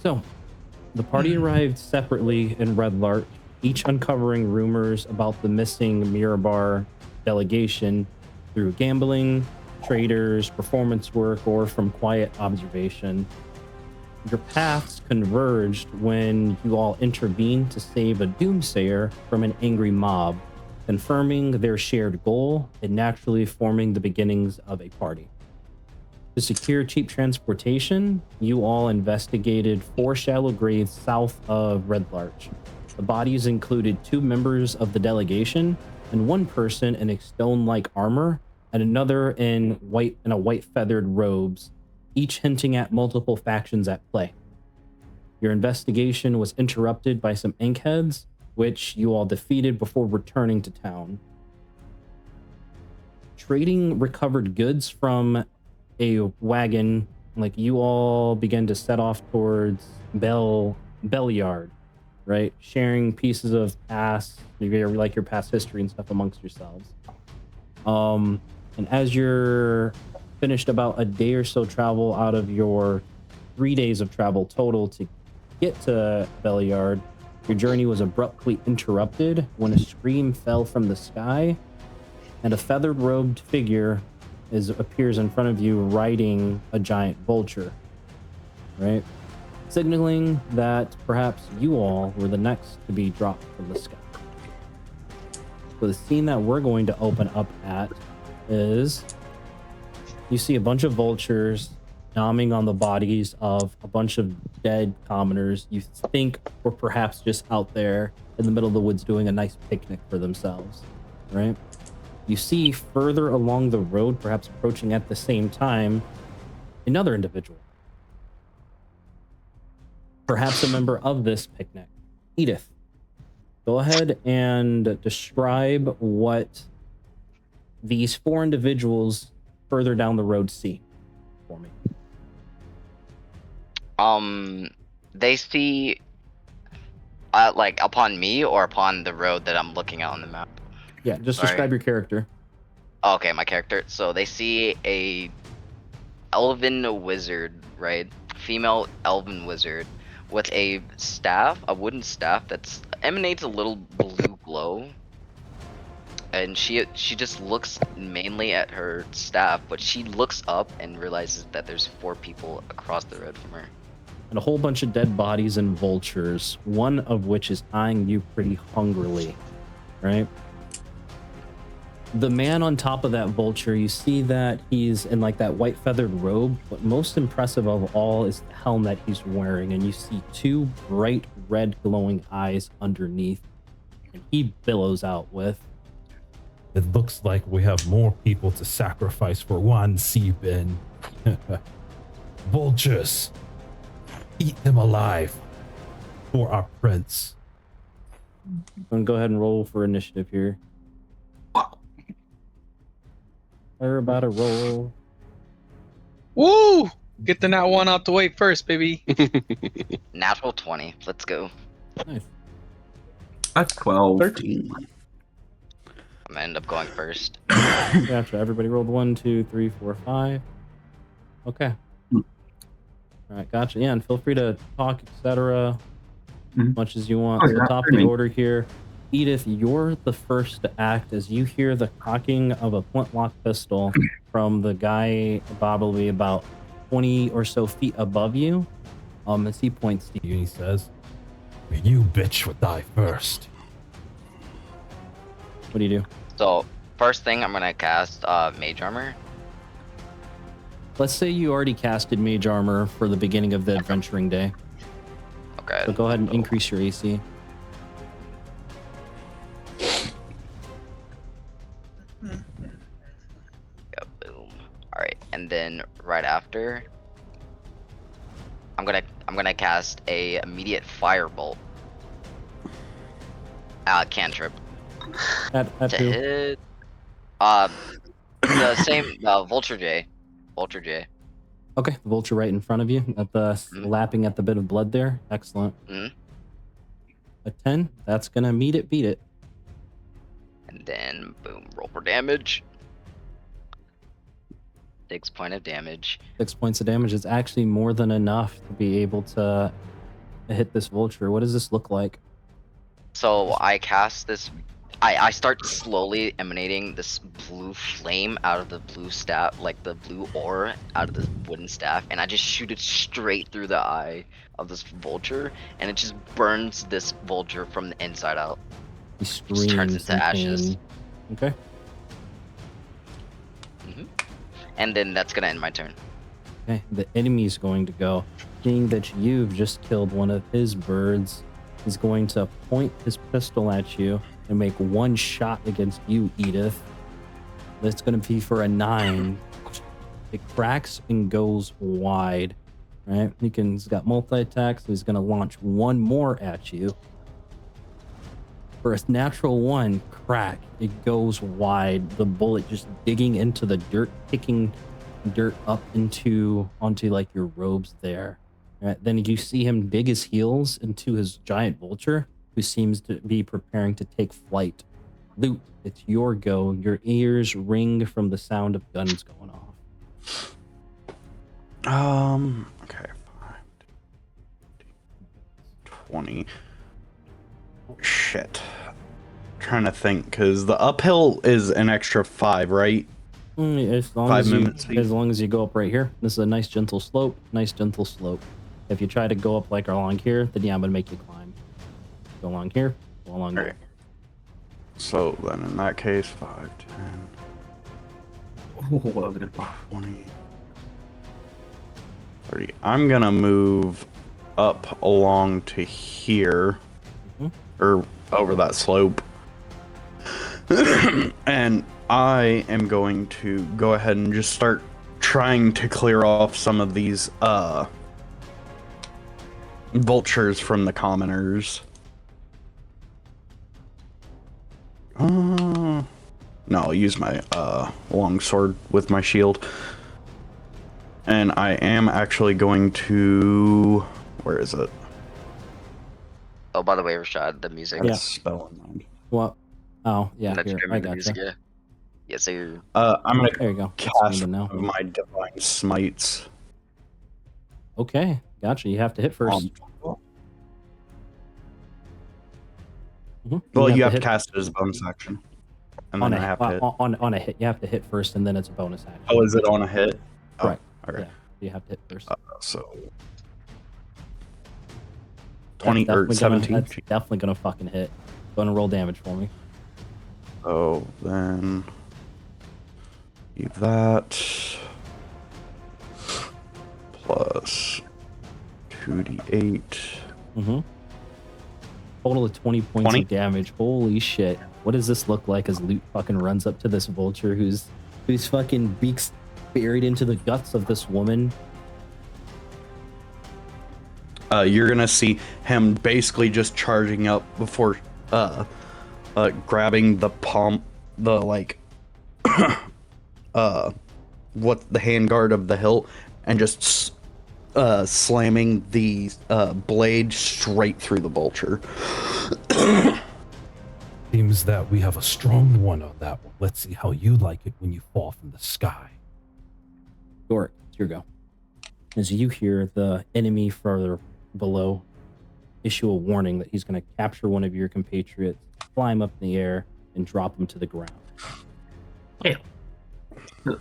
So, the party arrived separately in Red Larch, each uncovering rumors about the missing Mirabar delegation through gambling, traders, performance work, or from quiet observation. Your paths converged when you all intervened to save a doomsayer from an angry mob, confirming their shared goal and naturally forming the beginnings of a party. To secure cheap transportation, you all investigated 4 shallow graves south of Red Larch. The bodies included 2 members of the delegation and 1 person in a stone-like armor and another in a white feathered robes, each hinting at multiple factions at play. Your investigation was interrupted by some inkheads, which you all defeated before returning to town. Trading recovered goods from a wagon, like you all began to set off towards Beilard, right? Sharing pieces of past, like your past history and stuff amongst yourselves. And as you're finished about a day or so travel out of your 3 days of travel total to get to Beilard, your journey was abruptly interrupted when a scream fell from the sky and a feathered robed figure appears in front of you riding a giant vulture, right? Signaling that perhaps you all were the next to be dropped from the sky. So the scene that we're going to open up at is you see a bunch of vultures nomming on the bodies of a bunch of dead commoners you think were perhaps just out there in the middle of the woods doing a nice picnic for themselves, right? You see further along the road, perhaps approaching at the same time, another individual. Perhaps a member of this picnic. Edith, go ahead and describe what these 4 individuals further down the road see for me. They see, like upon me or upon the road that I'm looking at on the map? Yeah, just describe your character. Okay, my character. So they see a elven wizard, right? Female elven wizard with a staff, a wooden staff that emanates a little blue glow. And she just looks mainly at her staff, but she looks up and realizes that there's 4 people across the road from her. And a whole bunch of dead bodies and vultures, one of which is eyeing you pretty hungrily, right? The man on top of that vulture, you see that he's in like that white feathered robe, but most impressive of all is the helm that he's wearing, and you see 2 bright red glowing eyes underneath, and he billows out with, "It looks like we have more people to sacrifice for one sea bin. Vultures, eat them alive for our prince." I'm gonna go ahead and roll for initiative here. We're about to roll. Woo! Get the nat 1 out the way first, baby. Natural 20. Let's go. Nice. That's 12. 13. I'm gonna end up going first. Gotcha. Everybody rolled 1, 2, 3, 4, 5. Okay. All right, gotcha. Yeah, and feel free to talk, etc. As much as you want. So top of the order here. Edith, you're the first to act as you hear the cocking of a flintlock pistol from the guy probably about 20 or so feet above you. As he points to you, He says, "You bitch would die first." what do you do? So first thing, I'm gonna cast Mage Armor. Let's say you already casted Mage Armor for the beginning of the adventuring day. Okay. So go ahead and increase your AC. Yeah, boom. All right, and then right after, I'm gonna cast a immediate firebolt. Cantrip At to who? hit. The same Vulture J. Vulture J. Okay, the vulture right in front of you, at the lapping at the bit of blood there. Excellent. A 10, that's gonna beat it. And then boom, roll for damage. 6 points of damage. 6 points of damage is actually more than enough to be able to to hit this vulture. What does this look like? So I cast this. I start slowly emanating this blue flame out of the blue staff, like the blue ore out of the wooden staff, and I just shoot it straight through the eye of this vulture, and it just burns this vulture from the inside out. He Just screams turns into in ashes. pain. Okay. And then that's gonna end my turn. Okay. The enemy's going to go. Seeing that you've just killed one of his birds, he's going to point his pistol at you and make one shot against you, Edith. That's going to be for a 9. It cracks and goes wide. Right? He's got multi-attack, so he's going to launch one more at you. For a natural 1, crack. It goes wide. The bullet just digging into the dirt, kicking dirt up onto like your robes there. Right? Then you see him dig his heels into his giant vulture, who seems to be preparing to take flight. Loot, it's your go. Your ears ring from the sound of guns going off. Okay. 5, 20. Shit. Trying to think, because the uphill is an extra 5, right? As long 5 as movement speed. as long as you go up right here. This is a nice gentle slope. Nice gentle slope. If you try to go up like along here, then yeah, I'm gonna make you climb. Go along here. Go along Right. there. So then in that case, 5, 10, Oh, I was gonna 20, 30. I'm gonna move up along to here, or over that slope. And I am going to go ahead and just start trying to clear off some of these vultures from the commoners. No, I'll use my long sword with my shield. And I am actually going to... Where is it? Oh, by the way, Rashad, the music. Yeah. Spell in mind. What? Oh, yeah, That's here. good, I the got music, you. yeah. Yes, sir. I'm going There to you go. That's cast good to know. my divine smites. Okay, gotcha. You have to hit first. Well, you have to hit cast it as a bonus action. And on then a, I have to hit. on a hit. You have to hit first, and then it's a bonus action. Oh, is it on a hit? Oh, Correct. okay. Yeah, you have to hit first. So... That's 20 or definitely 17. That's definitely gonna fucking hit. Go and roll damage for me. So then... Leave that... Plus... 2d8... Total of 20 points 20? of damage. Holy shit. What does this look like as Loot fucking runs up to this vulture whose fucking beak's buried into the guts of this woman? You're gonna see him basically just charging up before grabbing the palm, the like what the handguard of the hilt, and just slamming the blade straight through the vulture. Seems that we have a strong one on that one. Let's see how you like it when you fall from the sky. Dork, it's your go. As you hear the enemy further below issue a warning that he's going to capture one of your compatriots, climb up in the air, and drop him to the ground.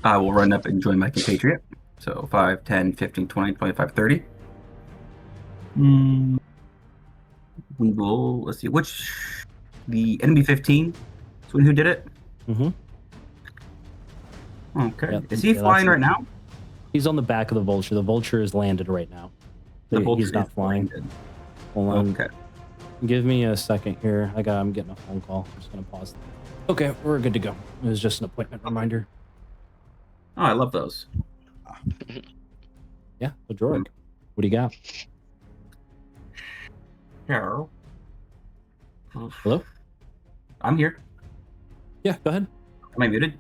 I will run up and join my compatriot. So 5, 10, 15, 20, 25, 30. We will, let's see, the enemy 15? So who did it? Mm-hmm. Okay. Yep. Is he Yeah, flying that's right now? He's on the back of the vulture. The vulture is landed right now. So he's not flying. Hold on. Okay. Give me a second here. I'm getting a phone call. I'm just gonna pause. Okay, we're good to go. It was just an appointment reminder. Oh, I love those. Yeah, so Jorg, what do you got? Hello. Hello? I'm here. Yeah, go ahead. Am I muted?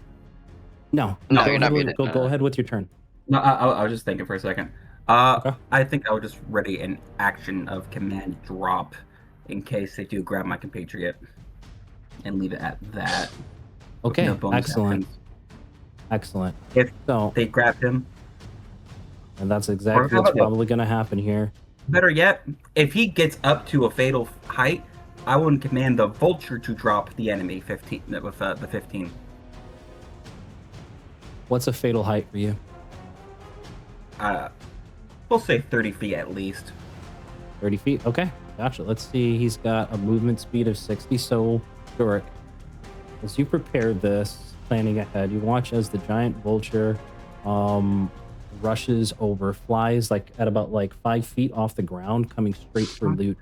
No, No, go you're not ahead with- muted. Go ahead with your turn. No, I was just thinking for a second. Okay. I think I would just ready an action of command drop in case they do grab my compatriot and leave it at that. with Okay, no bonus excellent. actions. Excellent. If So, they grab him, and that's exactly how what's about- probably going to happen here. Better yet, if he gets up to a fatal height, I will command the vulture to drop the enemy 15 with the 15. What's a fatal height for you? We'll say 30 feet at least. 30 feet. Okay, gotcha. Let's see. He's got a movement speed of 60. So, Doric, as you prepare this, planning ahead, you watch as the giant vulture rushes over, flies like at about like 5 feet off the ground, coming straight for Loot.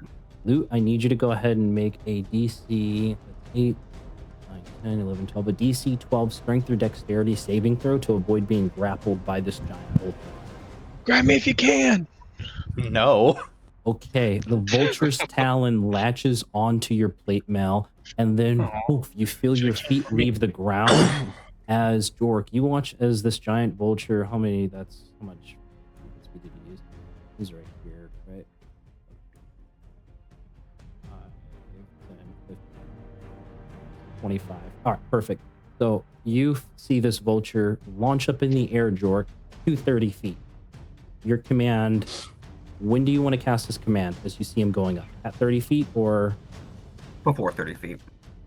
Loot, I need you to go ahead and make a DC 8, 9, 10, 11, 12, a DC 12 strength or dexterity saving throw to avoid being grappled by this giant vulture. Grab me if you can. No. Okay, the vulture's talon latches onto your plate mail, and then poof, you feel your feet leave the ground. As Jork, you watch as this giant vulture. How much speed did he use? He's right here, right? 5, 10, 15, 25. All right, perfect. So you see this vulture launch up in the air, Jork, to 30 feet. Your command. When do you want to cast this command as you see him going up? At 30 feet or Before 30 feet.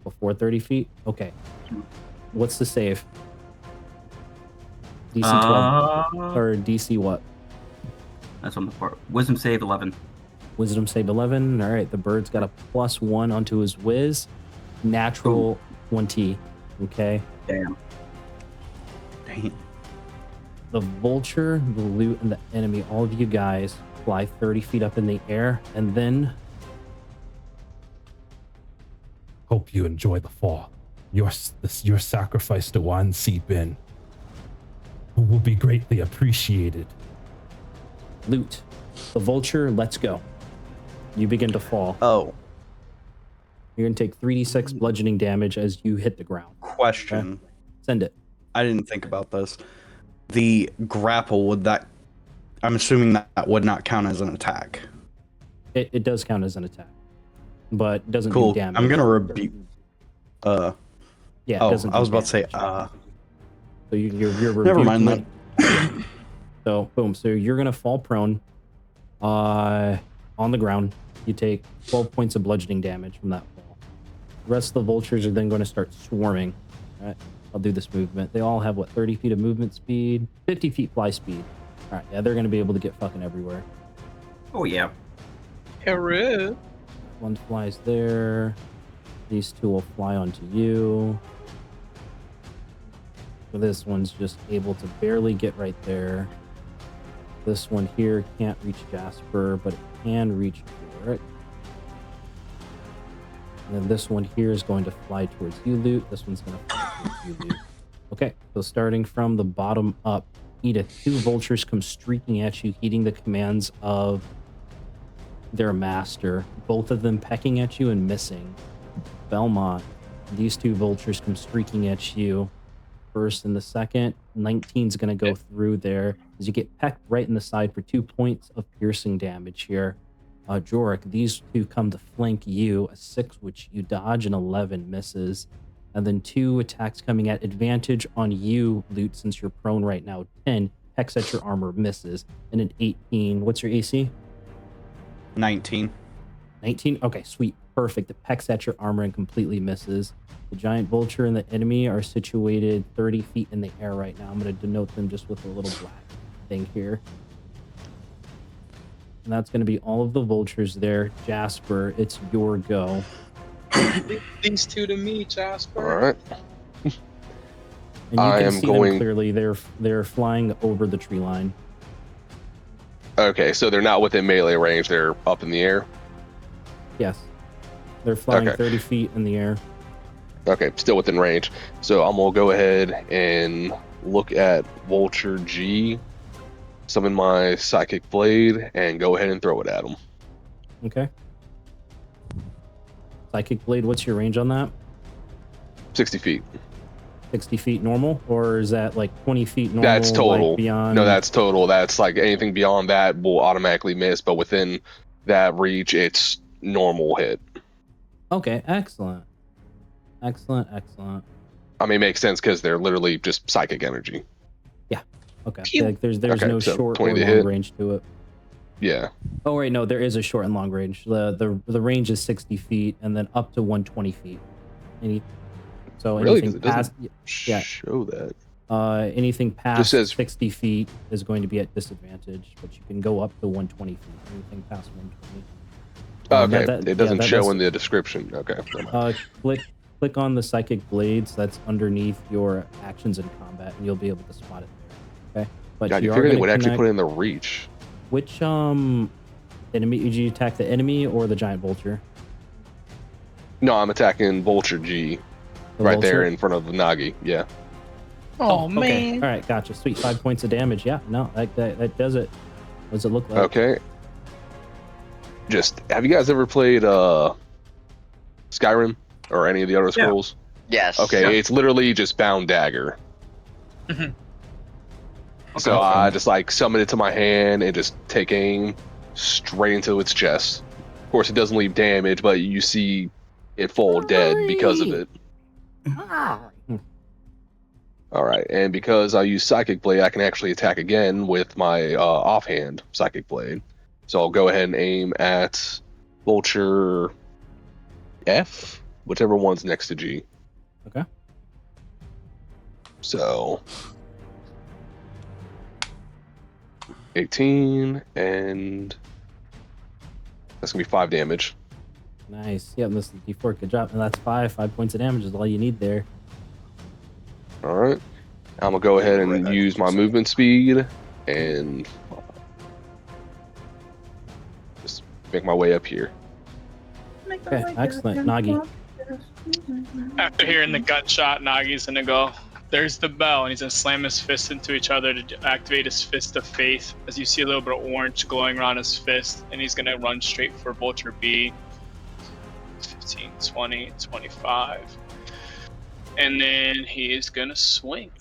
before 30 feet? Okay. What's the save? DC 12 or DC what? That's on the part. Wisdom save 11. Wisdom save 11. All right, the bird's got a +1 onto his whiz. Natural 20. Okay. Damn. Dang. The vulture, the loot, and the enemy, all of you guys fly 30 feet up in the air, and then Hope you enjoy the fall. Your sacrifice to Wan Seepin will be greatly appreciated. Loot. The vulture, let's go. You begin to fall. Oh, You're going to take 3d6 bludgeoning damage as you hit the ground. question. Okay. Send it. I didn't think about this. The grapple, would that... I'm assuming that would not count as an attack. It does count as an attack, but doesn't Cool. do damage. I'm gonna rebuke... Yeah, it Oh, doesn't I was do about to say, damage. So you're never mind rebuking it. So, boom. So you're going to fall prone on the ground. You take 12 points of bludgeoning damage from that fall. The rest of the vultures are then going to start swarming. All right. I'll do this movement. They all have, 30 feet of movement speed? 50 feet fly speed. All right. Yeah, they're going to be able to get fucking everywhere. Oh, yeah. Hooray. One flies there. These two will fly onto you. So this one's just able to barely get right there. This one here can't reach Jasper, but it can reach Doric. And then this one here is going to fly towards you, Loot. This one's going to fly towards you, Loot. Okay, so starting from the bottom up, Edith, 2 vultures come streaking at you, heeding the commands of their master. Both of them pecking at you and missing. Belmont, these 2 vultures come streaking at you. First and the second, 19's going to go through there as you get pecked right in the side for 2 points of piercing damage here. Jorik, these 2 come to flank you, a 6 which you dodge, and 11 misses. And then 2 attacks coming at advantage on you, Loot, since you're prone right now. 10 pecks at your armor, misses, and an 18. What's your AC? 19. 19? Okay, sweet. Perfect. It pecks at your armor and completely misses. The giant vulture and the enemy are situated 30 feet in the air right now. I'm going to denote them just with a little black thing here. And that's going to be all of the vultures there. Jasper, it's your go. These 2 to me, Jasper. All right. And you I can am see going- them clearly. They're flying over the tree line. Okay, so they're not within melee range. They're up in the air. Yes. They're flying Okay. 30 feet in the air. Okay, still within range. So I'm gonna go ahead and look at Vulture G, summon my Psychic Blade, and go ahead and throw it at him. Okay. Psychic Blade, what's your range on that? 60 feet. 60 feet normal? Or is that like 20 feet normal? That's total. Like beyond... No, that's total. That's like anything beyond that will automatically miss, but within that reach, it's normal hit. Okay, excellent. Excellent. I mean, it makes sense because they're literally just psychic energy. Okay. Pew. Like there's Okay, no so short or 20 to long hit. range to it. Yeah. Oh wait, no, there is a short and long range. The range is 60 feet and then up to 120 feet. So Really? anything 'Cause it doesn't past yeah, show that. anything past says- 60 feet is going to be at disadvantage, but you can go up to 120 feet. Anything past 120. Okay, it doesn't show in the description. Okay. never mind. Click on the psychic blades that's underneath your actions in combat, and you'll be able to spot it there. Okay, but God, you are figured they gonna would actually connect- put it in the reach. Which enemy did you attack? The enemy or the giant vulture? No, I'm attacking Vulture G The right there vulture? in front of Nagi. Yeah. Oh, Okay. man. All right, gotcha. Sweet. 5 points of damage. Yeah, no, that does it. What does it look like? Okay. Just have you guys ever played Skyrim or any of the other Scrolls? Yes. Okay, it's literally just bound dagger. So I just like summon it to my hand and just take aim straight into its chest. Of course, it doesn't leave damage, but you see it fall dead because of it. All right, and because I use Psychic Blade, I can actually attack again with my offhand Psychic Blade. So I'll go ahead and aim at Vulture F, whichever one's next to G. Okay. So 18, and that's gonna be 5 damage. Nice. Yep, this is D4. Good job. And that's 5 points of damage is all you need there. All right, I'm gonna go ahead and use my movement speed and just make my way up here. Okay, excellent. Nagi. After hearing the gunshot, Nagi's gonna go, there's the bell, and he's gonna slam his fists into each other to activate his fist of faith. As you see a little bit of orange glowing around his fist, and he's gonna run straight for Vulture B. 15, 20, 25. And then he is gonna swing.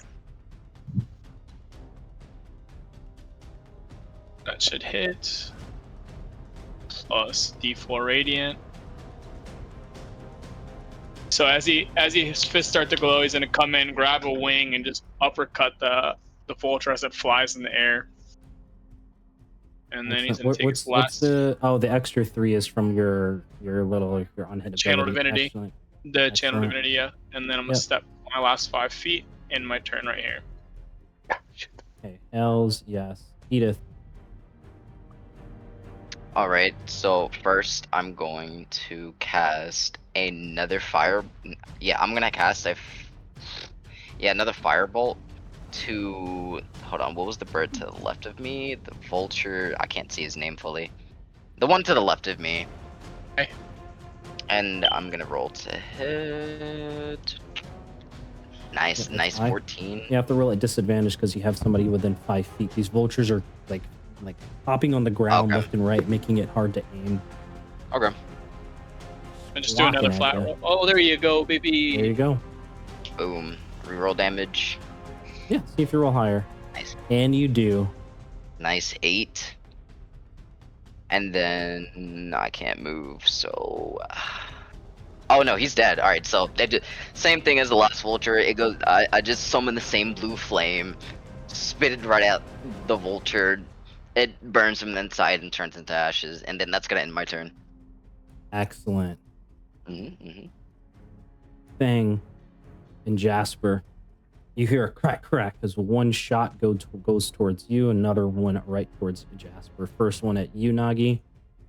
That should hit. Plus D4 radiant. So as his fists start to glow, he's gonna come in, grab a wing, and just uppercut the vulture as it flies in the air. And then he's gonna take his last the extra 3 is from your unhit Channel ability. Divinity. Excellent. the channel Excellent. divinity, yeah. And then I'm gonna Yep. step my last 5 feet in my turn right here. Okay, L's, yes. Edith. All right. So first, I'm going to cast another fire. Yeah, I'm gonna cast another firebolt to. Hold on. What was the bird to the left of me? The vulture. I can't see his name fully. The one to the left of me. Okay. And I'm gonna roll to hit. Nice, Yeah, nice I- 14. You have to roll at disadvantage because you have somebody within 5 feet. These vultures are like hopping on the ground Okay. left and right, making it hard to aim. Okay. And just do another Walking flat at ya. roll. Oh, there you go, baby. There you go. Boom. Reroll damage. Yeah, see if you roll higher. Nice. And you do. Nice 8. And then I can't move, so. Oh no, he's dead. All right, so they do same thing as the last vulture. It goes. I just summon the same blue flame, spit it right out the vulture. It burns from the inside and turns into ashes, and then that's gonna end my turn. Excellent. Mm-hmm. Thing and Jasper. You hear a crack crack as one shot goes towards you, another one right towards Jasper. First one at you, Nagi.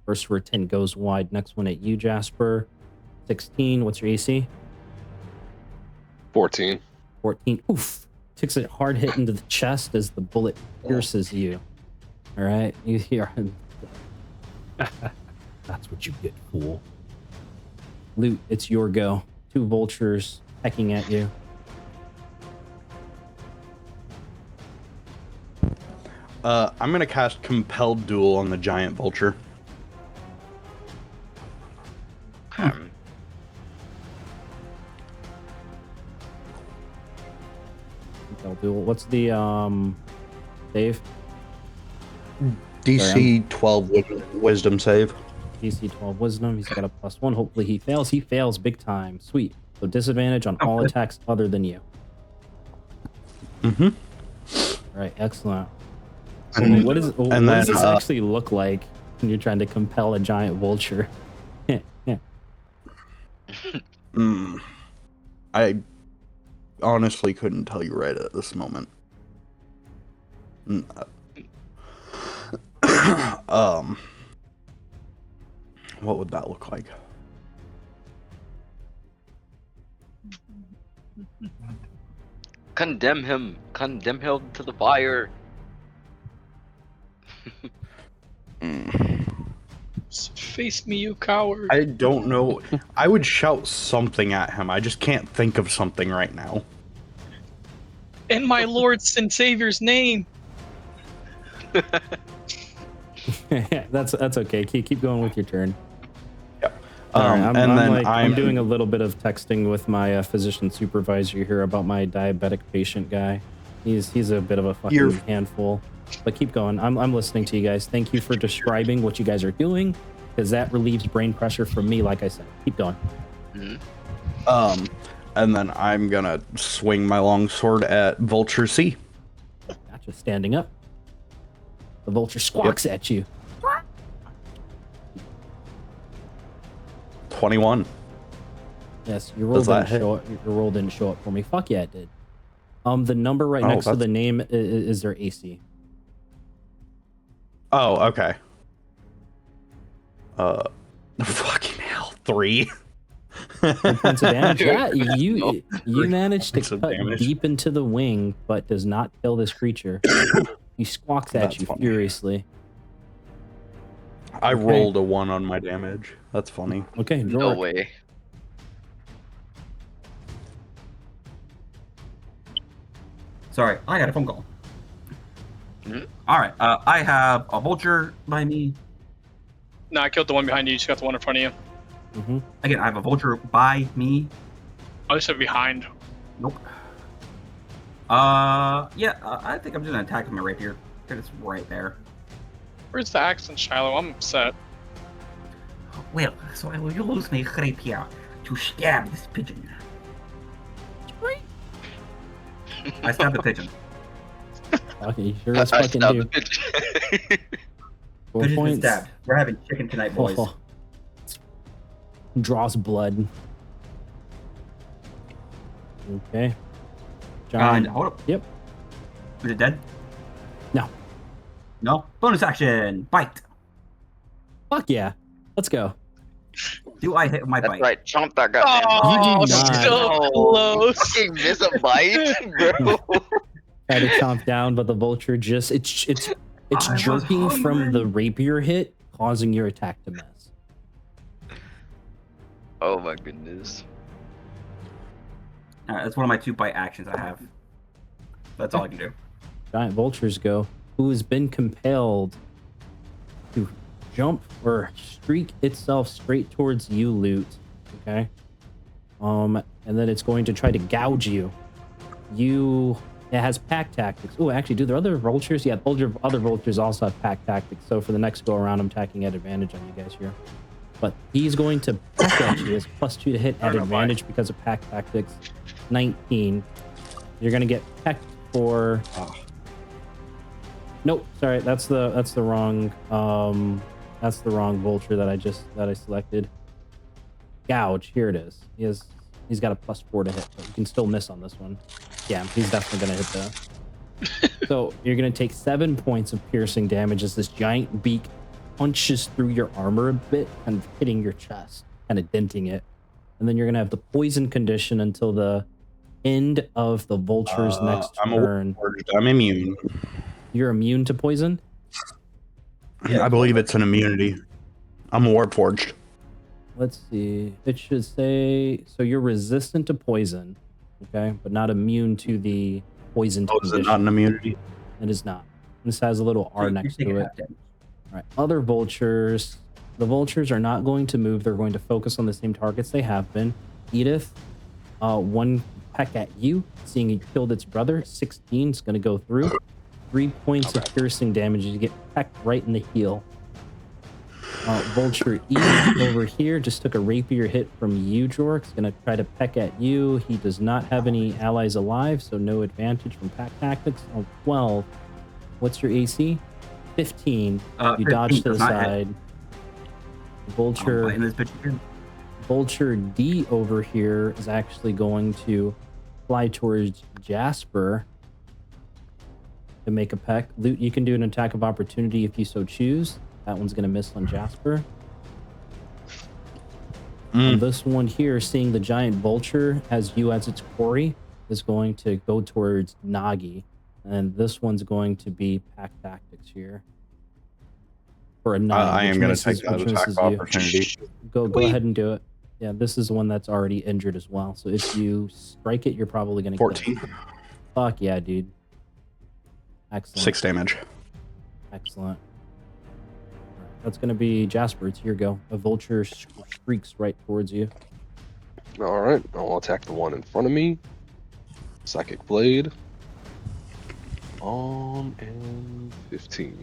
First for 10 goes wide. Next one at you, Jasper. 16. What's your AC? 14. 14. Oof. Takes a hard hit into the chest as the bullet pierces you. All right. You hear That's what you get, fool. Loot. It's your go. 2 vultures pecking at you. I'm gonna cast Compelled Duel on the giant vulture. They'll do. What's the save? DC 12 wisdom save. DC 12 wisdom. He's got a +1. Hopefully he fails. He fails big time. Sweet. So disadvantage on all attacks other than you. Mm-hmm. All right. Excellent. And- what does and does then, this actually look like when you're trying to compel a giant vulture? Yeah. I honestly couldn't tell you right at this moment. Mm, what would that look like? Condemn him to the fire. Face me, you coward. I don't know. I would shout something at him. I just can't think of something right now. In my Lord's and Savior's name. that's okay. Keep going with your turn. Yep. All right, And then I'm doing a little bit of texting with my physician supervisor here about my diabetic patient guy. He's a bit of a fucking handful. But keep going. I'm listening to you guys. Thank you for describing what you guys are doing, because that relieves brain pressure from me. Like I said, keep going. Mm-hmm. And then I'm gonna swing my longsword at Vulture C. Gotcha. Standing up. The vulture squawks at you. 21. Yes, your roll Does that didn't hit? show up. Your roll didn't show up for me. Fuck yeah, it did. The number right next to that's- the name is their AC. Oh, okay. Fucking hell, 3. 3 points of damage. Yeah, you managed to points of cut damage. deep into the wing, but does not kill this creature. He squawks at That's you funny. furiously. I Okay. rolled a 1 on my damage. That's funny. Okay, No Jork. way. Sorry, I got a phone call. Mhm. All right, I have a vulture by me. No, I killed the one behind you. You just got the one in front of you. Mm-hmm. Again, I have a vulture by me. I just said behind. Nope. Yeah, I think I'm just gonna attack with my rapier because it's right there. Where's the axe in Shiloh? I'm upset. Well, so I will use my rapier to stab this pigeon. I stabbed the pigeon. Okay, you sure as fucking stabbed do. the bitch. 4 Pigeon's been points. stabbed. We're having chicken tonight, boys. Oh. Draws blood. Okay. John. Hold up. Yep. Is it dead? No. No. Bonus action. Bite. Fuck yeah. Let's go. Do I hit with my That's bite? right. Chomp that goddamn. Oh, You do not. so close. Fucking miss a bite, bro. Try to chomp down, but the vulture just it's I was jerking from hungry. the rapier hit, causing your attack to miss. Oh my goodness. That's one of my 2 bite actions I have. That's all I can do. Giant vultures go, who has been compelled to jump or streak itself straight towards you, Loot. Okay. And then it's going to try to gouge you. It has pack tactics. Oh, actually, do the other vultures? Yeah, other vultures also have pack tactics. So for the next go around, I'm tacking at advantage on you guys here. But he's going to peck at you. It's +2 to hit at advantage because of pack tactics. 19. You're gonna get pecked for. Nope. Sorry, that's the wrong vulture that I selected. Gouge. Here it is. He's got a +4 to hit, but you can still miss on this one. Yeah, he's definitely gonna hit the. So you're gonna take 7 points of piercing damage as this giant beak punches through your armor a bit, kind of hitting your chest, kind of denting it. And then you're gonna have the poison condition until the end of the vulture's next turn. I'm immune. You're immune to poison? I believe it's an immunity. I'm warforged. Let's see. It should say so you're resistant to poison, okay, but not immune to the poison Oh, is it condition. not an immunity? It is not. This has a little R So next you take to it. half damage. All right. Other vultures. The vultures are not going to move. They're going to focus on the same targets they have been. Edith, one peck at you, seeing you killed its brother. 16 is going to go through. 3 points of piercing damage. You get pecked right in the heel. Vulture E over here just took a rapier hit from you, Jork. He's going to try to peck at you. He does not have any allies alive, so no advantage from pack tactics. 12 What's your AC? 15. You 15 dodge to the does not hit. side. Vulture. Biting this bitch again. Vulture D over here is actually going to fly towards Jasper to make a peck. Loot, you can do an attack of opportunity if you so choose. That one's going to miss on Jasper. And this one here, seeing the giant vulture as you as its quarry, is going to go towards Nagi. And this one's going to be pack tactics here. For a 9. I am which going to misses- take that which attack misses of you. opportunity. Go ahead and do it. Yeah, this is the one that's already injured as well. So if you strike it, you're probably going to 14. Fuck yeah, dude. Excellent. 6 damage. Excellent. That's going to be Jasper. It's your go. A vulture shrieks right towards you. All right, I'll attack the one in front of me. Psychic Blade. And 15.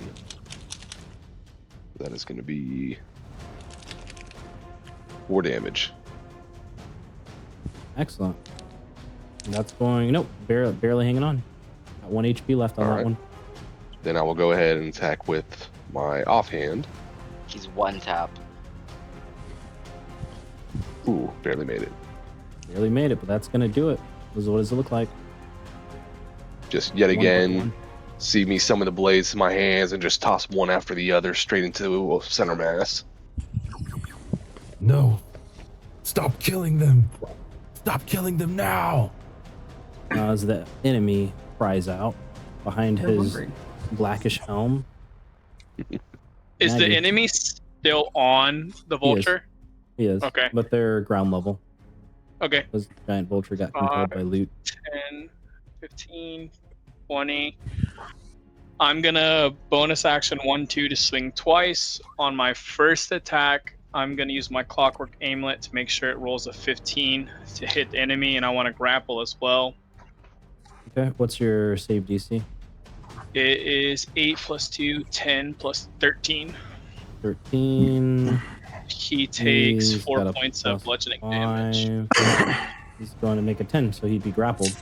That is going to be 4 damage. Excellent. And that's going... Nope. Barely hanging on. Got 1 HP left on All that right. one. Then I will go ahead and attack with my offhand. He's one tap. Ooh, barely made it. Barely made it, but that's going to do it. What does it look like? Just yet One by again, one. see me summon the blades to my hands and just toss one after the other straight into center mass. No. Stop killing them. Stop killing them now. As the enemy cries out behind They're his hungry. blackish helm. Is the Maggie. enemy still on the vulture? He is. Okay. But they're ground level. Okay. This giant vulture got controlled by loot. 10, 15, 20. I'm gonna bonus action 1-2 to swing twice. On my first attack, I'm gonna use my clockwork aimlet to make sure it rolls a 15 to hit the enemy, and I want to grapple as well. Okay, what's your save DC? It is 8 plus 2, 10 plus 13. 13. He takes He's 4 got a points of plus bludgeoning damage. 5. He's going to make a 10, so he'd be grappled.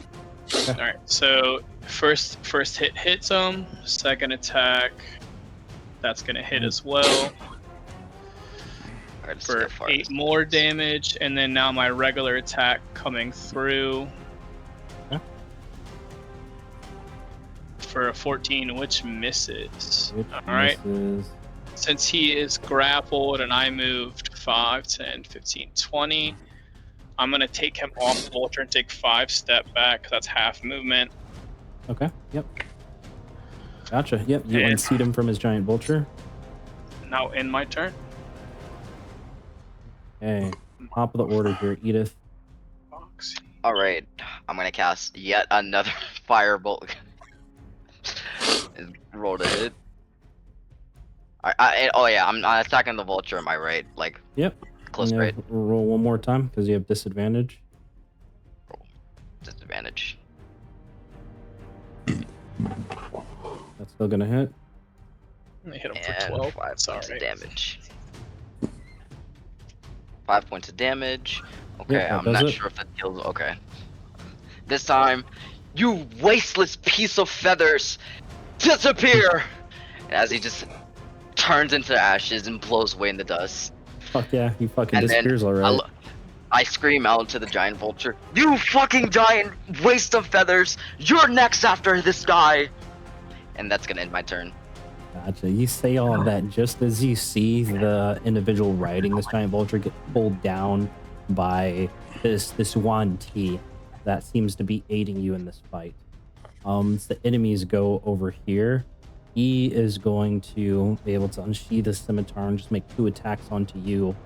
Alright, so first hit hits him. Second attack, that's gonna hit as well Alright, let's for go far. 8 more damage, and then now my regular attack coming through Okay. for a 14, which misses. Which Alright, misses. since he is grappled and I moved 5, 10, 15, 20, I'm gonna take him off the vulture and take 5 step back, 'cause that's half movement. Okay, yep. Gotcha, yep. You And- unseat him from his giant vulture. Now in my turn. Okay, top of the order here, Edith. Foxy. Alright, I'm gonna cast yet another firebolt. Roll to hit. Oh yeah, I'm attacking the vulture, am I right? Like, Yep. close, And, right? Roll one more time because you have disadvantage. Disadvantage. That's still gonna hit. I'm gonna hit him for And 12. 5 That's points of alright. damage. 5 points of damage. Okay, that I'm does not it. sure if that kills. Okay. This time, you wasteless piece of feathers, disappear! As he just turns into ashes and blows away in the dust. Fuck yeah, he fucking And then disappears already. I scream out to the giant vulture, "You fucking giant waste of feathers! You're next after this guy!" And that's gonna end my turn. Gotcha. You say all of that just as you see the individual riding this giant vulture get pulled down by this Yuan Ti that seems to be aiding you in this fight. As the enemies go over here, he is going to be able to unsheath his scimitar and just make 2 attacks onto you,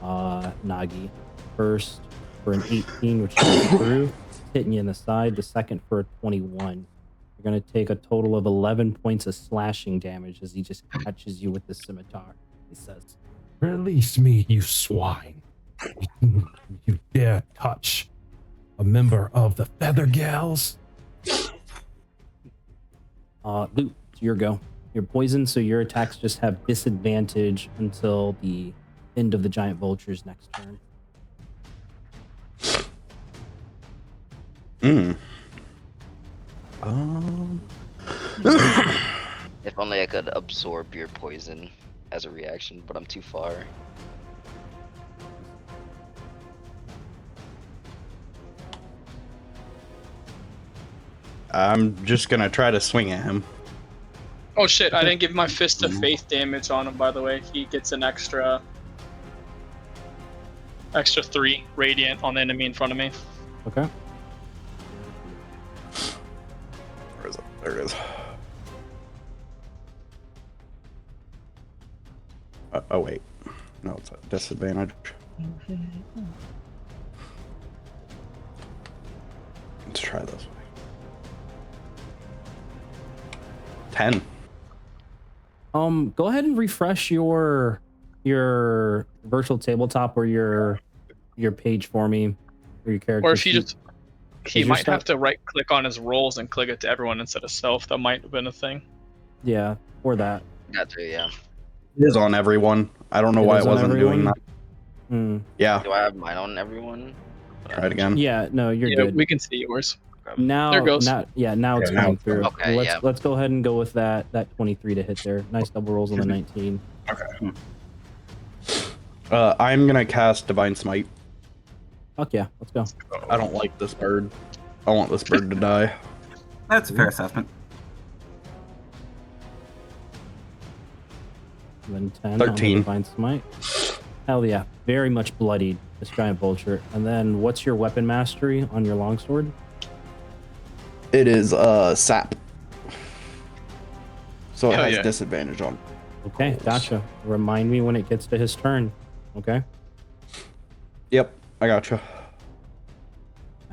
Nagi. First for an 18, which goes through, hitting you in the side. The second for a 21. You're going to take a total of 11 points of slashing damage as he just catches you with the scimitar. He says, Release me, you swine. You dare touch a member of the Feather Gals? Loot, it's your go. You're poisoned, so your attacks just have disadvantage until the end of the giant vulture's next turn. If only I could absorb your poison as a reaction, but I'm too far. I'm just gonna try to swing at him. Oh shit, I didn't give my Fist of Faith damage on him, by the way. He gets an extra 3 radiant on the enemy in front of me. Okay. Where is it? There it is. Oh wait, no, it's a disadvantage. Let's try this way. 10. Go ahead and refresh your virtual tabletop or your page for me, or your character. Or if you sheet. just... He Is your might stuff- have to right-click on his rolls and click it to everyone instead of self. That might have been a thing. Yeah, or that. Gotcha, yeah. It is on everyone. I don't know It why is it on wasn't doing everyone? that. Hmm. Yeah, Do I have mine on everyone? try it again. Yeah, no, you're Yeah, good. we can see yours. Now, There goes. now it's Okay, now coming it's through. Okay, let's yeah. let's go ahead and go with that 23 to hit there. Nice double rolls on the 19. I'm gonna cast Divine Smite. Fuck yeah, let's go. I don't like this bird. I want this bird to die. That's a fair assessment. And then 10 on the 13. Divine Smite. Hell yeah, very much bloodied, this giant vulture. And then what's your weapon mastery on your longsword? It is sap. So it Hell has yeah. disadvantage on. Okay, gotcha. Remind me when it gets to his turn. Okay, Yep, I gotcha.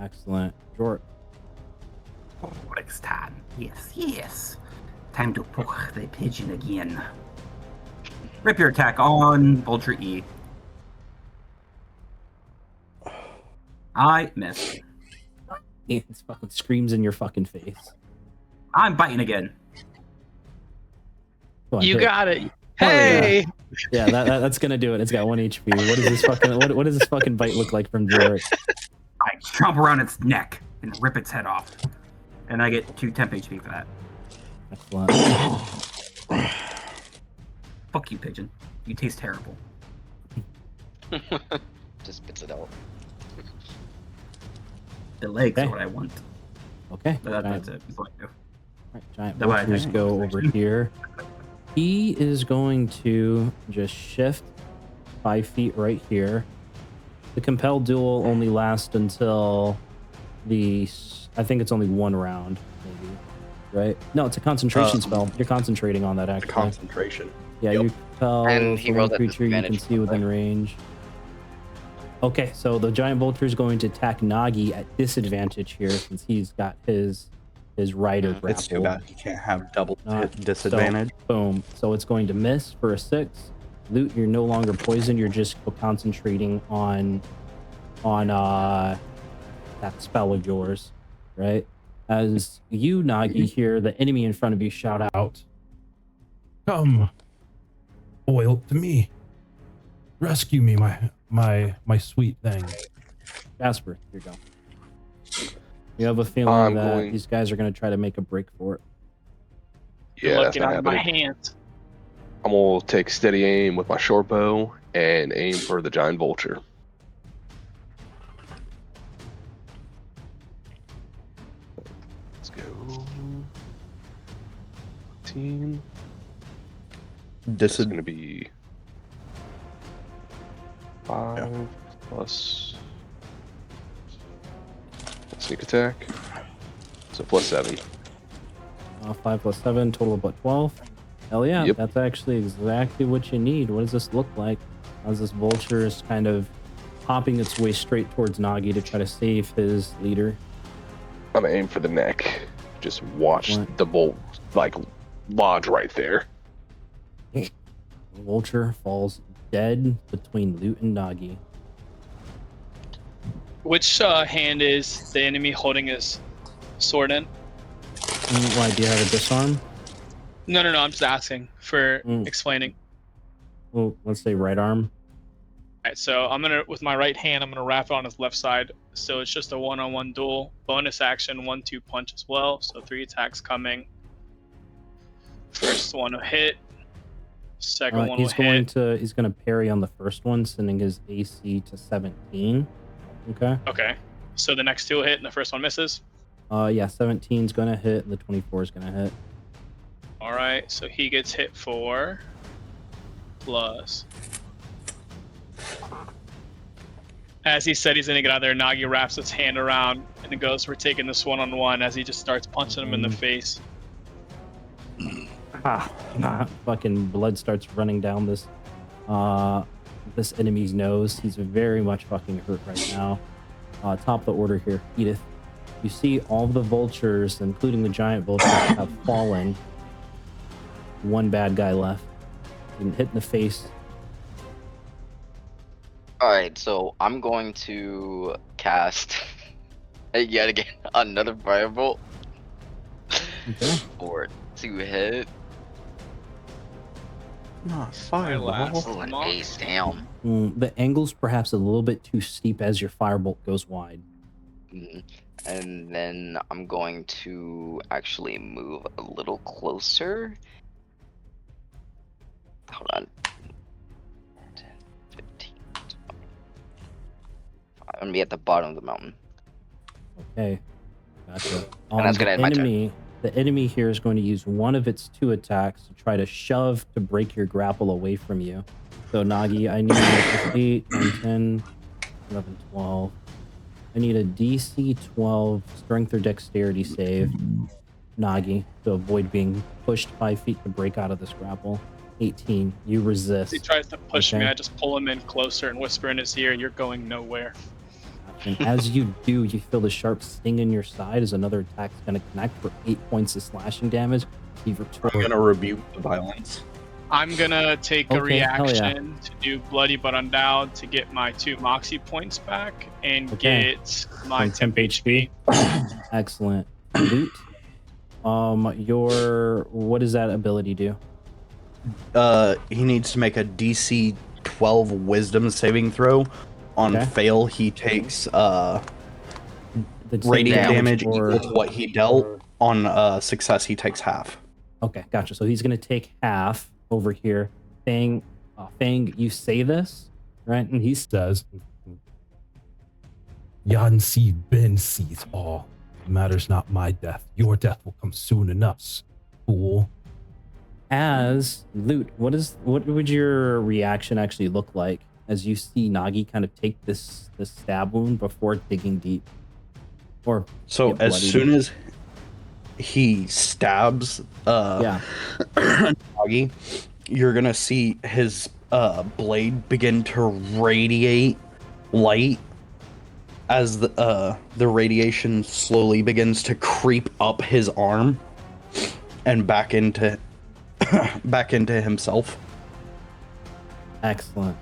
excellent. Jort. Oh, it's time. Yes, yes. Time to poke the pigeon again. Rip your attack on Vulture E. I missed. It fucking screams in your fucking face. I'm biting again. Come on, You hit it. got it. Oh, yeah. Hey! Yeah, that's gonna do it. It's got 1 HP. What does this fucking what does this fucking bite look like from Jort? I chomp around its neck and rip its head off. And I get 2 temp HP for that. Excellent. Fuck you, pigeon. You taste terrible. Just spits it out. The legs Okay. are what I want. Okay. But giant, that's it. That's what I do. right, giant That's what I vultures think. go over here. He is going to just shift 5 feet right here. The compelled duel only lasts until I think it's only 1 round, maybe. Right? No, it's a concentration spell. You're concentrating on that The actually. concentration. Yeah, Yep. you compel And he the rolled one at creature you can disadvantage see for within that. range. Okay, so the giant vulture is going to attack Nagi at disadvantage here since he's got his rider grapple. It's too bad he can't have double Not- disadvantage. So, boom. So it's going to miss for a 6. Loot, you're no longer poisoned. You're just concentrating on that spell of yours, right? As you, Nagi, hear the enemy in front of you shout out. Come, boil to me. Rescue me, my sweet thing. Jasper, here you go. You have a feeling I'm that going- these guys are going to try to make a break for it. Good Yeah, luck, that's get not out of my happening. hands. I'm gonna take steady aim with my short bow and aim for the giant vulture. Let's go. 18. This is gonna be 5 plus sneak attack. So plus 7. 5 plus 7, total of about 12. Hell yeah, Yep. that's actually exactly what you need. What does this look like? As this vulture is kind of hopping its way straight towards Nagi to try to save his leader. I'm gonna aim for the neck. Just watch What? the bolt like lodge right there. The vulture falls dead between Loot and Nagi. Which hand is the enemy holding his sword in? Why, do you have a disarm? No, I'm just asking for Mm. explaining. Well, let's say right arm. Alright, so I'm gonna, with my right hand, I'm gonna wrap it on his left side. So it's just a one-on-one duel. Bonus action, 1-2 punch as well. So 3 attacks coming. First one will hit. Second one will he's going hit. he's going to parry on the first one, sending his AC to 17. Okay. Okay. So the next two will hit, and the first one misses. Yeah, 17's going to hit, and the 24 is going to hit. All right. So he gets hit for plus. As he said he's gonna get out there, Nagi wraps his hand around and it goes, "We're taking this one-on-one," as he just starts punching him in the face. Fucking blood starts running down this enemy's nose. He's very much fucking hurt right now. Top of the order here, Edith. You see all of the vultures, including the giant vultures, have fallen. One bad guy left. Been hit in the face. Alright, so I'm going to cast yet again another firebolt Okay. for 2 hit. Nah, My fireball. last Oh, an monk. ace, damn. The angle's perhaps a little bit too steep as your firebolt goes wide. Mhm. And then I'm going to actually move a little closer. Hold on. 10, 15, 20. I'm gonna be at the bottom of the mountain. Okay. Gotcha. And that's gonna end my turn. The enemy here is going to use one of its 2 attacks to try to shove to break your grapple away from you. So Nagi, I need 8, 9, 10, 11, 12. I need a DC 12 strength or dexterity save, Nagi, to avoid being pushed 5 feet to break out of this grapple. 18. You resist. He tries to push Okay. me. I just pull him in closer and whisper in his ear, "You're going nowhere." And as you do, you feel the sharp sting in your side as another attack is going to connect for 8 points of slashing damage. You retort. I'm gonna rebuke the violence. I'm gonna take a Okay, hell yeah. reaction to do Bloody but Unbowed to get my 2 Moxie points back and Okay. get my From temp HP. Excellent. Loot. What does that ability do? He needs to make a DC 12 Wisdom saving throw. On Okay. fail, he takes The radiant damage or... equal to what he dealt. On success, he takes half. Okay, gotcha. So he's going to take half over here. Fang, you say this, right? And he's Says, Yan Si Ben sees all. It matters not my death. Your death will come soon enough, fool. as Loot. What would your reaction actually look like as you see Nagi kind of take this stab wound before digging deep? Or So get as bloodied? soon as he stabs Nagi, you're gonna see his blade begin to radiate light as the radiation slowly begins to creep up his arm and back into himself. Excellent.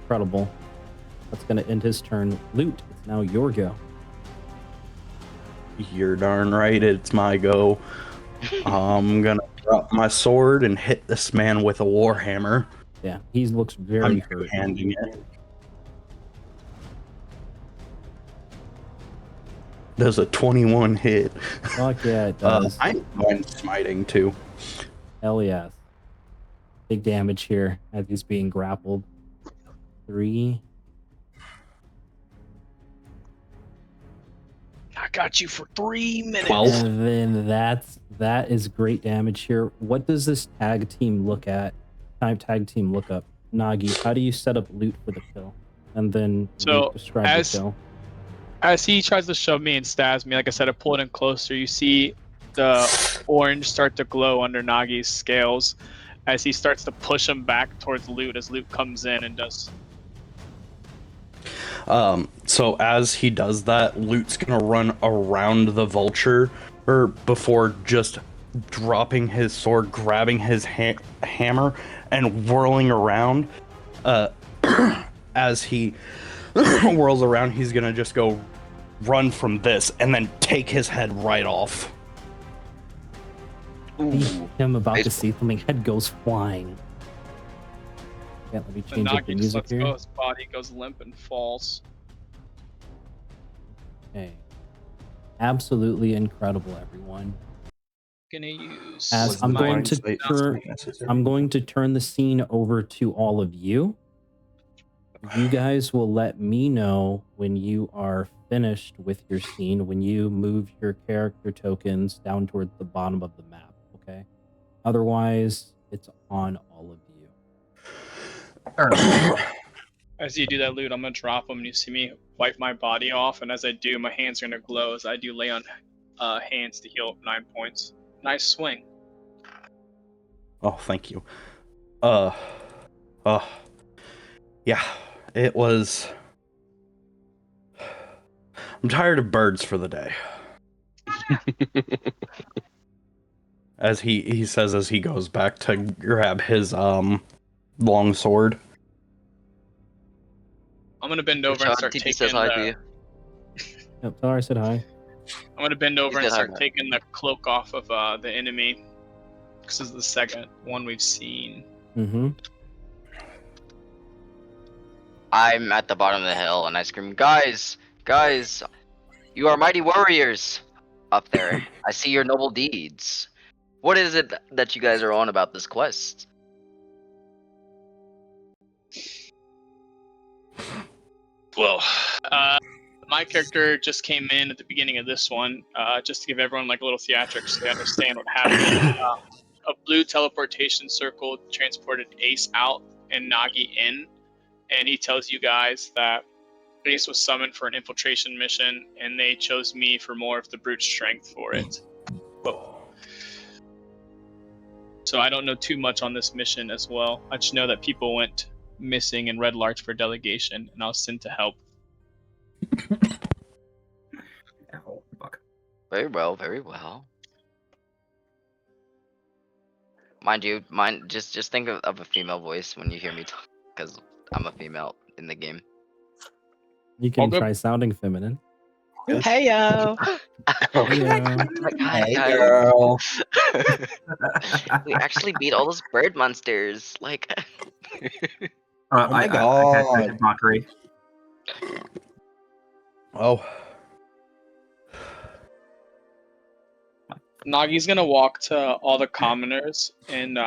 Incredible. That's going to end his turn. Loot, it's now your go. You're darn right, it's my go. I'm gonna drop my sword and hit this man with a warhammer. Yeah, he looks very I'm hurt. two-handing it. Does a 21 hit? Fuck yeah, it does. I'm smiting too. Hell yes. Big damage here as he's being grappled. 3. I got you for 3 minutes. 12. And then that is great damage here. What does this tag team look at? Tag team look up. Nagi, how do you set up Loot for the kill? And then So, Loot describe as- the kill. As he tries to shove me and stabs me, like I said, I pull it in closer. You see the orange start to glow under Nagi's scales as he starts to push him back towards Loot as Loot comes in and does. So as he does that, Loot's gonna run around the vulture, or before just dropping his sword, grabbing his hammer, and whirling around. As he whirls around, he's gonna just go run from this and then take his head right off. Ooh. I'm about to Nice. see something. Head goes flying. Yeah, let me The change up the Nagi just music lets here. go. His body goes limp and falls. Okay. Absolutely incredible, everyone. Gonna use. As Was I'm the going to hindsight turn, necessary? I'm going to turn the scene over to all of you. You guys will let me know when you are finished with your scene, when you move your character tokens down towards the bottom of the map, okay? Otherwise, it's on all of you. As you do that, loot, I'm gonna drop them, and you see me wipe my body off. And as I do, my hands are gonna glow as I do lay on hands to heal 9 points. Nice swing. Oh, thank you. Yeah, it was. I'm tired of birds for the day. As he says as he goes back to grab his long sword. I'm gonna bend over and start TP taking says hi to you. Yep, tell her I said hi. I'm gonna bend over He and said hi, start man. taking the cloak off of the enemy. This is the second one we've seen. Mm-hmm. I'm at the bottom of the hill and I scream, guys, you are mighty warriors up there. I see your noble deeds. What is it that you guys are on about this quest? Well, my character just came in at the beginning of this one, just to give everyone like a little theatrics so they understand what happened. A blue teleportation circle transported Ace out and Nagi in, and he tells you guys that Ace was summoned for an infiltration mission, and they chose me for more of the brute strength for it. Whoa. So I don't know too much on this mission as well. I just know that people went missing in Red Larch for delegation, and I was sent to help. Oh, fuck. Very well, very well. Mind you, just think of a female voice when you hear me talk, because I'm a female in the game. You can good. try sounding feminine. Hey yo! Yeah. Like, hi, Hey, guys. girl. We actually beat all those bird monsters. Like, Oh my I God. catch mockery. Oh. Nagi's gonna walk to all the commoners and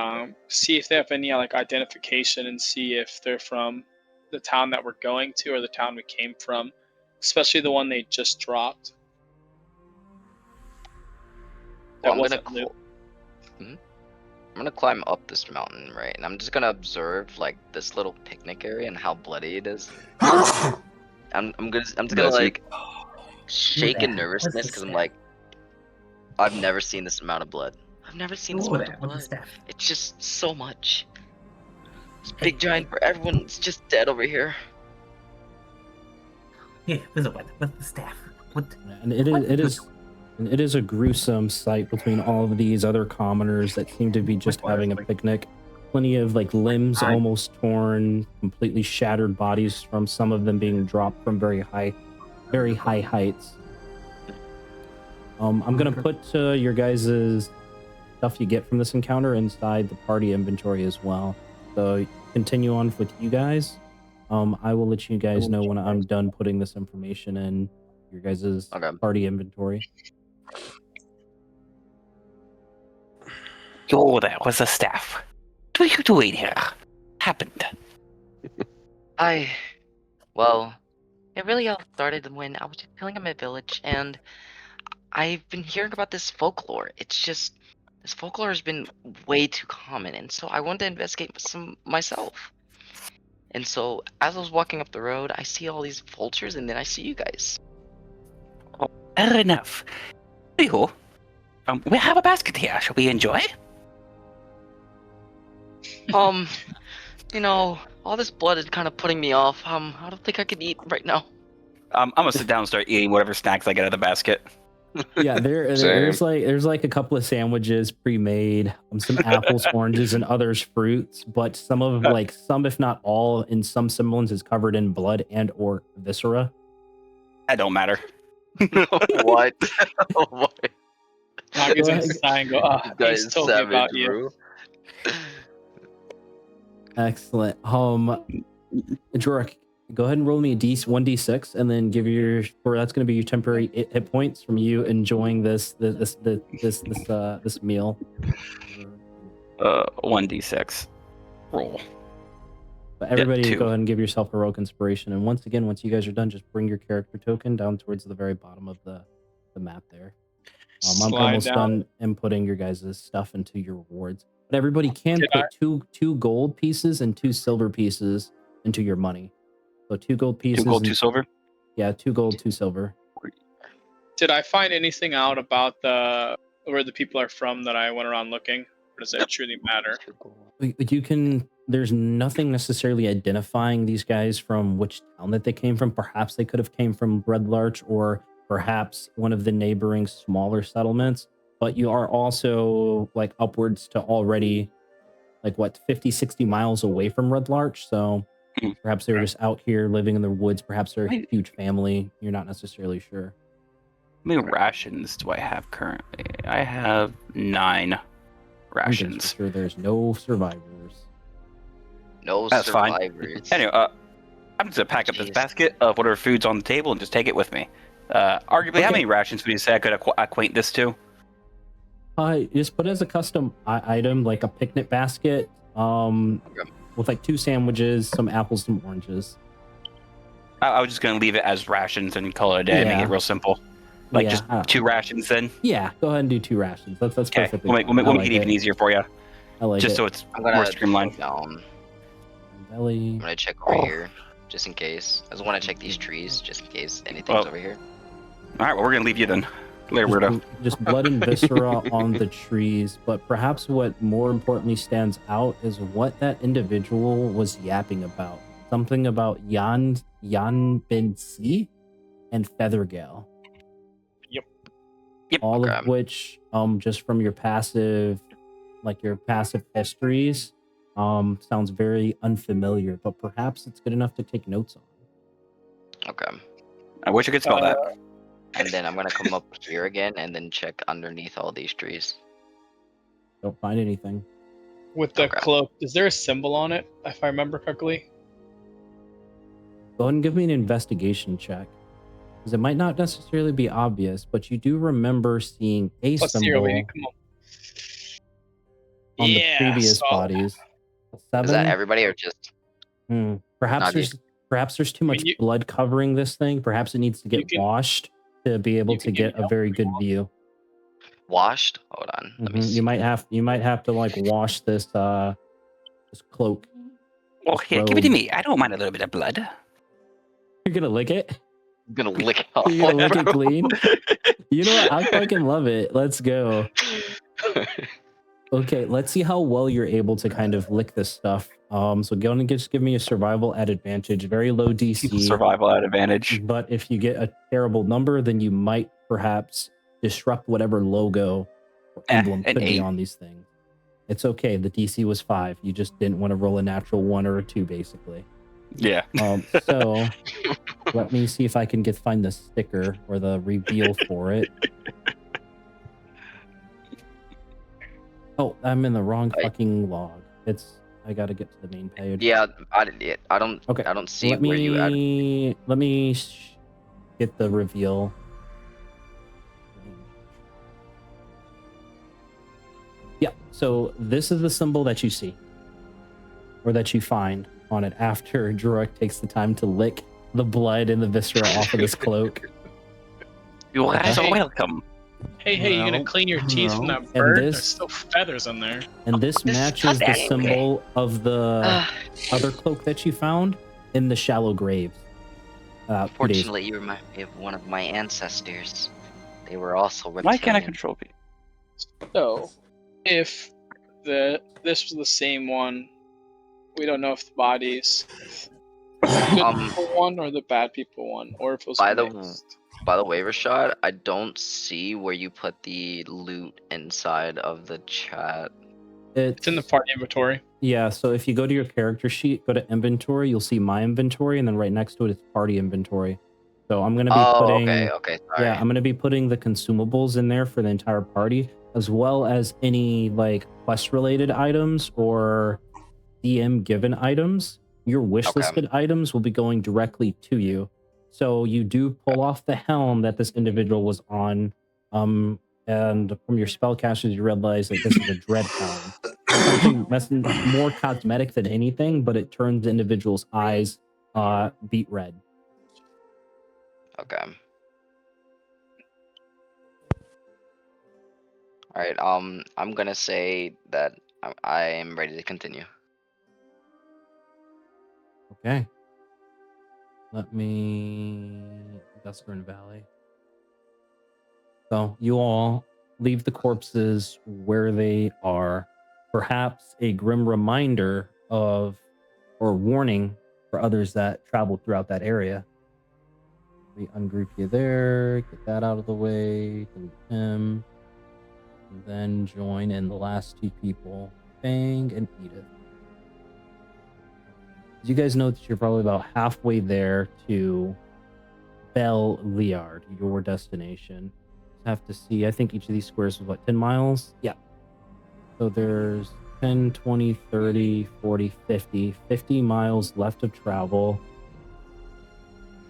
see if they have any like identification and see if they're from the town that we're going to or the town we came from, especially the one they just dropped. well, That wasn't Luke. I'm gonna climb up this mountain, right? And I'm just gonna observe like this little picnic area and how bloody it is. I'm just gonna Bless you. like shake in that? nervousness What's because the I'm like, I've never seen this amount of blood. I've never seen this Ooh, amount that of with the blood. staff. It's just so much. It's big giant for everyone. It's just dead over here. Yeah, with the staff. What? And it is a gruesome sight between all of these other commoners that seem to be just having a picnic. Plenty of like limbs almost torn, completely shattered bodies from some of them being dropped from very high heights. I'm gonna put your guys' stuff you get from this encounter inside the party inventory as well. So continue on with you guys. I will let you guys know when I'm done putting this information in your guys' Okay. party inventory. Yo, there was a staff. What are you doing here? Happened. Well, it really all started when I was just chilling in my village, and I've been hearing about this folklore. It's just, this folklore has been way too common, and so I wanted to investigate some myself. And so, as I was walking up the road, I see all these vultures, and then I see you guys. Fair enough. You, we have a basket here. Shall we enjoy? You know, all this blood is kind of putting me off. I don't think I can eat right now. I'm gonna sit down and start eating whatever snacks I get out of the basket. Yeah, there's like a couple of sandwiches pre-made, some apples, oranges, and others fruits, but some if not all, in some semblance is covered in blood and or viscera. That don't matter. What? What? Nagi's gonna sigh and go, You guys Ace told me savage, about you. bro. Excellent. Jorok, Go ahead and roll me a 1d6, and then give that's going to be your temporary hit points from you enjoying this meal. 1d6 roll. But everybody, two. go ahead and give yourself heroic inspiration. And once again, once you guys are done, just bring your character token down towards the very bottom of the map there. I'm Slide almost down. done inputting your guys' stuff into your rewards. But everybody can Did put two gold pieces and 2 silver pieces into your money. So 2 gold pieces. 2 gold, and- 2 silver. Yeah, 2 gold, 2 silver. Did I find anything out about where the people are from that I went around looking? Or does it truly matter? You can. There's nothing necessarily identifying these guys from which town that they came from. Perhaps they could have came from Breadlarch, or perhaps one of the neighboring smaller settlements. But you are also like upwards to already, like what, 50, 60 miles away from Breadlarch. So perhaps they were just out here living in the woods. Perhaps they're a huge family. You're not necessarily sure. How many rations do I have currently? I have 9 I'm rations. just sure there's no survivors. No That's fine. survivors. Anyway, I'm just gonna pack up this Jeez. basket of whatever food's on the table and just take it with me. Arguably, how Okay. many rations would you say I could acquaint this to? Just put it as a custom item, like a picnic basket, with like 2 sandwiches, some apples, some oranges. I was just gonna leave it as rations and call it a day. Make Yeah. it real simple. Like Yeah, just I don't 2 know. rations then. Yeah, go ahead and do 2 rations. That's Okay, perfectly. we'll make fine. I it like even easier for you, I like just it. so it's I'm more gonna streamlined. down. Belly. I'm gonna check over here, just in case. I just want to check these trees, just in case anything's Well, over here. All right, well we're gonna leave you then. Later, weirdo. Just blood and viscera on the trees, but perhaps what more importantly stands out is what that individual was yapping about. Something about Jan Ben Si and Feathergale. Yep. All Okay. of which, just from your passive histories, sounds very unfamiliar, but perhaps it's good enough to take notes on. Okay. I wish I could spell that. And then I'm gonna come up here again and then check underneath all these trees. Don't find anything. With the Okay. cloak, is there a symbol on it, if I remember correctly? Go ahead and give me an investigation check. Because it might not necessarily be obvious, but you do remember seeing a Let's see symbol here, come on. on the Yeah, previous so- bodies. Is that 7? everybody or just? Perhaps Nagi? there's too much you- blood covering this thing. Perhaps it needs to You get can- washed to be able you to can get a help very if good you want. view. Washed? Hold on. Let me see. You might have to like wash this cloak. Well, here, give it to robe. me. I don't mind a little bit of blood. You're gonna lick it? I'm gonna lick it off. You're gonna lick it bro. clean? You know what? I fucking love it. Let's go. Okay, let's see how well you're able to kind of lick this stuff. So go and just give me a survival at advantage. Very low DC. Survival at advantage. But if you get a terrible number, then you might perhaps disrupt whatever logo or emblem an could be 8. on these things. It's okay. The DC was 5. You just didn't want to roll a natural 1 or a 2, basically. Yeah. So let me see if I can find the sticker or the reveal for it. Oh, I'm in the wrong fucking log. I gotta get to the main page. Yeah, I don't. Okay. I don't see Let where you add. me get the reveal. Yeah, so this is the symbol that you see, or that you find on it after Drurik takes the time to lick the blood and the viscera off of his cloak. You guys Okay. are welcome. Hey, you gonna No, clean your teeth from no. that bird? this- There's still feathers in there. And this matches the symbol of the other cloak that you found in the shallow graves. 2 days. Fortunately, you remind me of one of my ancestors. They were also reptilian. Why can't I control people? So, if this was the same one, we don't know if the body's the good people one or the bad people one, or if it was By the mixed. By the way, Rashad, I don't see where you put the loot inside of the chat. It's in the party inventory. Yeah, so if you go to your character sheet, go to inventory, you'll see my inventory, and then right next to it is party inventory. So I'm gonna be putting okay, sorry. yeah, I'm gonna be putting the consumables in there for the entire party, as well as any like quest related items or DM given items. Your wish listed items will be going directly to you. So you do pull off the helm that this individual was on, and from your spellcasters, you realize that this is a dread helm. Something more cosmetic than anything, but it turns the individual's eyes beet red. Okay. All right. I'm gonna say that I am ready to continue. Okay. Let me Western Valley. So you all leave the corpses where they are. Perhaps a grim reminder of, or warning for others that travel throughout that area. We ungroup you there, get that out of the way, delete him, and then join in the last two people, Fang and Edith. You guys know that you're probably about halfway there to Beilard, your destination. Have to see, I think each of these squares was what, 10 miles? Yeah. So there's 10, 20, 30, 40, 50 miles left of travel.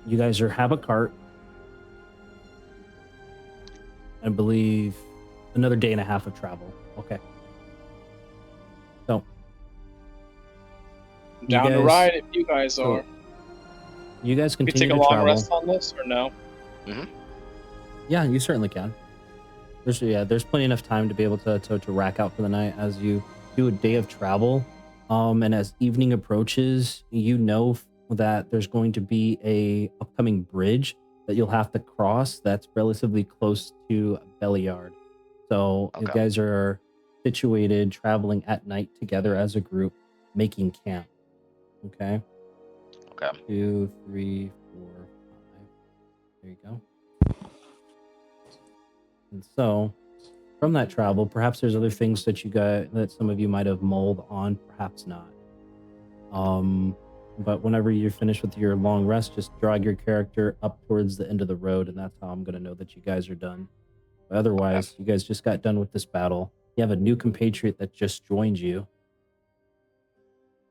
You guys have a cart. I believe another day and a half of travel. Okay. So Down to ride if you guys are. You guys Can we continue take a to long travel. rest on this or no? Yeah, you certainly can. There's plenty enough time to be able to rack out for the night as you do a day of travel. And as evening approaches, you know that there's going to be a upcoming bridge that you'll have to cross that's relatively close to Beilard. So you guys are situated traveling at night together as a group, making camp. Okay. 2, 3, 4, 5. There you go. And so, from that travel, perhaps there's other things that that some of you might have mulled on, perhaps not. But whenever you're finished with your long rest, just drag your character up towards the end of the road, and that's how I'm going to know that you guys are done. But otherwise, you guys just got done with this battle. You have a new compatriot that just joined you,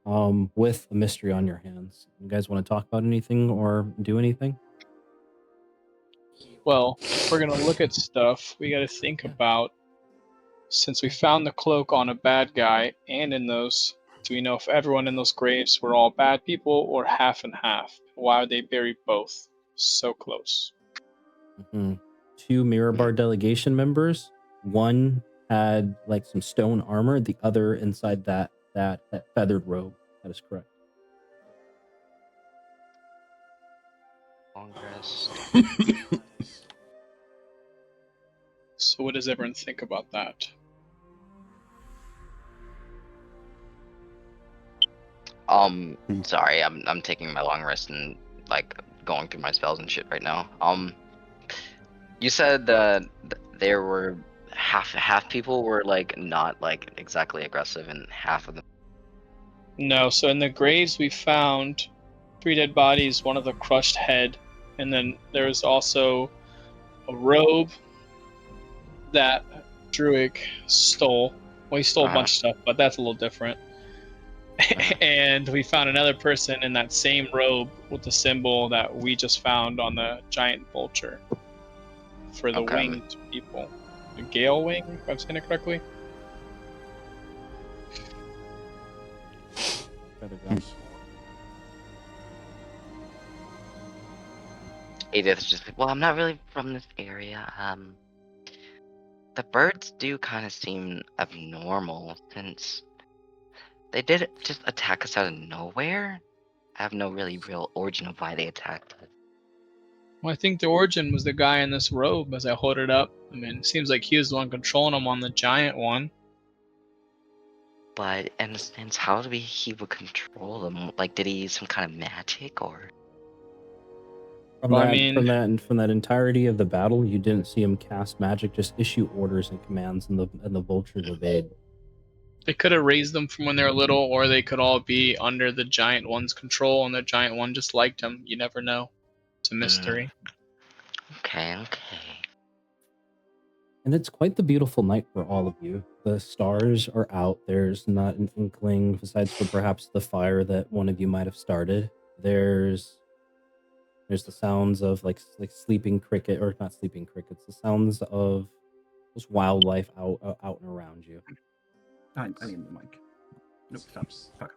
with a mystery on your hands. You guys want to talk about anything or do anything? Well, if we're gonna look at stuff, we gotta think about, since we found the cloak on a bad guy, and in those, do we know if everyone in those graves were all bad people or half and half? Why are they buried both so close? 2 Mirror Bar delegation members. One had like some stone armor, the other inside that feathered robe. That is correct. Long rest. So what does everyone think about that? Sorry, I'm taking my long rest and like going through my spells and shit right now. You said that there were half people were like not like exactly aggressive, and half of them. No, so in the graves we found 3 dead bodies, one of a crushed head, and then there was also a robe that Druid stole. Well, he stole a bunch of stuff, but that's a little different. And we found another person in that same robe with the symbol that we just found on the giant vulture for the winged people. The Gale Wing, if I'm saying it correctly. Edith's just like, well, I'm not really from this area. The birds do kind of seem abnormal since they did just attack us out of nowhere. I have no really real origin of why they attacked us. Well, I think the origin was the guy in this robe as I hold it up. I mean, it seems like he was the one controlling them on the giant one. But in a sense, how do he would control them? Like, did he use some kind of magic or? From that entirety of the battle, you didn't see him cast magic, just issue orders and commands, and the vultures obeyed. They could have raised them from when they were little, or they could all be under the giant one's control, and the giant one just liked him. You never know. It's a mystery. Okay. And it's quite the beautiful night for all of you. The stars are out. There's not an inkling, besides for perhaps the fire that one of you might have started. There's the sounds of like sleeping cricket, or not sleeping crickets. The sounds of just wildlife out and around you. I mean the mic. Nope, stop. Fuck.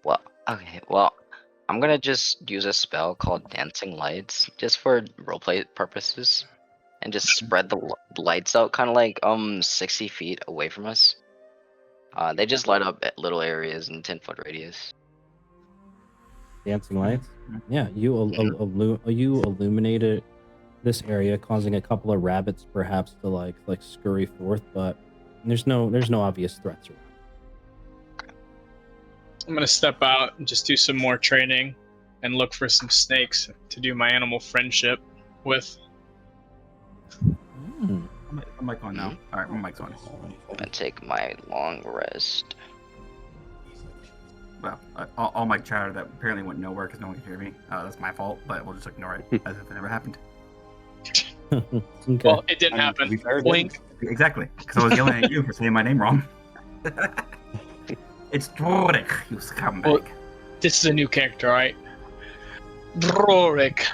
Well, okay. Well, I'm gonna just use a spell called Dancing Lights, just for roleplay purposes, and just spread the lights out, kind of like 60 feet away from us. They just light up at little areas in 10-foot radius. Dancing lights. Yeah, you illuminated this area, causing a couple of rabbits perhaps to like scurry forth, but there's no obvious threats around. I'm gonna step out and just do some more training and look for some snakes to do my animal friendship with. Hmm. I'm mic on now. All right, my mic's on. I'm gonna take my long rest. Well, all my chatter that apparently went nowhere because no one could hear me. That's my fault, but we'll just ignore it as if it never happened. Okay. Well, it didn't happen. Blink. Exactly, because I was yelling at you for saying my name wrong. It's Drorik, you scumbag. Well, this is a new character, right? Drorik.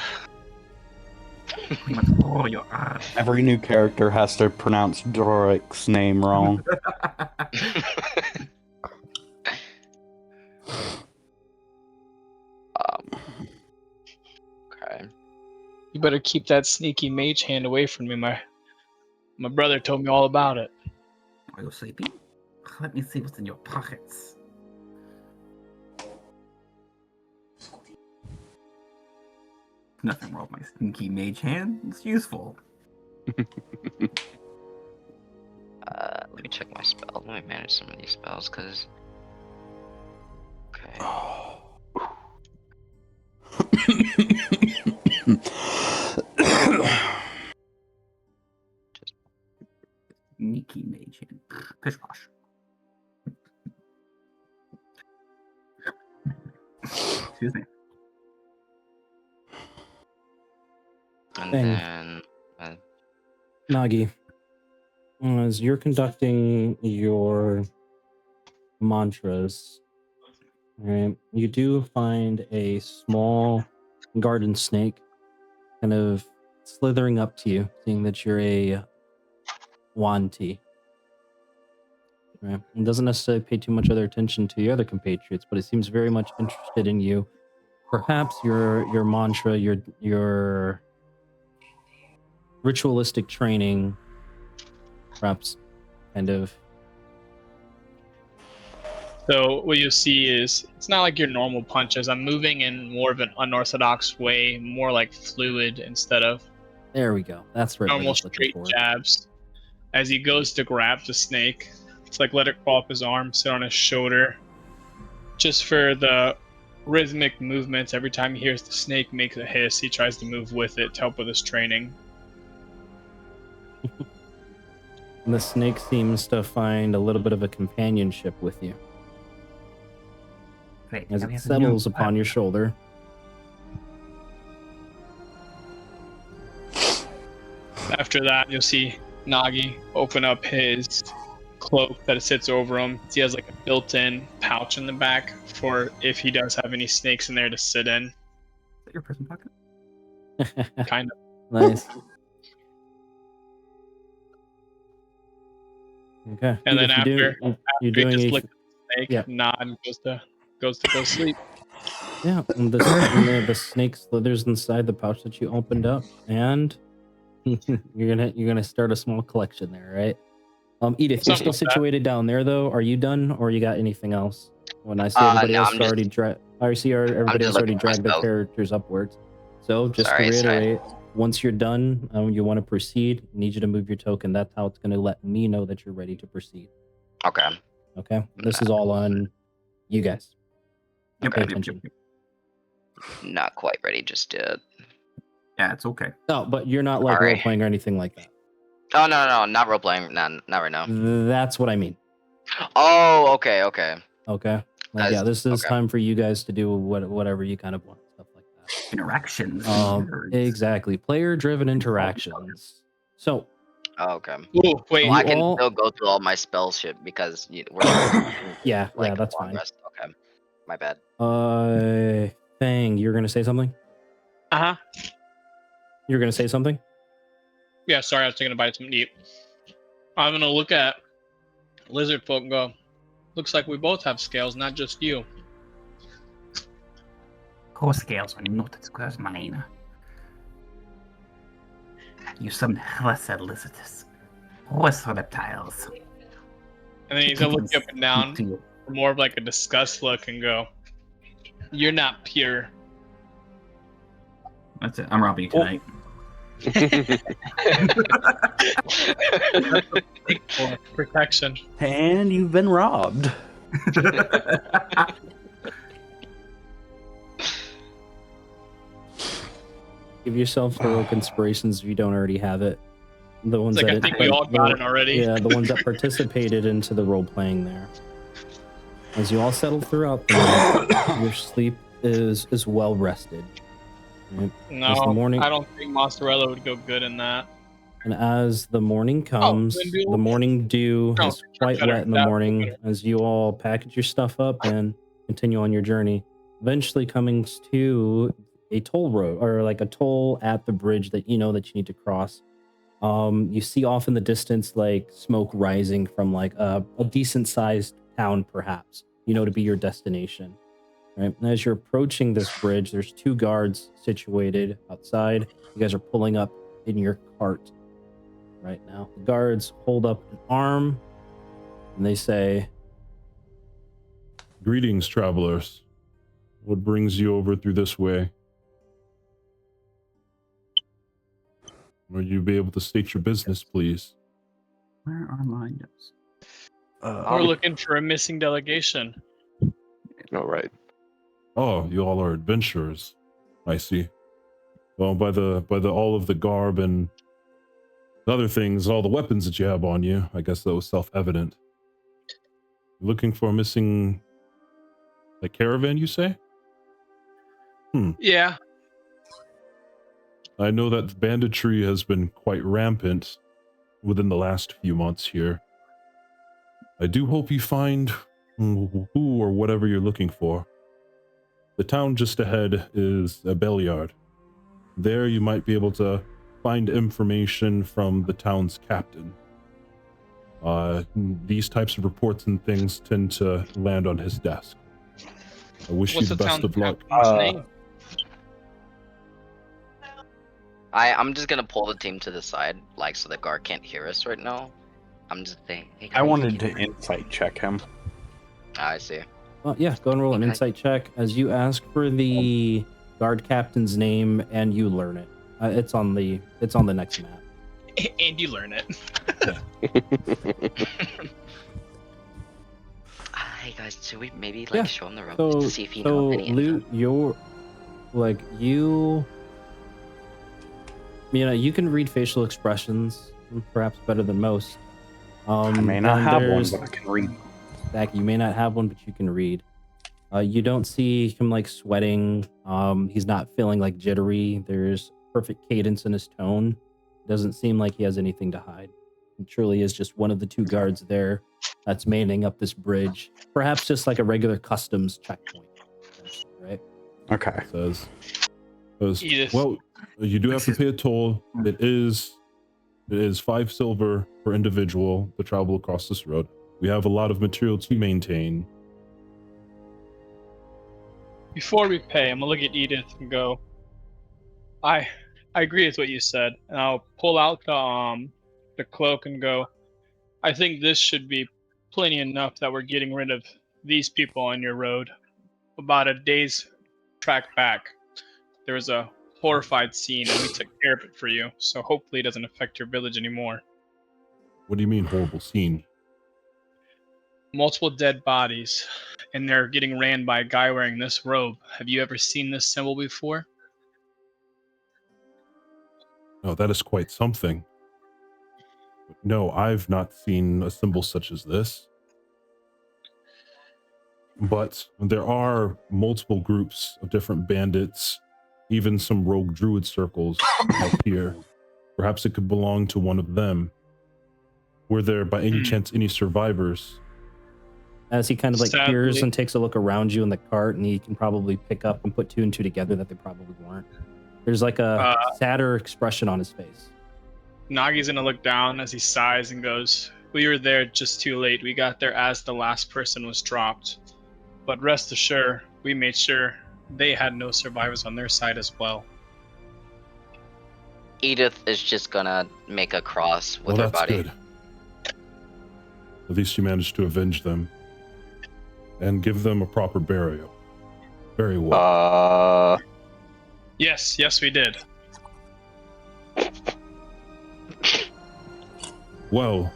You must roll your eyes. Every new character has to pronounce Doric's name wrong. Okay. You better keep that sneaky mage hand away from me. My brother told me all about it. Are you sleeping? Let me see what's in your pockets. Nothing wrong with my sneaky mage hand. It's useful. Let me check my spells. Let me manage some of these spells, cause. Okay. Sneaky mage hand. Pish posh. Excuse me. And Dang. then. Nagi, as you're conducting your mantras, right, you do find a small garden snake kind of slithering up to you, seeing that you're a Wanti. Right? It doesn't necessarily pay too much other attention to the other compatriots, but it seems very much interested in you. Perhaps your mantra, your ritualistic training, perhaps kind of. So what you'll see is it's not like your normal punches. I'm moving in more of an unorthodox way, more like fluid instead of There we go. That's right. normal straight jabs. As he goes to grab the snake, it's like let it crawl up his arm, sit on his shoulder. Just for the rhythmic movements, every time he hears the snake make a hiss, he tries to move with it to help with his training. The snake seems to find a little bit of a companionship with you Great. as now we it have a new settles upon your shoulder. After that, you'll see Nagi open up his cloak that sits over him. He has like a built-in pouch in the back for if he does have any snakes in there to sit in. Is that your prison pocket? Kind of. Nice. Okay. And then If after you're he doing just a licks the snake, yeah. nod and goes to go sleep. yeah, and the snake slithers inside the pouch that you opened up, and you're gonna start a small collection there, right? Edith, you're Something still like that. situated down there though. Are you done, or you got anything else? When I see everybody no, else I'm just- already everybody else just already looking for dragged their spells. characters upwards. So just Sorry, to sorry. reiterate, once you're done, you want to proceed. I need you to move your token. That's how it's going to let me know that you're ready to proceed. Okay. Okay, this is all on you guys. Yep, Pay yep, attention. yep. Not quite ready just yet. Yeah, it's okay. Oh, but you're not like All right. role playing or anything like that. Oh no, not role playing. Not right now. That's what I mean. Oh, okay. Okay. Like, As- yeah, this is okay. time for you guys to do whatever you kind of want, stuff like that. Interactions. Exactly. Player-driven interactions. So Oh, okay. Ooh, wait. Well, I can all- still go through all my spell shit because we're yeah, like that's long fine. rest. Okay, my bad. Fang, you're gonna say something? Uh huh. You're gonna say something? Yeah, sorry, I was taking a bite of something to eat. I'm gonna look at lizard folk and go, looks like we both have scales, not just you. Core scales are not as good as mine. You some lesser lizards. Horse reptiles. And then he's gonna look you up and To down, you. more of like a disgust look, and go, "You're not pure." That's it. I'm robbing you tonight. For protection. And you've been robbed. Give yourself heroic inspirations if you don't already have it. The ones It's like that I think we all got it already. Yeah, the ones that participated into the role playing there. As you all settle throughout the night, your sleep is well rested. Right? No, As the morning- I don't think mozzarella would go good in that. And as the morning comes, wind dew? the morning dew No, is quite better. wet in the That would be morning better. as you all package your stuff up and continue on your journey. Eventually coming to a toll road, or like a toll at the bridge that you know that you need to cross. You see off in the distance like smoke rising from like a decent sized town, perhaps, you know, to be your destination. Right? And as you're approaching this bridge, there's 2 guards situated outside. You guys are pulling up in your cart right now. The guards hold up an arm and they say, Greetings, travelers. What brings you over through this way? Will you be able to state your business, please? Where are my notes? We're looking for a missing delegation. All right. Oh, you all are adventurers. I see. Well, by the all of the garb and other things, all the weapons that you have on you, I guess that was self-evident. Looking for a missing, like, caravan, you say? Yeah. I know that banditry has been quite rampant within the last few months here. I do hope you find who or whatever you're looking for. The town just ahead is a Beilard. There you might be able to find information from the town's captain. These types of reports and things tend to land on his desk. I wish What's you the best town of luck. captain's name? I'm just gonna pull the team to the side, like so the guard can't hear us right now. I'm just saying. Hey, I guys, wanted can to you- insight check him. I see. well, yeah, go and roll an Okay. insight check as you ask for the guard captain's name and you learn it. It's on the next map. And you learn it. Hey guys, should we maybe like Yeah. show him the ropes So, to see if he knows any Lou, info? you're like you know, you can read facial expressions perhaps better than most. I may not and have one, there's- but I can read. Zach, you may not have one, but you can read. You don't see him like sweating. He's not feeling like jittery. There's perfect cadence in his tone. Doesn't seem like he has anything to hide. He truly is just one of the 2 guards there that's manning up this bridge. Perhaps just like a regular customs checkpoint, right? Okay. Says, Edith. well, you do have to pay a toll. It is 5 silver per individual to travel across this road. We have a lot of material to maintain. Before we pay, I'm gonna look at Edith and go, I agree with what you said, and I'll pull out the cloak and go, I think this should be plenty enough that we're getting rid of these people on your road. About a day's track back, there was a horrified scene, and we took care of it for you, so hopefully it doesn't affect your village anymore. What do you mean, horrible scene? Multiple dead bodies, and they're getting ran by a guy wearing this robe. Have you ever seen this symbol before? Oh, that is quite something. No, I've not seen a symbol such as this. But there are multiple groups of different bandits, even some rogue druid circles out here. Perhaps it could belong to one of them. Were there by any chance any survivors? As he kind of like peers Sadly- and takes a look around you in the cart, and he can probably pick up and put two and two together that they probably weren't. There's like a sadder expression on his face. Nagi's gonna look down as he sighs and goes, "We were there just too late. We got there as the last person was dropped. But rest assured, we made sure they had no survivors on their side as well." Edith is just gonna make a cross with Well, her that's body. good. At least you managed to avenge them and give them a proper burial. Very well. Yes, we did. Well,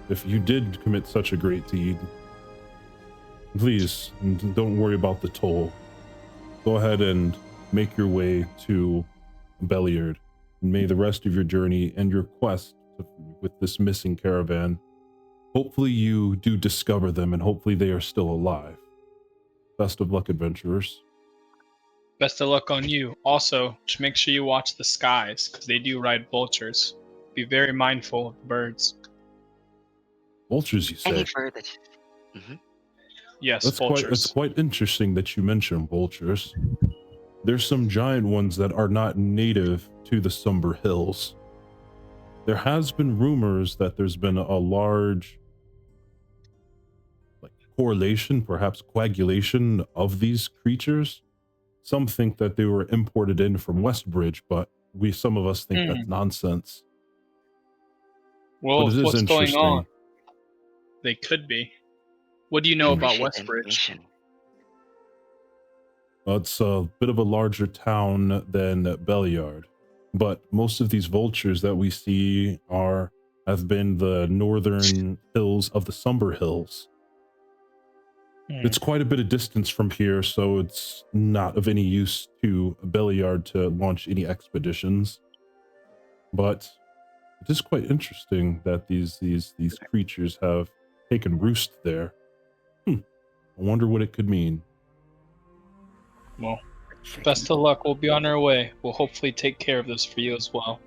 if you did commit such a great deed, please don't worry about the toll. Go ahead and make your way to Beilard. May the rest of your journey and your quest with this missing caravan, hopefully you do discover them and hopefully they are still alive. Best of luck, adventurers. Best of luck on you. Also, just make sure you watch the skies, because they do ride vultures. Be very mindful of the birds. Vultures, you Any say? further? Yes, It's vultures. quite interesting that you mention vultures. There's some giant ones that are not native to the Somber Hills. There has been rumors that there's been a large correlation, perhaps coagulation of these creatures. Some think that they were imported in from Westbridge, but some of us think that's nonsense. Well, But it is what's going interesting. on? They could be. What do you know about Appreciate the Westbridge? information. It's a bit of a larger town than Beilard, but most of these vultures that we see have been the northern hills of the Somber Hills. It's quite a bit of distance from here, so it's not of any use to Beilard to launch any expeditions. But it is quite interesting that these creatures have taken roost there. I wonder what it could mean. Well, best of luck. We'll be on our way. We'll hopefully take care of this for you as well.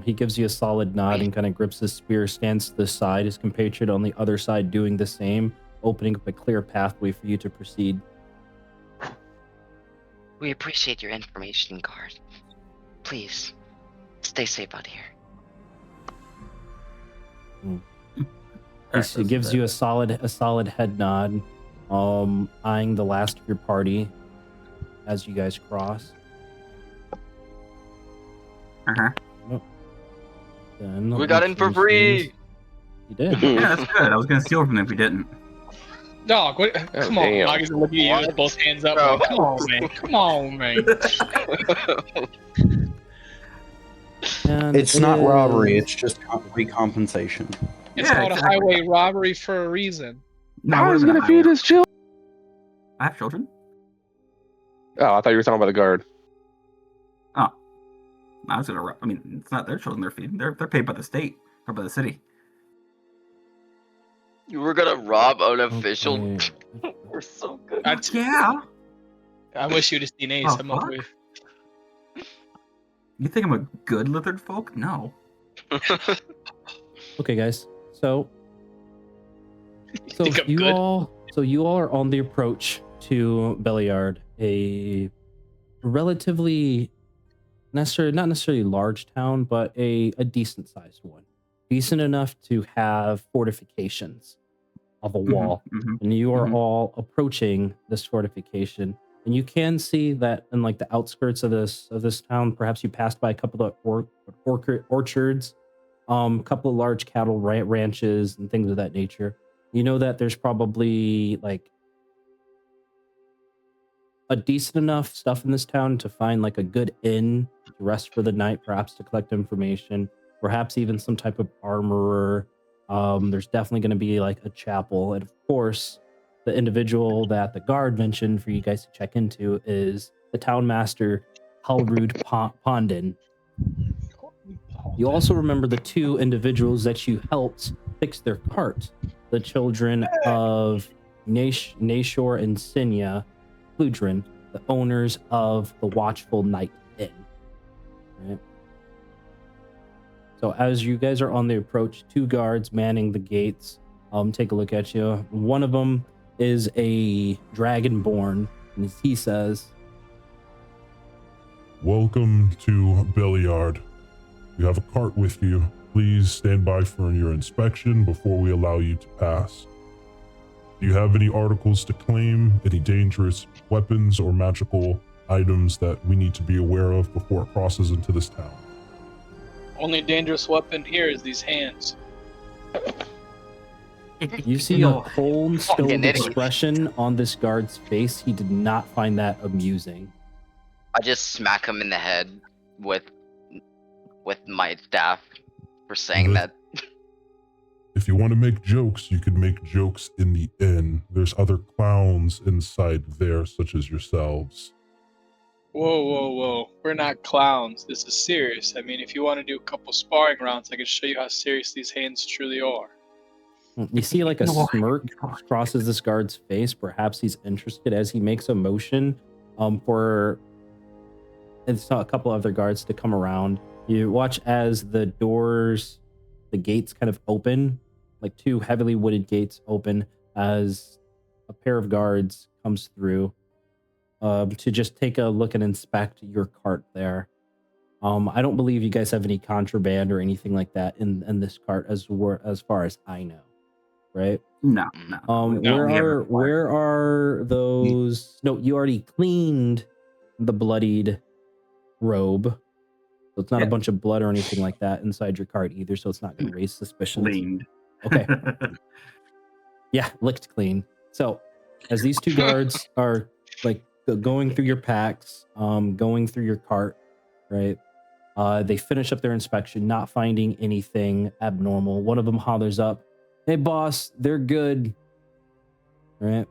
He gives you a solid nod and kind of grips his spear, stands to the side, his compatriot on the other side doing the same, opening up a clear pathway for you to proceed. We appreciate your information, guard. Please, stay safe out here. He gives you a solid head nod, eyeing the last of your party as you guys cross. Then We got in for free! You did. Yeah, that's good. I was gonna steal from them if we didn't. Dog, what? Come on. damn. Nagi's looking at you with both hands up. Bro. Like, come on, man. Come on, man. And It's it not robbery, is- it's just recompensation. It's Yeah, called exactly. a highway robbery for a reason. No, I it was wasn't a gonna feed highway. his children. I have children. Oh, I thought you were talking about the guard. I was gonna. I mean, it's not their children they're feeding. They're paid by the state or by the city. You were gonna rob an official? Okay. We're so good. Yeah. I wish you'd have seen Ace. Oh, I'm over fuck. with. You think I'm a good lizard folk? No. Okay, guys. So think I'm you good? all are on the approach to Beilard, a relatively not necessarily large town, but a decent sized one. Decent enough to have fortifications of a wall. Mhm. And you are Mhm. all approaching this fortification. And you can see that in like the outskirts of this town, perhaps you passed by a couple of orchards, a couple of large cattle ranches and things of that nature. You know that there's probably like a decent enough stuff in this town to find like a good inn to rest for the night, perhaps to collect information, perhaps even some type of armorer. There's definitely going to be like a chapel. And of course, the individual that the guard mentioned for you guys to check into is the town master, Halrud Pondin. You also remember the two individuals that you helped fix their cart, the children of Nashor and Sinya Fludrin, the owners of the Watchful Night Inn. Right? So as you guys are on the approach, 2 guards manning the gates. Take a look at you. One of them is a dragonborn, and he says, Welcome to Beilard. You have a cart with you. Please stand by for your inspection before we allow you to pass. Do you have any articles to claim, any dangerous weapons or magical items that we need to be aware of before it crosses into this town? Only dangerous weapon here is these hands. you see a No. cold, stone Fucking idiot. expression on this guard's face. He did not find that amusing. I just smack him in the head with my staff for saying Mhm. that. If you want to make jokes, you could make jokes in the inn. There's other clowns inside there, such as yourselves. Whoa, whoa, whoa. We're not clowns. This is serious. I mean, if you want to do a couple sparring rounds, I can show you how serious these hands truly are. You see like a No. smirk crosses this guard's face. Perhaps he's interested as he makes a motion for it's a couple other guards to come around. You watch as the doors, the gates kind of open, like 2 heavily wooded gates open as a pair of guards comes through to just take a look and inspect your cart there. I don't believe you guys have any contraband or anything like that in this cart as far as I know, right? No, no. No, Where are those? No, you already cleaned the bloodied robe, so it's not a Yeah. bunch of blood or anything like that inside your cart either. So it's not going to raise suspicions. Leaned. Okay, yeah, licked clean. So as these 2 guards are like going through your packs, going through your cart, right? They finish up their inspection, not finding anything abnormal. One of them hollers up, "Hey, boss, they're good." Right?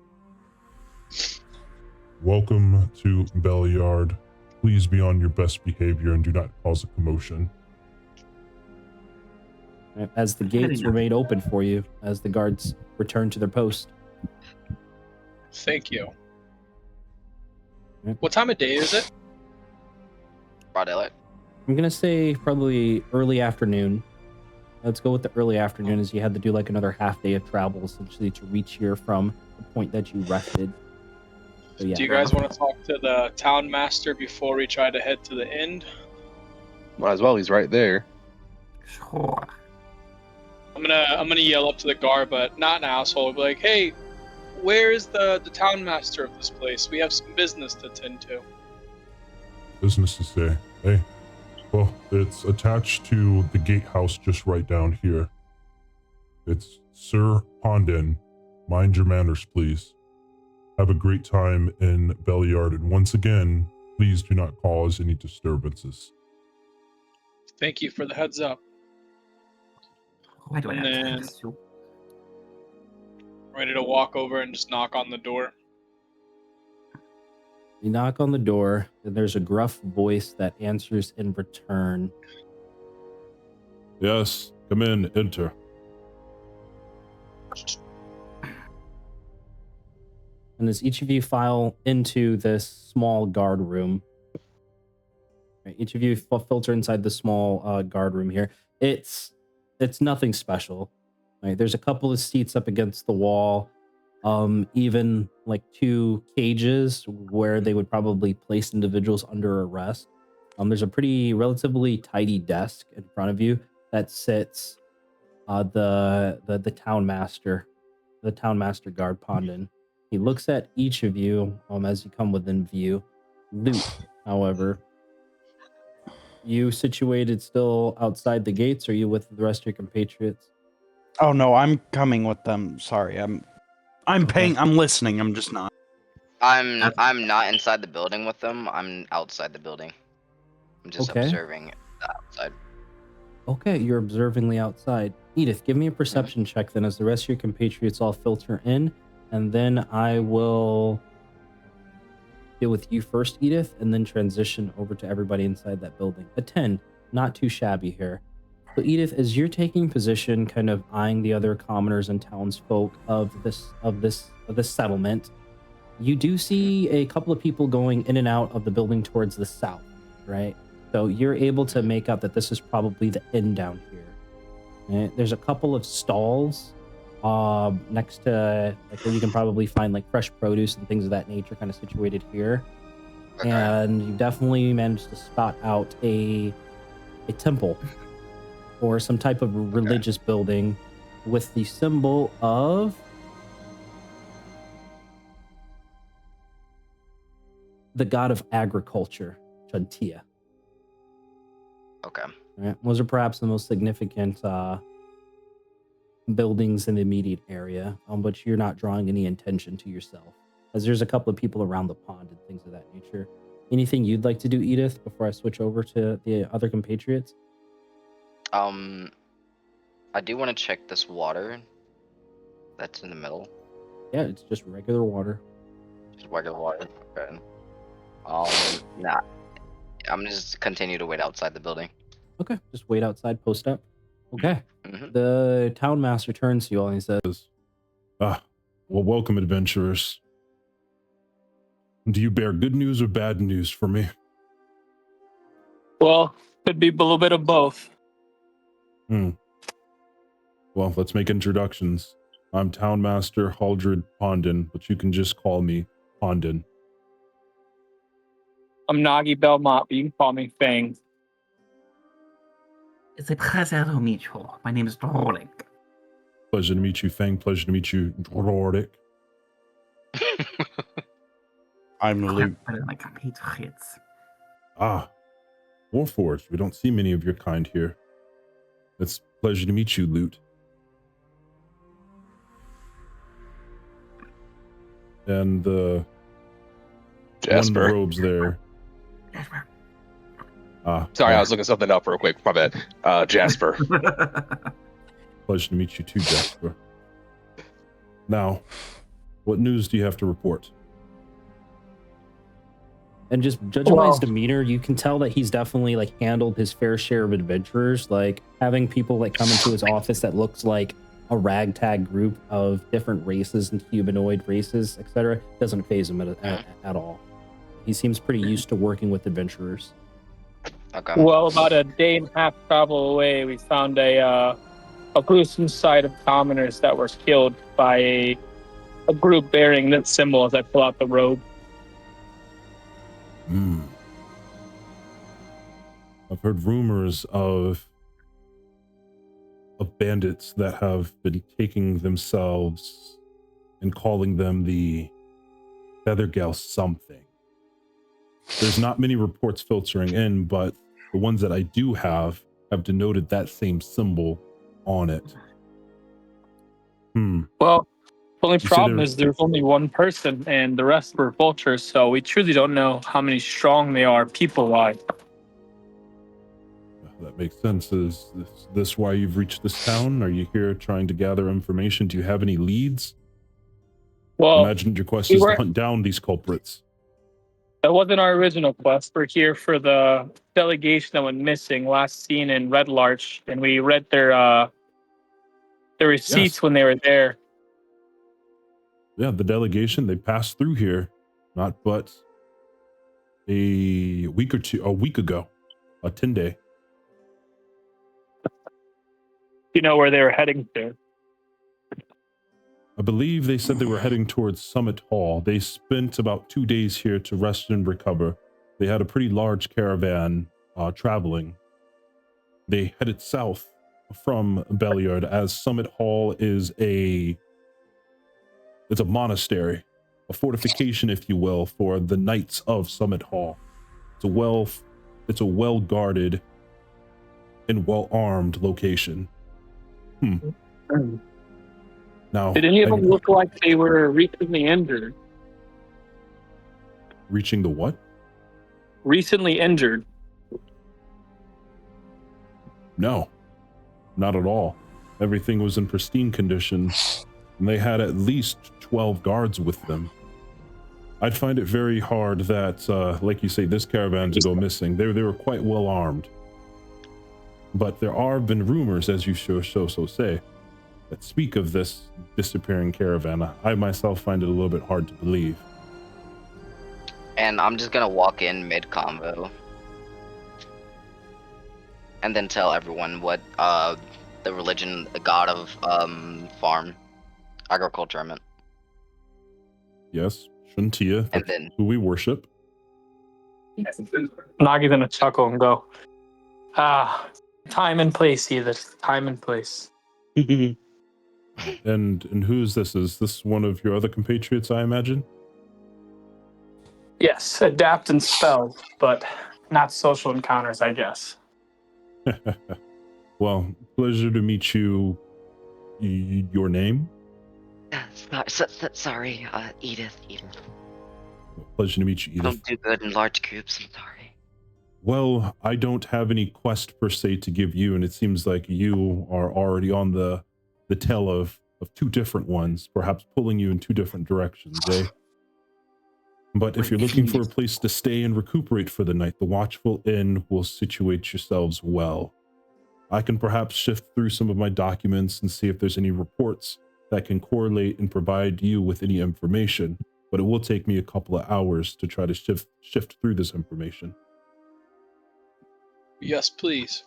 Welcome to Beilard. Please be on your best behavior and do not cause a commotion. Right? As the gates remain open for you, as the guards return to their post. Thank you. Yep. What time of day is it? Broad daylight. I'm gonna say probably early afternoon. Let's go with the early afternoon, as you had to do like another half day of travel essentially to reach here from the point that you rested. So yeah. Do you guys want to talk to the town master before we try to head to the inn? Might as well. He's right there. Sure. I'm gonna yell up to the guard, but not an asshole. Be like, "Hey, where is the town master of this place? We have some business to tend to." Business to say. Hey, well, it's attached to the gatehouse just right down here. It's Sir Pondin. Mind your manners, please. Have a great time in Beilard, and once again, please do not cause any disturbances. Thank you for the heads up. Why do I have to And ask you? Ready to walk over and just knock on the door. You knock on the door, and there's a gruff voice that answers in return. Yes, come in, enter. And as each of you file into this small guard room, right, each of you filter inside the small guard room here. It's nothing special. Right? There's a couple of seats up against the wall, even like 2 cages where they would probably place individuals under arrest. There's a pretty relatively tidy desk in front of you that sits the town master guard Pondin. He looks at each of you as you come within view. Luke, however, you situated still outside the gates? Or are you with the rest of your compatriots? Oh no, I'm coming with them. Sorry, I'm paying. I'm listening. I'm just not. I'm not inside the building with them. I'm outside the building. I'm just Okay. observing the outside. Okay, you're observingly outside. Edith, give me a perception check then as the rest of your compatriots all filter in, and then I will deal with you first, Edith, and then transition over to everybody inside that building. A 10, not too shabby here. So Edith, as you're taking position, kind of eyeing the other commoners and townsfolk of this settlement, you do see a couple of people going in and out of the building towards the south, right? So you're able to make out that this is probably the inn down here. And there's a couple of stalls next to like where you can probably find like fresh produce and things of that nature kind of situated here. Okay. And you definitely managed to spot out a temple or some type of religious building with the symbol of the god of agriculture, Chantia. Okay. Right? Those are perhaps the most significant buildings in the immediate area, but you're not drawing any attention to yourself, as there's a couple of people around the pond and things of that nature. Anything you'd like to do, Edith, before I switch over to the other compatriots? I do want to check this water that's in the middle. Yeah, it's just regular water. Just regular water. Okay. Nah. I'm gonna just continue to wait outside the building. Okay, just wait outside, post up. Okay. Mhm. The town master turns to you all and he says, Well, welcome, adventurers. Do you bear good news or bad news for me? Well, could be a little bit of both. Well, let's make introductions. I'm Town Master Haldred Pondon, but you can just call me Pondon. I'm Nagi Belmont, but you can call me Fang. It's a pleasure to meet you. My name is Drolik. Pleasure to meet you, Fang. Pleasure to meet you, Drordic. I'm Luke. My compatriots. Warforged. We don't see many of your kind here. It's a pleasure to meet you, Lute. And the one in Jasper. the robes there. Jasper. Sorry, I was looking something up real quick. My bad. Jasper. Pleasure to meet you too, Jasper. Now, what news do you have to report? and just judging by his demeanor, you can tell that he's definitely like handled his fair share of adventurers. Like having people like come into his office that looks like a ragtag group of different races and humanoid races, etc., doesn't faze him at all. He seems pretty used to working with adventurers. Okay. Well, about a day and a half travel away, we found a gruesome sight of commoners that were killed by a group bearing this symbol as I pull out the robe. I've heard rumors of bandits that have been taking themselves and calling them the Feathergale something. There's not many reports filtering in, but the ones that I do have denoted that same symbol on it. Well, the only You problem said is there's only one person and the rest were vultures, so we truly don't know how many strong they are people-wise. That makes sense. Is this why you've reached this town? Are you here trying to gather information? Do you have any leads? Well, Imagine your quest is to hunt down these culprits. that wasn't our original quest. We're here for the delegation that went missing, last seen in Red Larch, and we read their receipts when they were there. Yeah, the delegation, they passed through here not but a week ago, a 10-day. You know where they were heading to. I believe they said they were heading towards Summit Hall. They spent about 2 days here to rest and recover. They had a pretty large caravan traveling. They headed south from Beilard, as Summit Hall is it's a monastery, a fortification, if you will, for the Knights of Summit Hall. It's a well guarded and well armed location. Now, Did any of them look like they were recently injured? Reaching the what? Recently injured. No, not at all. Everything was in pristine condition, and they had at least 12 guards with them. I'd find it very hard that, like you say, this caravan to go missing. They were quite well armed. But there have been rumors, as you so say, that speak of this disappearing caravan. I myself find it a little bit hard to believe. And I'm just gonna walk in mid-convo. and then tell everyone what the religion, the god of farm, agriculture, I meant. Yes, Shantia, And that's then who we worship. Nagi's gonna chuckle and go, time and place, Edith. Time and place. And who is this? Is this one of your other compatriots, I imagine? Yes, adapt and spell, but not social encounters, I guess. Well, pleasure to meet you. Your name? Sorry, Edith. Pleasure to meet you, I Edith. don't do good in large groups. I'm sorry. Well, I don't have any quest per se to give you, and it seems like you are already on the tail of two different ones, perhaps pulling you in two different directions, eh? But if you're looking for a place to stay and recuperate for the night, the Watchful Inn will situate yourselves well. I can perhaps shift through some of my documents and see if there's any reports that can correlate and provide you with any information, but it will take me a couple of hours to try to shift through this information. Yes, please.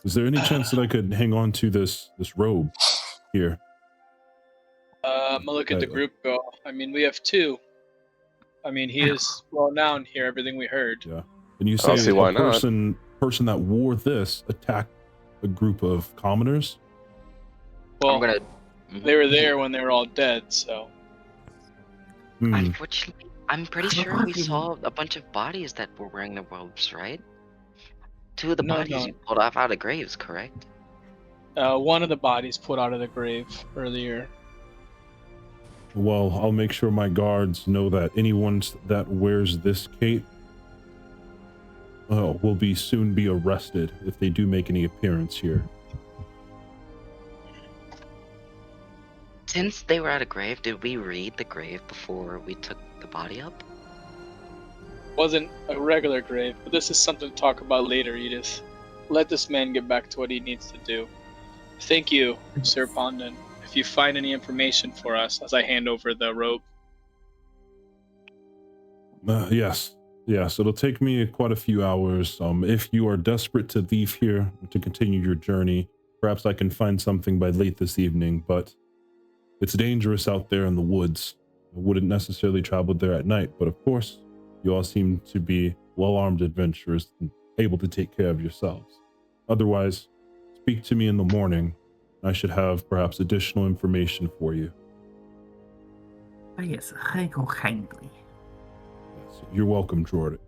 Is there any chance that I could hang on to this robe here? I'm gonna look at the group. Go. I mean, we have two. I mean, he is well known here. Everything we heard. Yeah, and you I don't say see why a person that wore this attacked a group of commoners? Well, they were there when they were all dead. So. Unfortunately, I'm pretty sure we saw a bunch of bodies that were wearing the robes, right? Two of the bodies you pulled off out of graves, correct? One of the bodies pulled out of the grave earlier. Well, I'll make sure my guards know that anyone that wears this cape will soon be arrested if they do make any appearance here. Since they were at a grave, did we read the grave before we took the body up? Wasn't a regular grave, but this is something to talk about later, Edith. Let this man get back to what he needs to do. Thank you, Sir Pondon. If you find any information for us, as I hand over the robe. Yes, it'll take me quite a few hours. If you are desperate to leave here to continue your journey, perhaps I can find something by late this evening, but it's dangerous out there in the woods. I wouldn't necessarily travel there at night, but of course, you all seem to be well-armed adventurers and able to take care of yourselves. Otherwise, speak to me in the morning. I should have perhaps additional information for you. Yes, thank you kindly. Yes, you're welcome, Jordan.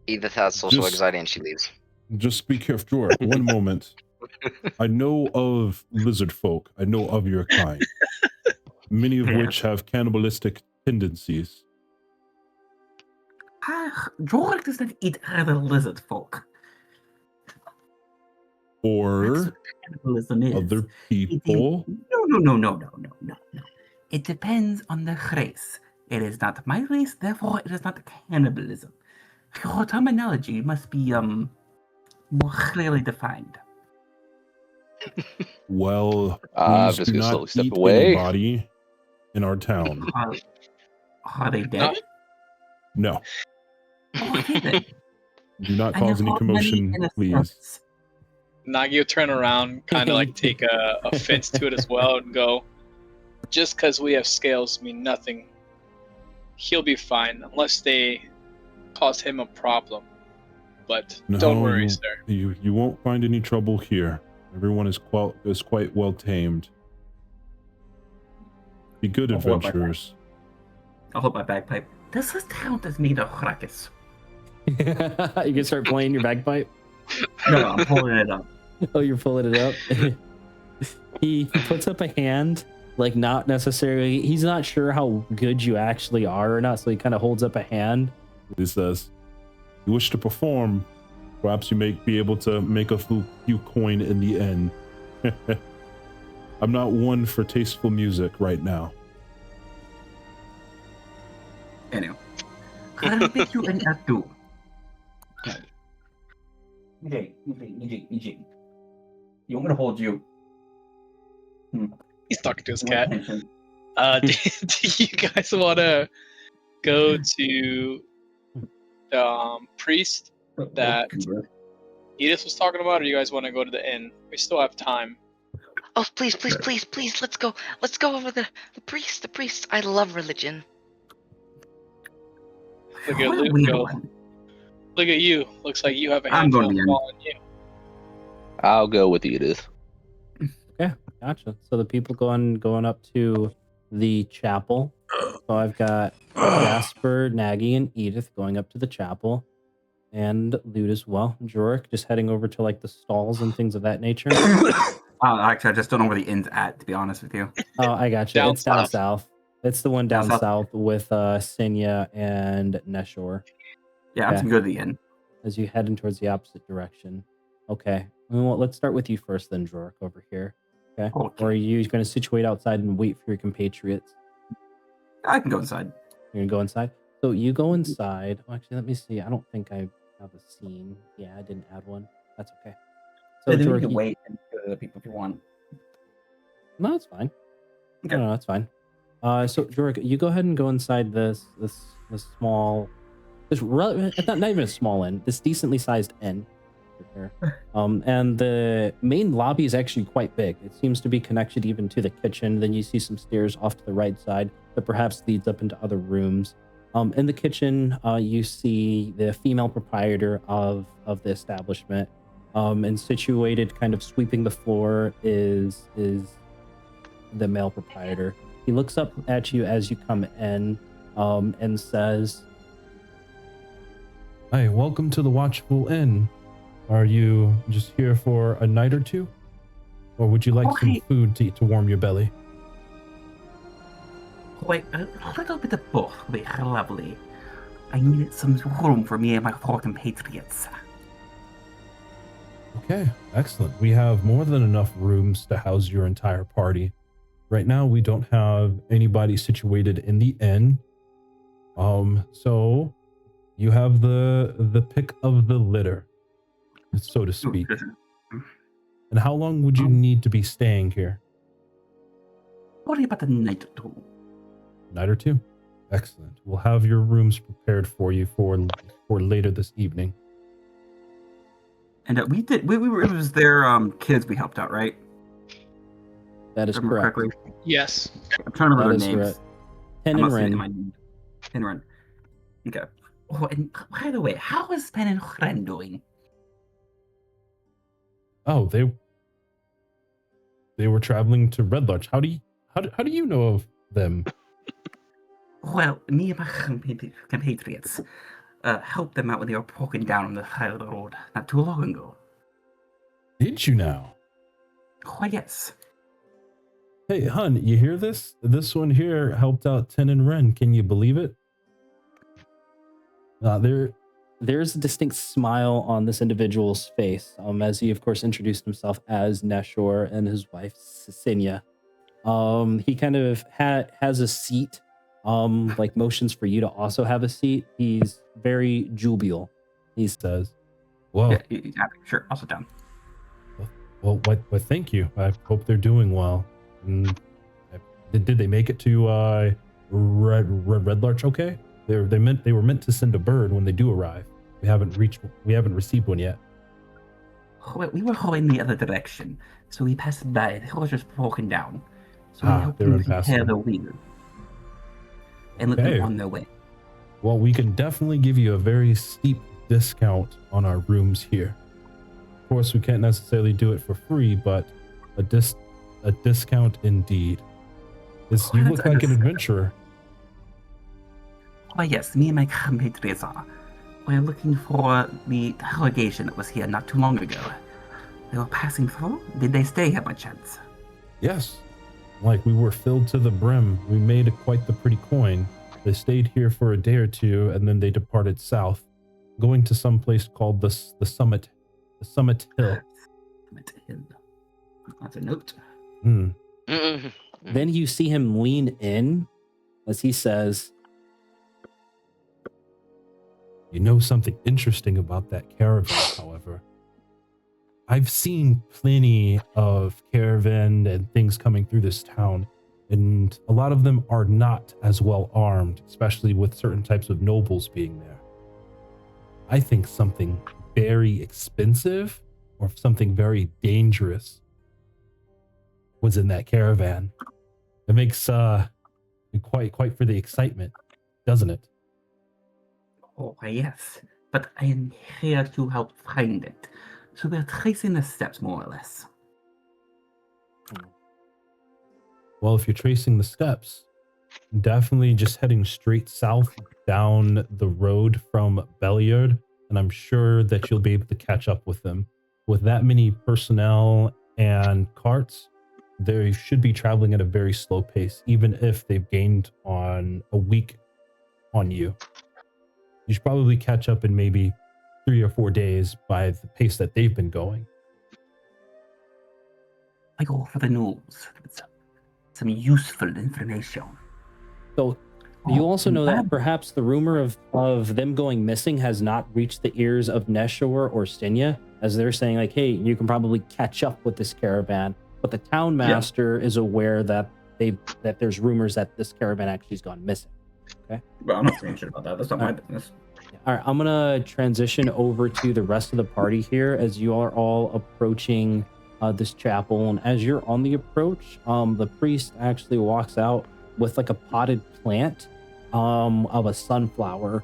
Edith has social anxiety and she leaves. Just be careful, Jordan. One moment. I know of lizard folk. I know of your kind. Many of which have cannibalistic tendencies. Jorg does not eat other lizard folk. Or other people. No. It depends on the race. It is not my race, therefore it is not cannibalism. Your terminology must be more clearly defined. Well, I'm please just do gonna slowly not step eat away. anybody in our town. Are they dead? No. Okay then. Do not cause any commotion, please. Nagi will turn around, kind of like take a offense to it as well, and go, just because we have scales mean nothing. He'll be fine, unless they cause him a problem. But don't worry, sir. You won't find any trouble here. Everyone is quite well tamed. Be good adventurers. I'll hold my bagpipe. This town is made of ruckus. You can start playing your bagpipe? No, I'm pulling it up. Oh, you're pulling it up? He puts up a hand, like not necessarily, he's not sure how good you actually are or not, so he kind of holds up a hand. He says, you wish to perform, perhaps you may be able to make a few coin in the end. I'm not one for tasteful music right now. Anyway, I'll make you an atu. EJ. You want me to hold you? He's talking to his cat. Do you guys want to go to the priest that Edith was talking about, or you guys want to go to the inn? We still have time. Oh, please, please, please, please, let's go. Let's go over the priest. The priest. I love religion. Look at What a Luke weird go. one. Look at you. Looks like you have a I'm handful going to the inn. on you. I'll go with Edith. Okay, gotcha. So the people going up to the chapel. So I've got Jasper, Nagy, and Edith going up to the chapel, and Lute as well. Jorik just heading over to like the stalls and things of that nature. Actually, I just don't know where the inn's at, to be honest with you. Oh, I got you. Down It's down south. south. It's the one Down down south? south with Sinya and Neshor. Yeah, I'm Okay. just gonna go to the inn. As you head in towards the opposite direction. Okay. Well, let's start with you first, then, Jorik, over here. Okay. Okay. Or are you going to situate outside and wait for your compatriots? I can go inside. You're going to go inside? So you go inside. Oh, actually, let me see. I don't think I have a scene. Yeah, I didn't add one. That's okay. So, So then we Jorik, can you- wait and go to the people if you want. No, it's fine. Okay. No, that's fine. So Jorik, you go ahead and go inside this small, not even a small inn, this decently sized inn. And the main lobby is actually quite big. It seems to be connected even to the kitchen. Then you see some stairs off to the right side that perhaps leads up into other rooms. In the kitchen, you see the female proprietor of the establishment. And situated, kind of sweeping the floor, is the male proprietor. He looks up at you as you come in, and says, Hi, welcome to the Watchful Inn. Are you just here for a night or two? Or would you like Okay. some food to eat to warm your belly? Wait, a little bit of both would be lovely. I needed some room for me and my four compatriots. Okay, excellent. We have more than enough rooms to house your entire party. Right now, we don't have anybody situated in the inn. So you have the pick of the litter, so to speak. And how long would you need to be staying here? Probably about a night or two. Night or two? Excellent. We'll have your rooms prepared for you for later this evening. And we were, it was their kids we helped out, right? that is Remember correct. correctly? Yes. I'm trying to That remember is their names. correct. Pen I'm and not seeing it in Ren. my Pen and Ren. Okay. Oh, and by the way, how is Pen and Ren doing? Oh, they were traveling to Red Lodge. How do you know of them? Well, me and my compatriots helped them out when they were broken down on the side of the road not too long ago. Did you now? Oh, yes. Hey, hun, you hear this? This one here helped out Ten and Ren. Can you believe it? There's a distinct smile on this individual's face, as he, of course, introduced himself as Neshor and his wife, Sinya. He kind of has a seat, like motions for you to also have a seat. He's very jubilant. He says, Well, Yeah, sure. I'll sit down. well, thank you. I hope they're doing well. And did they make it to Red Larch? Okay, they were meant to send a bird when they do arrive. We haven't received one yet. Well, we were going the other direction, so we passed by. The horse was broken down. So we helped they're them impassable. repair the wheel and let Okay. them on their way. Well, we can definitely give you a very steep discount on our rooms here. Of course, we can't necessarily do it for free, but a discount indeed. You that's look like an understandable. adventurer. Why, yes, me and my compatriots are. We're looking for the delegation that was here not too long ago. They were passing through? Did they stay here by chance? Yes, like we were filled to the brim. We made quite the pretty coin. They stayed here for a day or two, and then they departed south, going to some place called the Summit Hill. That's a note. Hmm. Then you see him lean in as he says, You know something interesting about that caravan, however. I've seen plenty of caravan and things coming through this town, and a lot of them are not as well armed, especially with certain types of nobles being there. I think something very expensive or something very dangerous was in that caravan. It makes quite for the excitement, doesn't it? Oh, yes. But I am here to help find it. So we're tracing the steps, more or less. Well, if you're tracing the steps, definitely just heading straight south down the road from Beilard, and I'm sure that you'll be able to catch up with them. With that many personnel and carts, they should be traveling at a very slow pace, even if they've gained on a week on you. You should probably catch up in maybe 3 or 4 days by the pace that they've been going. I go for the news. Some useful information. So you also know that Bad. perhaps the rumor of them going missing has not reached the ears of Neshor or Stinya, as they're saying like, hey, you can probably catch up with this caravan. But the town master is aware that there's rumors that this caravan actually has gone missing. Okay. Well, I'm not saying shit about that. That's not my business. All right, I'm gonna transition over to the rest of the party here as you are all approaching this chapel. And as you're on the approach, the priest actually walks out with like a potted plant of a sunflower.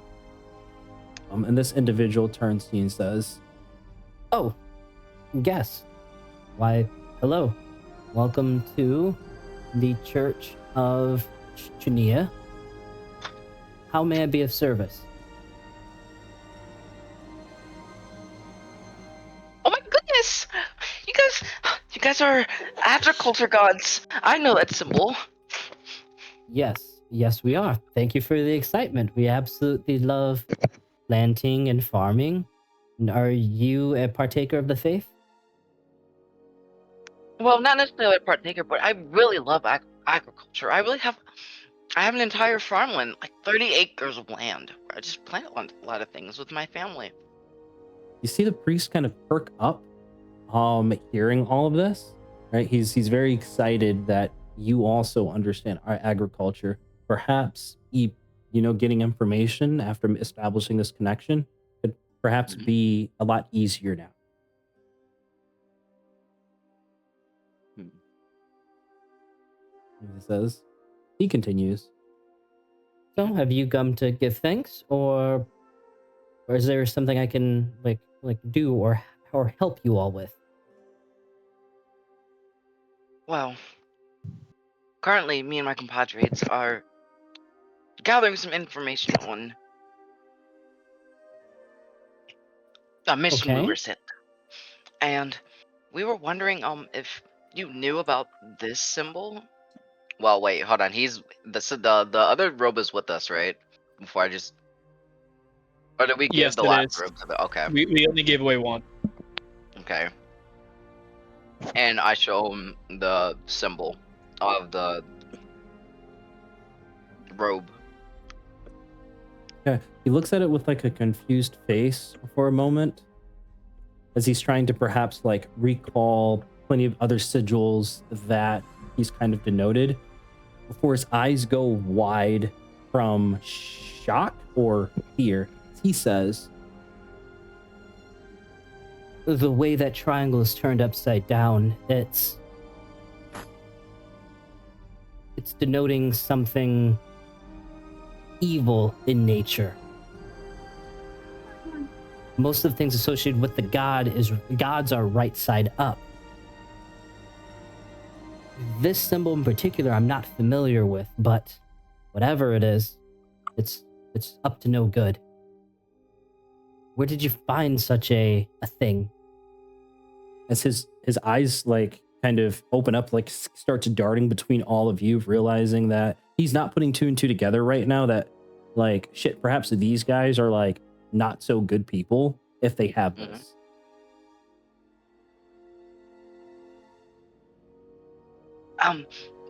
And this individual turns to you and says, "Oh, guest. Why, hello. Welcome to the Church of Chunia. How may I be of service?" Oh my goodness! You guys are agriculture gods. I know that symbol. Yes, we are. Thank you for the excitement. We absolutely love planting and farming. And are you a partaker of the faith? Well, not necessarily a partaker, but I really love agriculture. I have an entire farmland, like 30 acres of land, where I just plant a lot of things with my family. you see the priest kind of perk up hearing all of this, right? He's very excited that you also understand our agriculture. Perhaps getting information after establishing this connection could perhaps be a lot easier now. He says, he continues. So, have you come to give thanks, or is there something I can like do or help you all with? Well, currently, me and my compadres are gathering some information on a mission we Okay. were sent, and we were wondering if you knew about this symbol. Well, wait, hold on. The other robe is with us, right? Before I just, or did we give Yes, the it last is. robe to the? Okay, We only gave away one. okay. And I show him the symbol of the robe. Yeah, he looks at it with like a confused face for a moment as he's trying to perhaps like recall plenty of other sigils that he's kind of denoted before his eyes go wide from shock or fear. He says, The way that triangle is turned upside down, it's denoting something evil in nature. Most of the things associated with the gods are right side up. This symbol in particular I'm not familiar with, but whatever it is, it's up to no good. Where did you find such a thing? as his eyes like kind of open up, like starts darting between all of you, realizing that he's not putting two and two together right now, that like shit, perhaps these guys are like not so good people if they have this.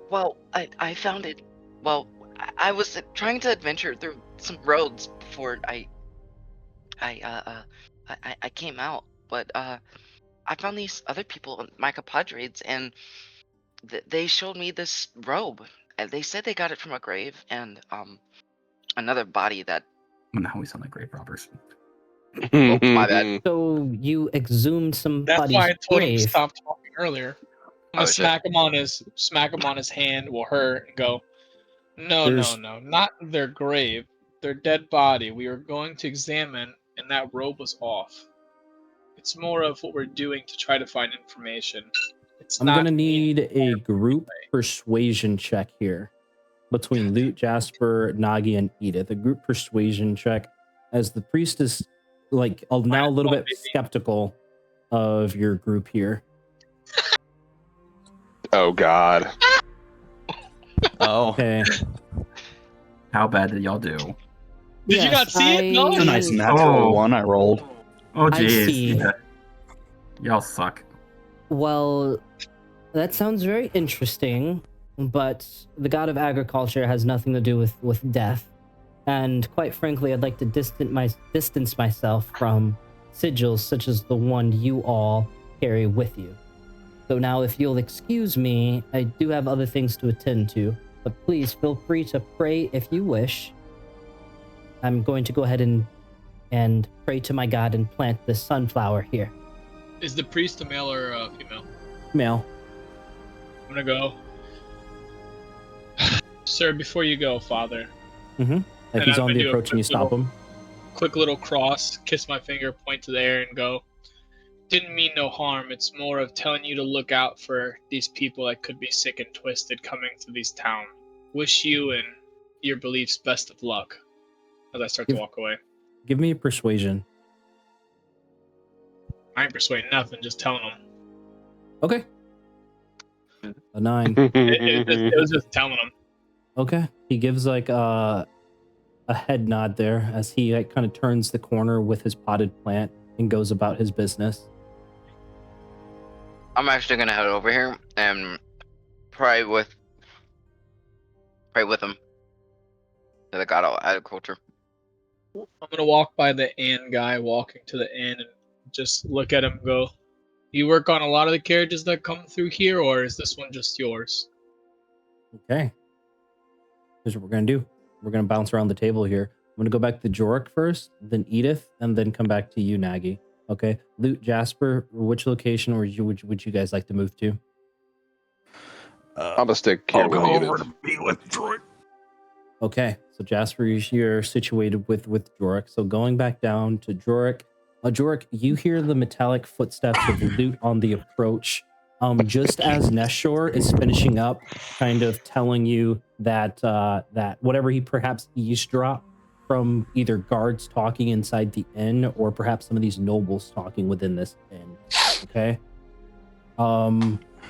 Well, I found it. Well, I was trying to adventure through some roads before I came out, but I found these other people, my compadres, and they showed me this robe, and they said they got it from a grave and another body that. Now we sound like grave robbers. Oh, my bad. So you exhumed That's somebody's why I told him to grave. stop talking earlier. I'm Oh, gonna shit. smack him on his hand, well, her, and go, no, There's- no, not their grave, their dead body. We were going to examine, and that robe was off. It's more of what we're doing to try to find information. It's I'm not gonna me. need a group persuasion check here between Loot, Jasper, Nagi, and Edith. A group persuasion check, as the priest is like now a little bit skeptical of your group here. Oh God. Oh, Okay. How bad did y'all do? Did you not see it? No. it's a nice natural Oh. one I rolled. Oh, I jeez. see. Yeah. Y'all suck. Well, that sounds very interesting, but the god of agriculture has nothing to do with death. And quite frankly, I'd like to distance myself from sigils such as the one you all carry with you. So now, if you'll excuse me, I do have other things to attend to, but please feel free to pray if you wish. I'm going to go ahead and pray to my god and plant this sunflower here. Is the priest a male or a female? Male. I'm gonna go. Sir, before you go, Father. Like And he's I'm on gonna the do a approach and you quick stop him. Quick little cross, kiss my finger, point to the air, and go. Didn't mean no harm. It's more of telling you to look out for these people that could be sick and twisted coming to these town. Wish you and your beliefs best of luck. As I start to walk away. Give me a persuasion. I ain't persuading nothing, just telling them. Okay. A 9. It was just telling them. Okay. He gives like a head nod there as he like, kind of turns the corner with his potted plant and goes about his business. I'm actually gonna head over here and pray with him. To the god of agriculture. I'm gonna walk by the inn guy walking to the inn and just look at him and go, you work on a lot of the carriages that come through here, or is this one just yours? Okay. Here's what we're going to do. We're going to bounce around the table here. I'm going to go back to Jorik first, then Edith, and then come back to you, Nagi. Okay. Loot, Jasper, which location would you guys like to move to? I'm gonna stick here I'll with go Edith. over to be with Troy. Okay. So Jasper, you're situated with Jorik. So going back down to Jorik. Jorik, you hear the metallic footsteps of Loot on the approach. Just as Neshor is finishing up, kind of telling you that that whatever he perhaps eavesdropped from either guards talking inside the inn or perhaps some of these nobles talking within this inn. Okay.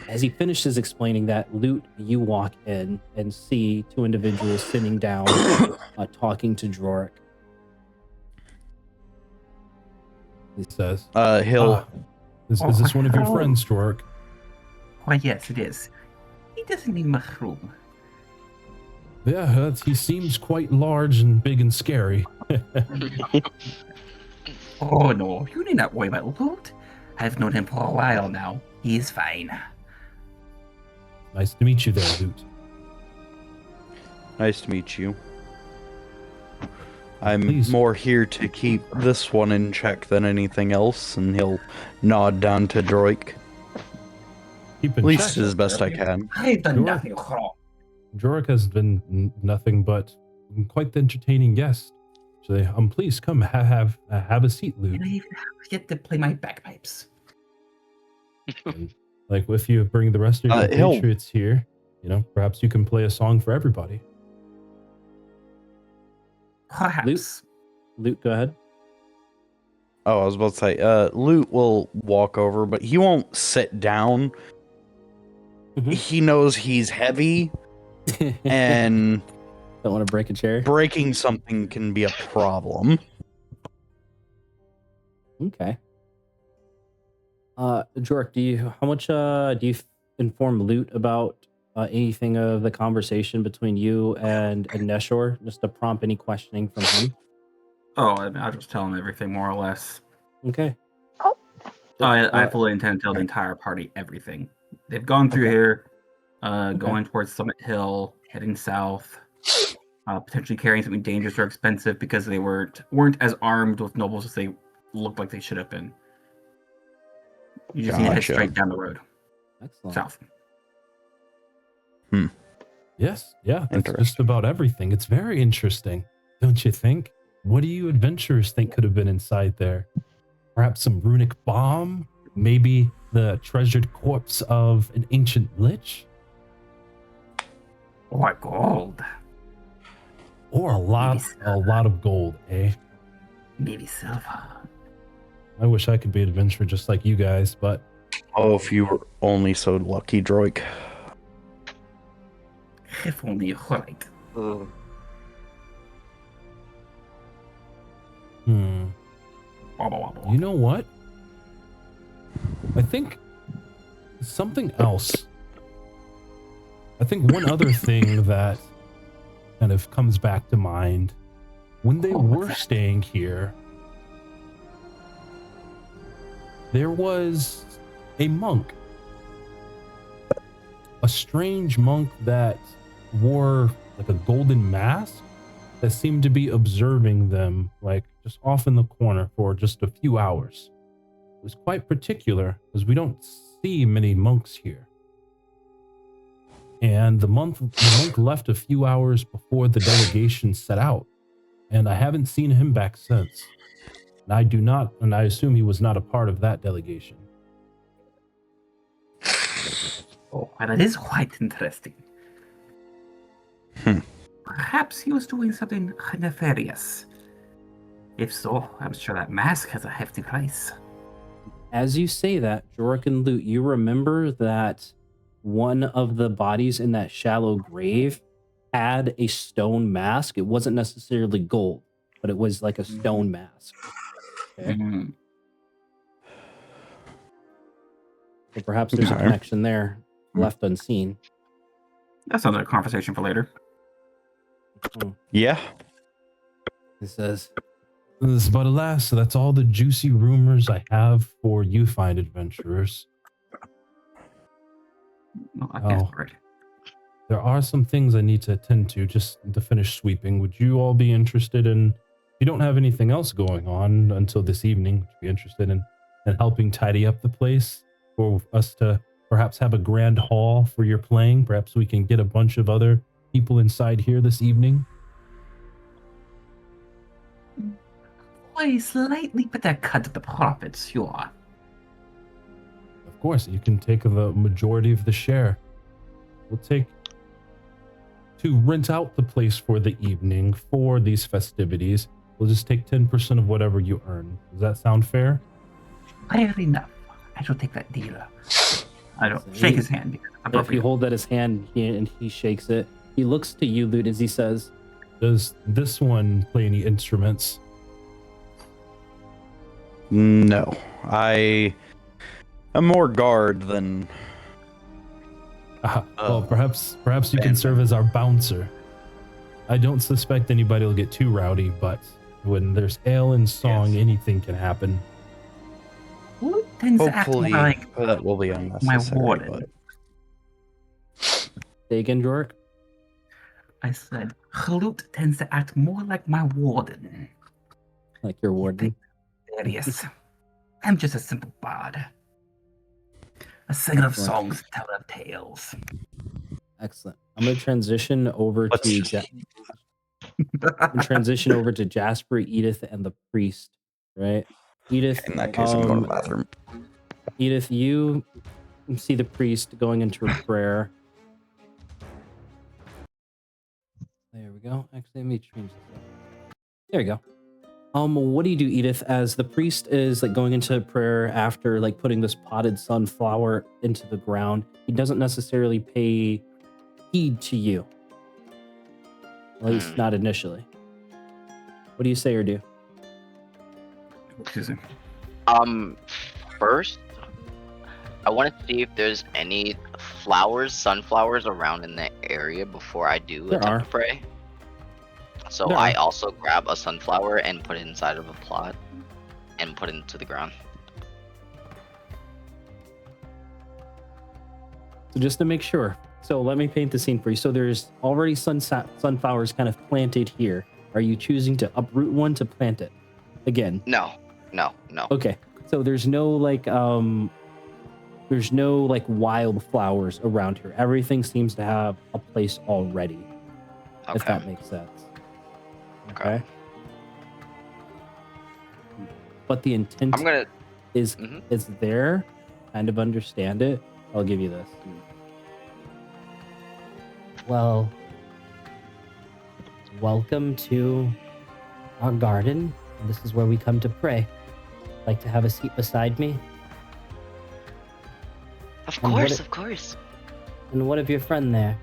As he finishes explaining that, Loot, you walk in and see two individuals sitting down, talking to Jorik. He says, He'll. Is this one of your friends, Jork? Why, yes, it is. He doesn't need much room. Yeah, he seems quite large and big and scary. Oh, no, you need not worry about Loot. I've known him for a while now. He is fine. Nice to meet you there, Loot. Nice to meet you. I'm Please. more here to keep this one in check than anything else, and he'll nod down to Droik. Keep At in least check. as best I can. I've done Sure. nothing wrong. Jork has been nothing but quite the entertaining guest. So, please come have a seat, Loot. And I even get to play my bagpipes. Like, if you bring the rest of your he'll- patriots here, perhaps you can play a song for everybody. Perhaps. Loot, go ahead. Oh, I was about to say, Loot will walk over, but he won't sit down. Mhm. He knows he's heavy, and Don't want to break a chair. breaking something can be a problem. Okay. Jorik, how much do you inform Loot about anything of the conversation between you and Neshor, just to prompt any questioning from him? Oh, I mean, I'll just tell him everything, more or less. Okay. I fully intend to tell the entire party everything. They've gone through here, going towards Summit Hill. heading south, potentially carrying something dangerous or expensive because they weren't as armed with nobles as they looked like they should have been. You just need to head Gotcha. straight down the road, Excellent. south. Yes, yeah, that's Interesting. just about everything. It's very interesting, don't you think? What do you adventurers think could have been inside there? Perhaps some runic bomb? Maybe the treasured corpse of an ancient lich? Or gold. Or a lot of gold, eh? Maybe silver. I wish I could be an adventurer just like you guys, but Oh, if you were only so lucky, Droik. If only you were like. You know what? I think something else. I think one other thing that kind of comes back to mind when they were staying here, there was a monk, a strange monk that wore like a golden mask that seemed to be observing them, like just off in the corner for just a few hours. It was quite particular because we don't see many monks here. And the monk left a few hours before the delegation set out, and I haven't seen him back since. And I assume he was not a part of that delegation. Oh, well, that is quite interesting. Perhaps he was doing something nefarious. If so, I'm sure that mask has a hefty price. As you say that, Jorik and Loot, you remember that one of the bodies in that shallow grave had a stone mask. It wasn't necessarily gold, but it was like a stone mask. Okay? So perhaps there's a Okay. connection there left unseen. That sounds like a conversation for later. Yeah. It says, But alas, that's all the juicy rumors I have for you fine adventurers. No, I guess Oh. right. There are some things I need to attend to just to finish sweeping. Would you all be interested in, if you don't have anything else going on until this evening, would you be interested in helping tidy up the place for us to perhaps have a grand hall for your playing? Perhaps we can get a bunch of other people inside here this evening. Why slightly better cut of the profits, sure. Of course, you can take the majority of the share. We'll take to rent out the place for the evening for these festivities. We'll just take 10% of whatever you earn. Does that sound fair? Fair enough. I shall take that deal. I don't shake his hand because it's if you appropriate. hold out his hand and he shakes it, he looks to you, Loot, as he says, Does this one play any instruments? No. I am more guard than. Well, perhaps you can serve as our bouncer. I don't suspect anybody will get too rowdy, but when there's ale and song, anything can happen. Who tends to act Hopefully, more like that will be my unnecessary. warden? but- say again, Jorik? I said, Chaloot tends to act more like my warden. Like your warden. Yes. I'm just a simple bard. A singer of songs, teller of tales. Excellent. I'm going to transition over Let's to just- transition over to Jasper, Edith, and the priest. Right, Edith. In that case, I'm going to the bathroom. Edith, you see the priest going into a prayer. There we go. Actually, let me change this up. There we go. What do you do, Edith, as the priest is like going into prayer after like putting this potted sunflower into the ground? He doesn't necessarily pay heed to you. At least not initially. What do you say or do? Excuse me. First, I want to see if there's any sunflowers around in the area before I do There attempt are. to pray. So There I are. also grab a sunflower and put it inside of a plot and put it into the ground. So just to make sure. So let me paint the scene for you. So there's already sunflowers kind of planted here. Are you choosing to uproot one to plant it again? No. Okay. So there's no like wildflowers around here. Everything seems to have a place already. Okay. If that makes sense. Okay. But the intent I'm gonna. is Mhm. there. Kind of understand it. I'll give you this. Well, welcome to our garden. This is where we come to pray. Like to have a seat beside me? Of And what course, it- of course. And what of your friend there?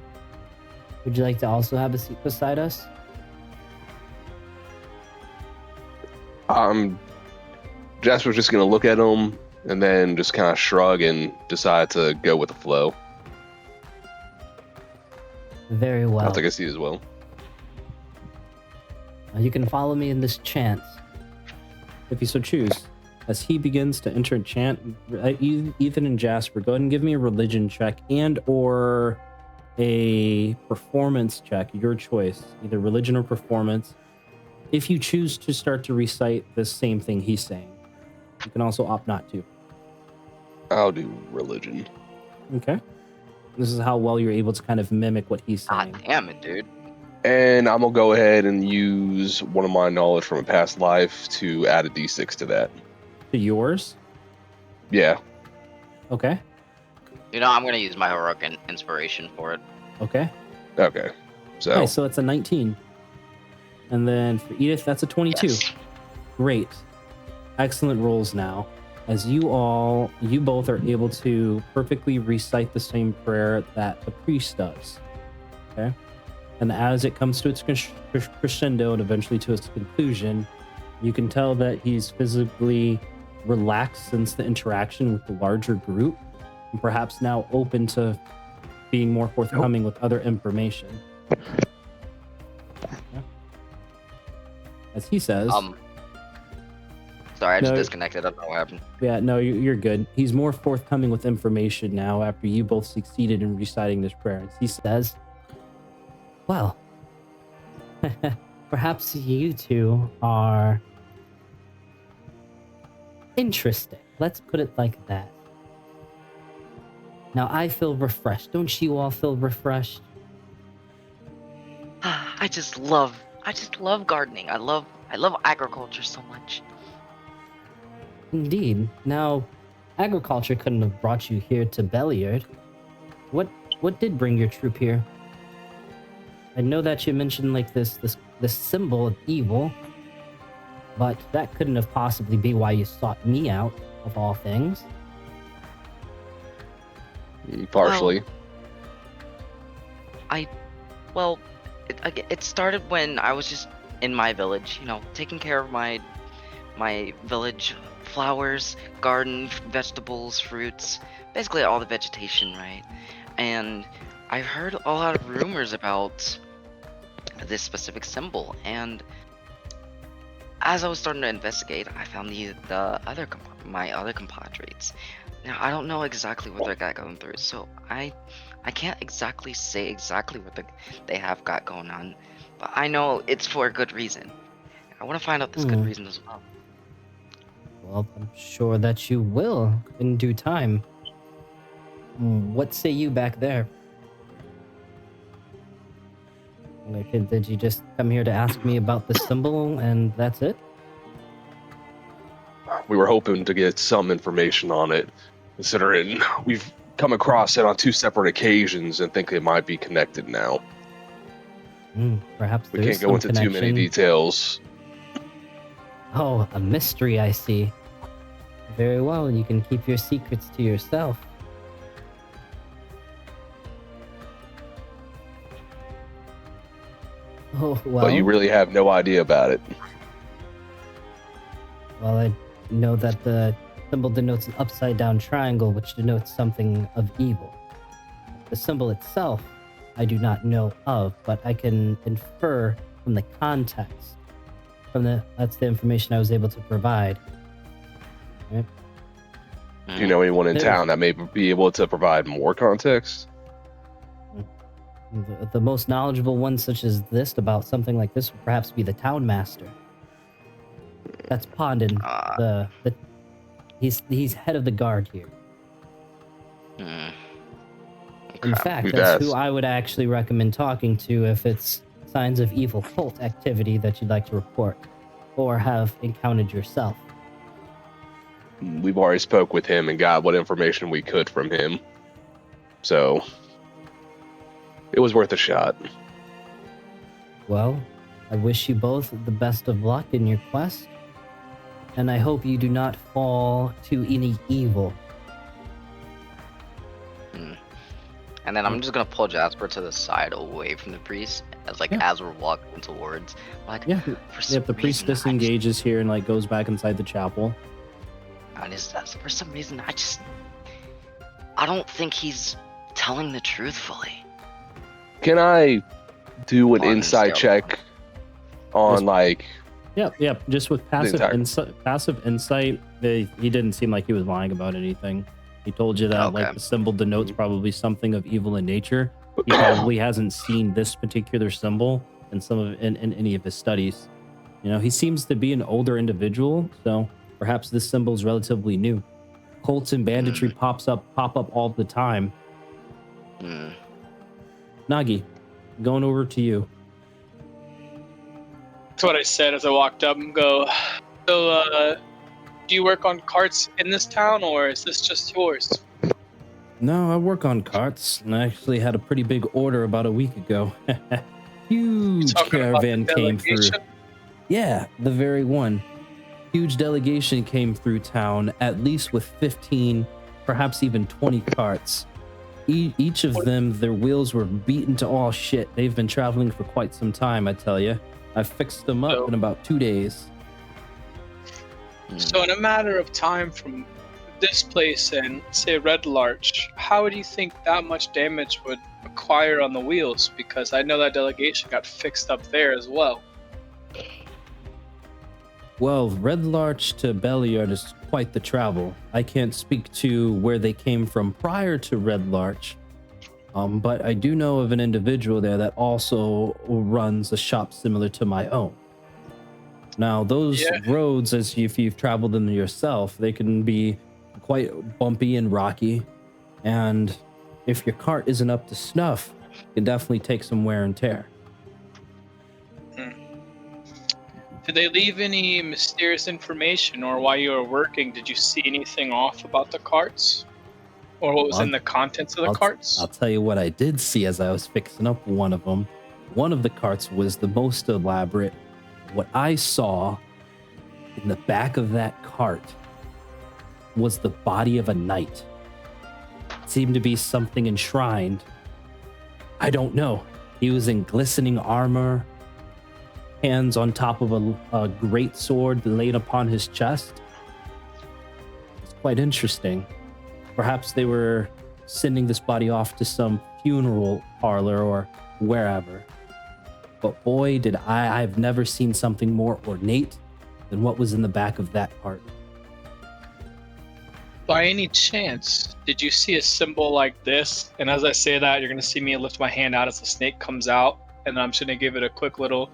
Would you like to also have a seat beside us? Jasper's just gonna look at him and then just kind of shrug and decide to go with the flow. Very well. I'll take a seat as well. You can follow me in this chant. If you so choose. As he begins to enter a chant, Ethan and Jasper, go ahead and give me a religion check and or a performance check, your choice, either religion or performance. If you choose to start to recite the same thing he's saying, you can also opt not to. I'll do religion. Okay. This is how well you're able to kind of mimic what he's saying. God damn it, dude. And I'm gonna go ahead and use one of my knowledge from a past life to add a d6 to that. To yours? Yeah. Okay. You know, I'm gonna use my heroic inspiration for it. Okay. Okay. So Nice, so it's a 19. And then for Edith, that's a 22. Yes. Great. Excellent rolls now. As you both are able to perfectly recite the same prayer that the priest does. Okay? And as it comes to its crescendo and eventually to its conclusion, you can tell that he's physically relaxed since the interaction with the larger group, and perhaps now open to being more forthcoming with other information. Okay. As he says, Sorry, I just No. disconnected. I don't know what happened. yeah, no, you're good. He's more forthcoming with information now after you both succeeded in reciting this prayer. As he says, Well, perhaps you two are interesting. Let's put it like that. Now I feel refreshed. Don't you all feel refreshed? I just love gardening. I love agriculture so much. Indeed. Now, agriculture couldn't have brought you here to Beilard. What did bring your troop here? I know that you mentioned like this symbol of evil, but that couldn't have possibly be why you sought me out, of all things. partially. It started when I was just in my village, taking care of my village flowers, garden, vegetables, fruits, basically all the vegetation, right? And I heard a lot of rumors about this specific symbol, and as I was starting to investigate, I found my other compadres. Now I don't know exactly what they got going through, so I can't exactly say exactly what they have got going on, but I know it's for a good reason. I want to find out this good reason as well. Well, I'm sure that you will in due time. What say you back there? Like, did you just come here to ask me about the symbol and that's it? We were hoping to get some information on it, considering we've come across it on two separate occasions and think it might be connected now. Perhaps We there can't is go some into too many connection. details. Oh, a mystery, I see. Very well, you can keep your secrets to yourself. Oh, well. But you really have no idea about it. Well, I know that the symbol denotes an upside-down triangle, which denotes something of evil. The symbol itself, I do not know of, but I can infer from the context. That's the information I was able to provide. Right? Do you know anyone in There's- town that may be able to provide more context? The most knowledgeable one such as this about something like this would perhaps be the town master. That's Pondon. He's head of the guard here. Hmm. In Okay. fact, Yes. that's who I would actually recommend talking to if it's signs of evil cult activity that you'd like to report or have encountered yourself. We've already spoke with him and got what information we could from him. So it was worth a shot. Well, I wish you both the best of luck in your quest, and I hope you do not fall to any evil. And then I'm just gonna pull Jasper to the side, away from the priest, as as we're walking towards. Like, Yeah. for Yeah, some the priest reason, disengages here and like goes back inside the chapel. For some reason, I don't think he's telling the truth fully. Can I do an On insight stealth. check on like Yep. Just with passive entire- insight, he didn't seem like he was lying about anything. He told you that like Okay. the symbol denotes probably something of evil in nature. He probably hasn't seen this particular symbol in in any of his studies. You know, he seems to be an older individual, so perhaps this symbol is relatively new. Cults and banditry pop up all the time. Hmm. Nagi, going over to you. That's what I said as I walked up and go. So, do you work on carts in this town, or is this just yours? No, I work on carts, and I actually had a pretty big order about a week ago. Huge Talking about the caravan came through. delegation? Yeah, the very one. Huge delegation came through town, at least with 15, perhaps even 20 carts. Each of them, their wheels were beaten to all shit. They've been traveling for quite some time, I tell you. I fixed them up in about 2 days. So, in a matter of time from this place and, say, Red Larch, how do you think that much damage would acquire on the wheels? Because I know that delegation got fixed up there as well. Well, Red Larch to Beilard is quite the travel. I can't speak to where they came from prior to Red Larch, but I do know of an individual there that also runs a shop similar to my own. Now, those roads, if you've traveled them yourself, they can be quite bumpy and rocky, and if your cart isn't up to snuff, it can definitely take some wear and tear. Did they leave any mysterious information, or while you were working, did you see anything off about the carts? Or what was in the contents of the carts? I'll tell you what I did see as I was fixing up one of them. One of the carts was the most elaborate. What I saw in the back of that cart was the body of a knight. It seemed to be something enshrined. I don't know. He was in glistening armor, hands on top of a great sword laid upon his chest. It's quite interesting. Perhaps they were sending this body off to some funeral parlor or wherever. But boy, did I've never seen something more ornate than what was in the back of that cart. By any chance, did you see a symbol like this? And as I say that, you're going to see me lift my hand out as the snake comes out. And then I'm just going to give it a quick little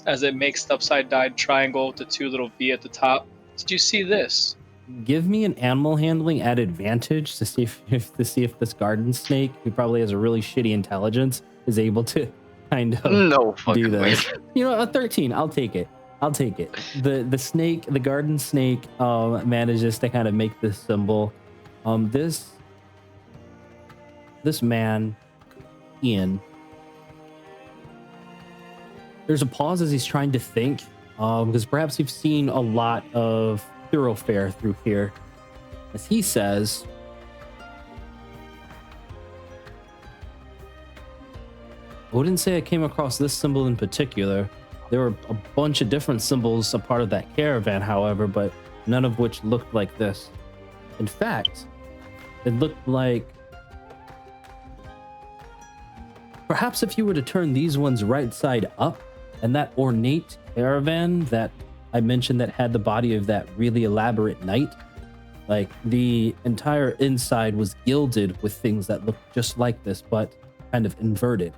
as it makes the upside down triangle with the two little V at the top. Did you see this? Give me an animal handling at advantage to see if this garden snake, who probably has a really shitty intelligence, is able to kind of No do fucking way. this. You know, a 13. I'll take it. The snake, the garden snake, manages to kind of make this symbol. This man, Ian. There's a pause as he's trying to think, because perhaps you've seen a lot of thoroughfare through here. As he says, I wouldn't say I came across this symbol in particular. There were a bunch of different symbols a part of that caravan, however, but none of which looked like this. In fact, it looked like perhaps if you were to turn these ones right side up, and that ornate caravan that I mentioned that had the body of that really elaborate knight, like the entire inside was gilded with things that looked just like this, but kind of inverted.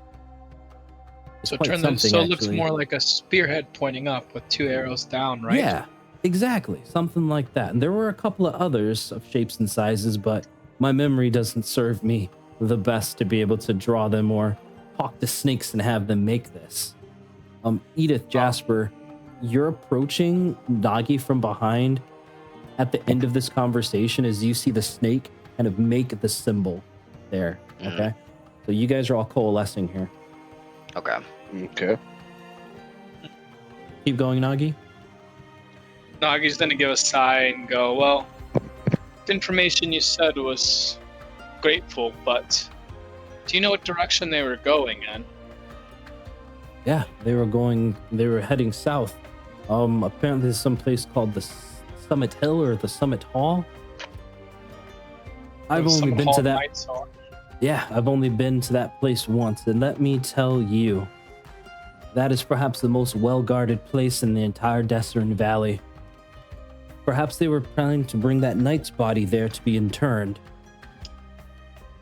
It's So quite turn the, something, so it looks actually. more like a spearhead pointing up with 2 arrows down, right? Yeah, exactly. Something like that. And there were a couple of others of shapes and sizes, but my memory doesn't serve me the best to be able to draw them or talk to snakes and have them make this. Edith, Jasper, you're approaching Nagi from behind at the end of this conversation as you see the snake kind of make the symbol there. Okay. So you guys are all coalescing here. Okay. Okay. Keep going, Nagi. Nagi's gonna give a sigh and go, well, the information you said was grateful, but do you know what direction they were going in? Yeah, they were heading south. Apparently there's some place called the Summit Hill or the Summit Hall. I've only been to that. Yeah, I've only been to that place once, and let me tell you, that is perhaps the most well-guarded place in the entire Desert Valley. Perhaps they were planning to bring that knight's body there to be interned.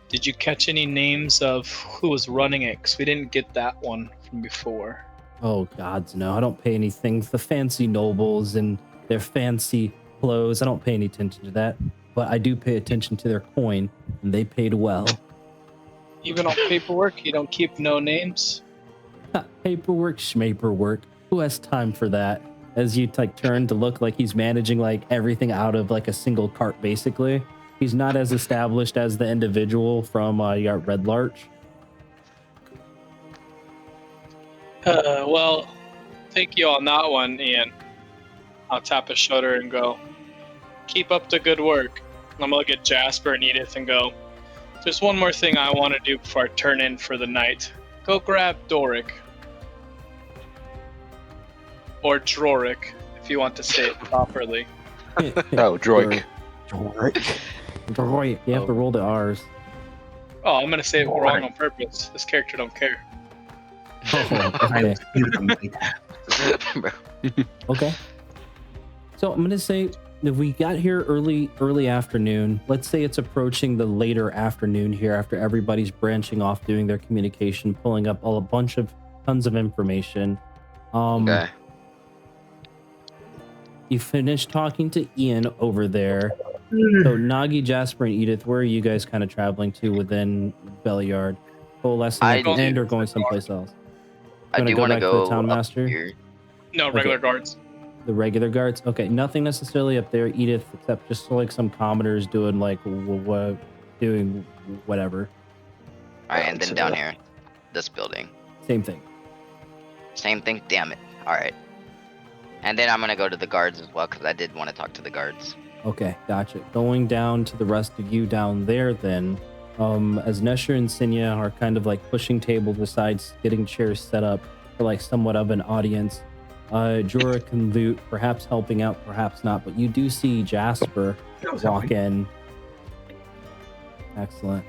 Did you catch any names of who was running it? Because we didn't get that one from before. Oh, gods, no. I don't pay anything. The fancy nobles and their fancy clothes, I don't pay any attention to that. But I do pay attention to their coin, and they paid well. Even on paperwork, you don't keep no names? Paperwork, schmaperwork. Who has time for that? As you turn to look like he's managing everything out of a single cart, basically. He's not as established as the individual from Red Larch. Well, thank you on that one, Ian. I'll tap his shoulder and go, keep up the good work. I'm gonna look at Jasper and Edith and go, there's one more thing I want to do before I turn in for the night. Go grab Doric. Or Drorik, if you want to say it properly. Oh, Droik. Droik. You have to roll the R's. Oh, I'm gonna say it wrong on purpose. This character don't care. Okay. Okay. So I'm gonna say if we got here early afternoon, let's say it's approaching the later afternoon here after everybody's branching off doing their communication, pulling up a bunch of tons of information. Okay. You finished talking to Ian over there. So Nagi, Jasper, and Edith, where are you guys kind of traveling to within Beilard? Coalescing at the end or going someplace else? I do want to go to the town up master? here. No, regular guards. The regular guards? Okay, nothing necessarily up there, Edith, except just some commoners doing doing whatever. Alright, and then down here. This building. Same thing. Same thing? Damn it. Alright. And then I'm gonna go to the guards as well, because I did want to talk to the guards. Okay, gotcha. Going down to the rest of you down there then, as Nesher and Sinya are kind of pushing tables aside, getting chairs set up for somewhat of an audience. Jorik and Loot perhaps helping out, perhaps not, but you do see Jasper walk in. Excellent.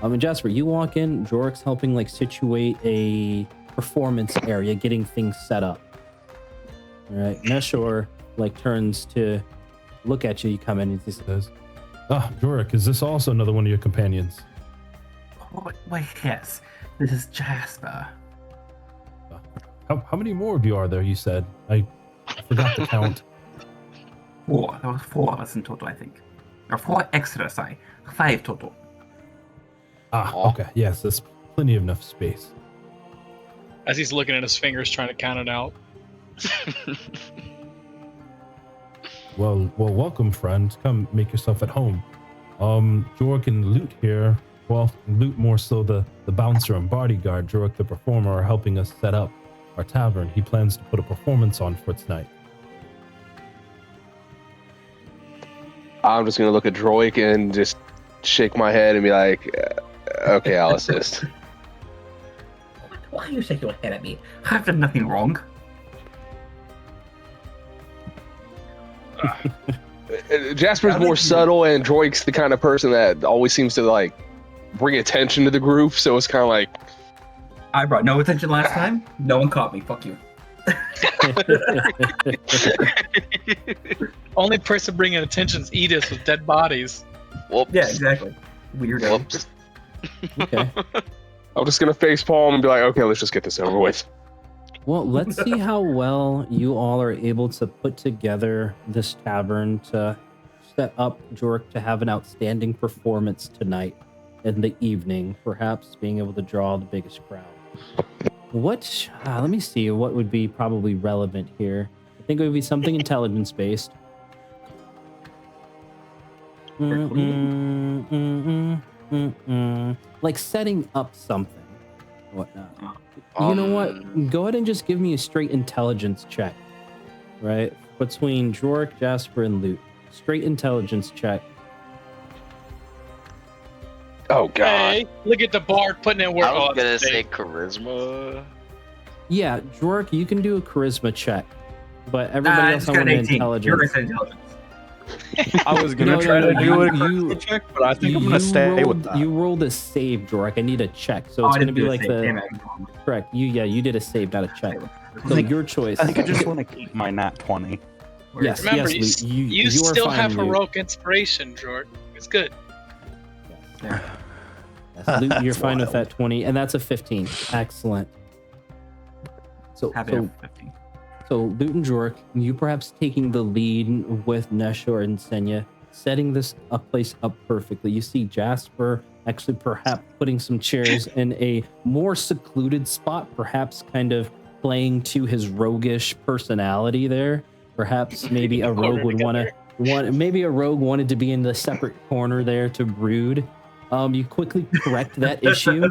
And Jasper, you walk in, Jorik's helping situate a performance area, getting things set up. All right, Neshor turns to look at you. You come in and he says, Jorik, is this also another one of your companions? Why, yes. This is Jasper. How many more of you are there, you said? I forgot the count. 4. There was 4 of us in total, I think. Or 4 extra, sorry. 5 total. Okay. Yes, there's plenty of enough space. As he's looking at his fingers trying to count it out. Well, welcome, friend. Come make yourself at home. Jorik and Loot here. Well, Loot more so the bouncer and bodyguard. Jorik the performer are helping us set up our tavern. He plans to put a performance on for tonight. I'm just gonna look at Droik and just shake my head and be like, "Okay, I'll assist." Why are you shaking your head at me? I've done nothing wrong. Jasper's more subtle, and Droik's the kind of person that always seems to bring attention to the group. So it's kind of like, I brought no attention last time. No one caught me. Fuck you. Only person bringing attention is Edith with dead bodies. Whoops. Yeah, exactly. Weirdo. Whoops. Okay. I'm just gonna facepalm and be like, okay, let's just get this over with. Well, let's see how well you all are able to put together this tavern to set up Jork to have an outstanding performance tonight in the evening, perhaps being able to draw the biggest crowd. What, let me see, what would be probably relevant here? I think it would be something intelligence-based. Like setting up something, whatnot. You know what? Go ahead and just give me a straight intelligence check, right? Between Jork, Jasper, and Loot. Straight intelligence check. Oh god. Hey, look at the bard putting in work. I was Oh, gonna that's say fake. charisma. Yeah, Jork, you can do a charisma check, but everybody else just I got want an 18. You're intelligence. an intelligence. I was gonna No, try no, to do a you- charisma check, but I think I'm You gonna stay rolled, with that. You rolled a save, Jork. I need a check, so Oh, it's I gonna didn't be do a like save. the Damn it. correct. You did a save, not a check. So think- your choice. I think I just want to keep my nat 20. Yes, Remember, yes, you, Loot. you are still fine, have Loot. heroic inspiration, Jordan. It's good. Yes, Loot, you're That's fine with wild. that 20, and that's a 15. Excellent. So, Happy so, to have 15. so Loot and Jork, you perhaps taking the lead with Neshor and Senya, setting this place up perfectly. You see Jasper actually perhaps putting some chairs in a more secluded spot, perhaps kind of playing to his roguish personality there. Perhaps maybe a rogue would maybe a rogue wanted to be in the separate corner there to brood. You quickly correct that issue.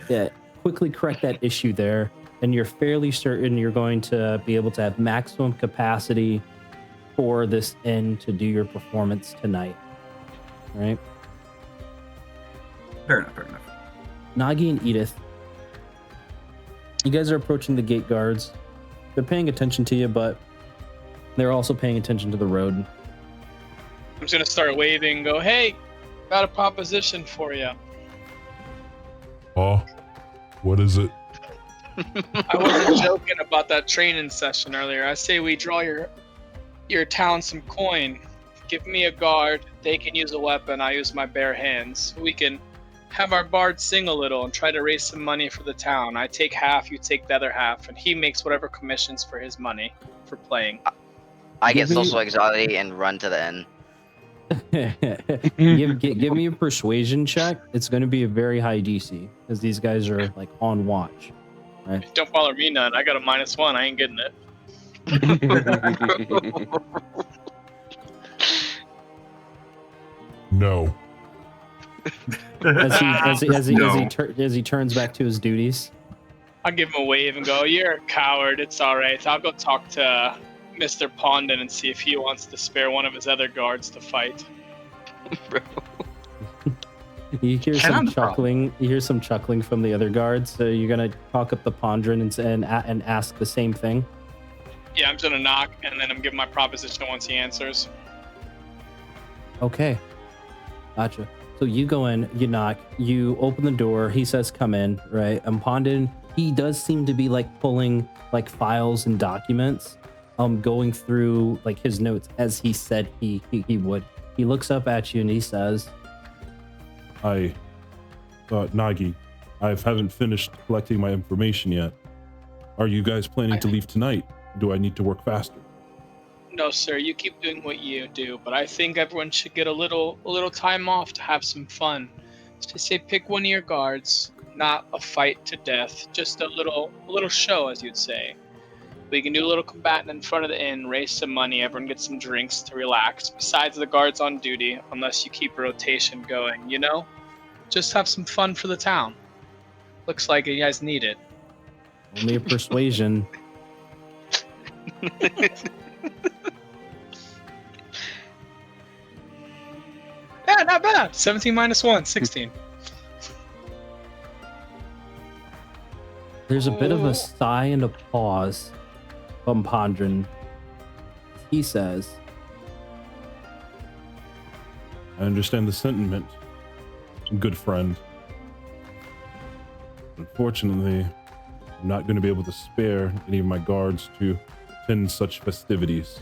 Yeah, quickly correct that issue there, and you're fairly certain you're going to be able to have maximum capacity for this inn to do your performance tonight. Right? Fair enough, fair enough. Nagi and Edith, you guys are approaching the gate guards. They're paying attention to you, but they're also paying attention to the road. I'm just gonna start waving and go, hey, got a proposition for you. Oh, what is it? I wasn't joking about that training session earlier. I say we draw your town some coin. Give me a guard. They can use a weapon. I use my bare hands. We can have our bard sing a little and try to raise some money for the town. I take half, you take the other half, and he makes whatever commissions for his money for playing. I get Give me- social anxiety and run to the end. give me a persuasion check. It's going to be a very high DC because these guys are like on watch. Right? Don't bother me none. I got a -1. I ain't getting it. No. As he turns back to his duties. I'll give him a wave and go, you're a coward. It's all right. I'll go talk to Mr. Pondon and see if he wants to spare one of his other guards to fight. You hear Can I some have the problem? chuckling. You hear some chuckling from the other guards. So you're gonna talk up the Pondron and ask the same thing. Yeah, I'm just gonna knock and then I'm giving my proposition once he answers. Okay, gotcha. So you go in, you knock, you open the door. He says, "Come in." Right, and Pondon, he does seem to be like pulling like files and documents, going through like his notes as he said he would. He looks up at you and he says, Nagi, I haven't finished collecting my information yet. Are you guys planning to leave tonight? Do I need to work faster? No, sir, you keep doing what you do, but I think everyone should get a little time off to have some fun. To say pick one of your guards, not a fight to death, just a little show, as you'd say. We can do a little combating in front of the inn, raise some money, everyone gets some drinks to relax, besides the guards on duty, unless you keep a rotation going, you know? Just have some fun for the town. Looks like you guys need it. "Only a persuasion." Yeah, not bad. 17 -1, 16. There's a bit of a sigh and a pause from Pondron. He says, I understand the sentiment, good friend. Unfortunately, I'm not going to be able to spare any of my guards to attend such festivities.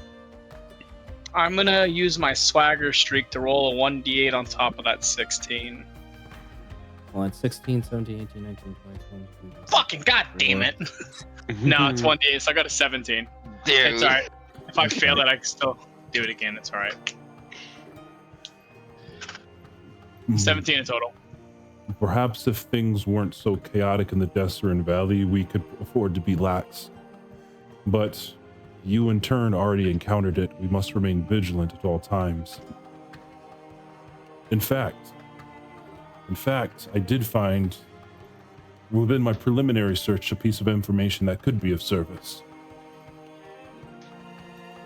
I'm gonna use my swagger streak to roll a 1d8 on top of that 16. Hold on, 16, 17, 18, 19, 20, 21. Fucking goddamn it! No, it's 1d8, so I got a 17. It's alright. If I fail it, I can still do it again. It's alright. 17 in total. Perhaps if things weren't so chaotic in the Desserin Valley, we could afford to be lax. But you in turn already encountered it. We must remain vigilant at all times. In fact, I did find within my preliminary search a piece of information that could be of service.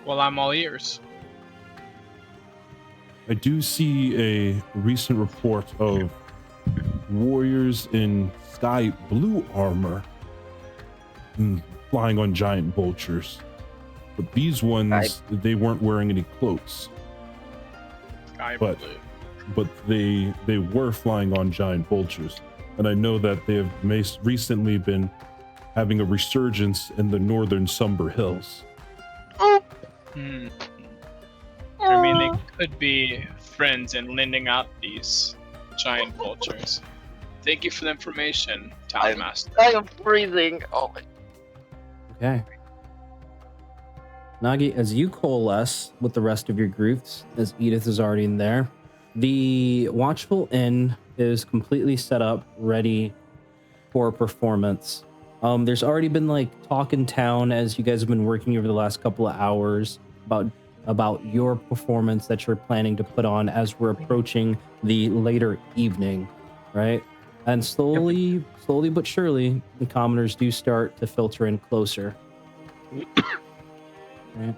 Well, I'm all ears. I do see a recent report of warriors in sky blue armor flying on giant vultures. But these ones, they weren't wearing any cloaks. Sky But- blue. But they were flying on giant vultures. And I know that they have recently been having a resurgence in the northern Somber Hills. Hmm. I mean, they could be friends in lending out these giant vultures. Thank you for the information, Town Master. I am freezing. Oh my. Okay. Nagi, as you coalesce with the rest of your groups, as Edith is already in there, the Watchful Inn is completely set up, ready for performance. There's already been like talk in town as you guys have been working over the last couple of hours about your performance that you're planning to put on as we're approaching the later evening, right? And slowly but surely, the commoners do start to filter in closer. Right.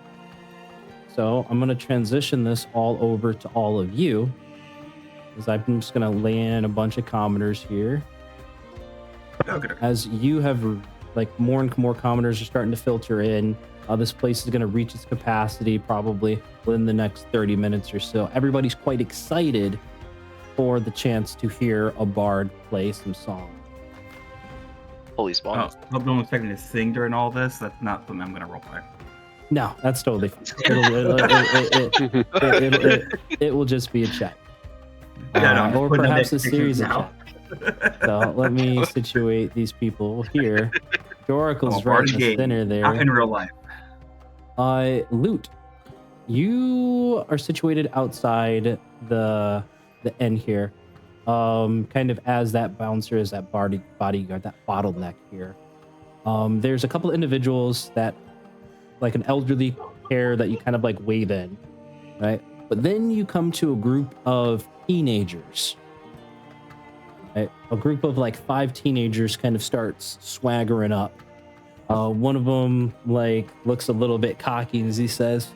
So I'm going to transition this all over to all of you, because I'm just going to lay in a bunch of commoners here. Okay. As you have, like, more and more commoners are starting to filter in. This place is going to reach its capacity probably within the next 30 minutes or so. Everybody's quite excited for the chance to hear a bard play some song. Holy spawn. Oh, hope no one's expecting to sing during all this. That's not something I'm gonna roleplay. No, that's totally fine. It will just be a check. Yeah, no, I'm or putting up perhaps a pictures series of now. checks. So let me situate these people here. Doracle's right in the center there. Not in real life. Loot, you are situated outside the inn here, kind of as that bouncer, as that bodyguard, that bottleneck here. There's a couple individuals that, like an elderly pair, that you kind of like wave in, right? But then you come to a group of teenagers. Right? A group of like 5 teenagers kind of starts swaggering up. One of them like looks a little bit cocky as he says,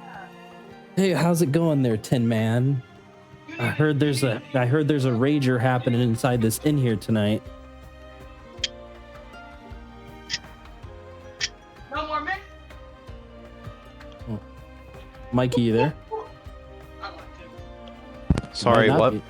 "Hey, how's it going there, Tin Man? I heard there's a rager happening inside this inn here tonight." No more mix. Oh. Mikey, you there? Sorry, Might not what? be.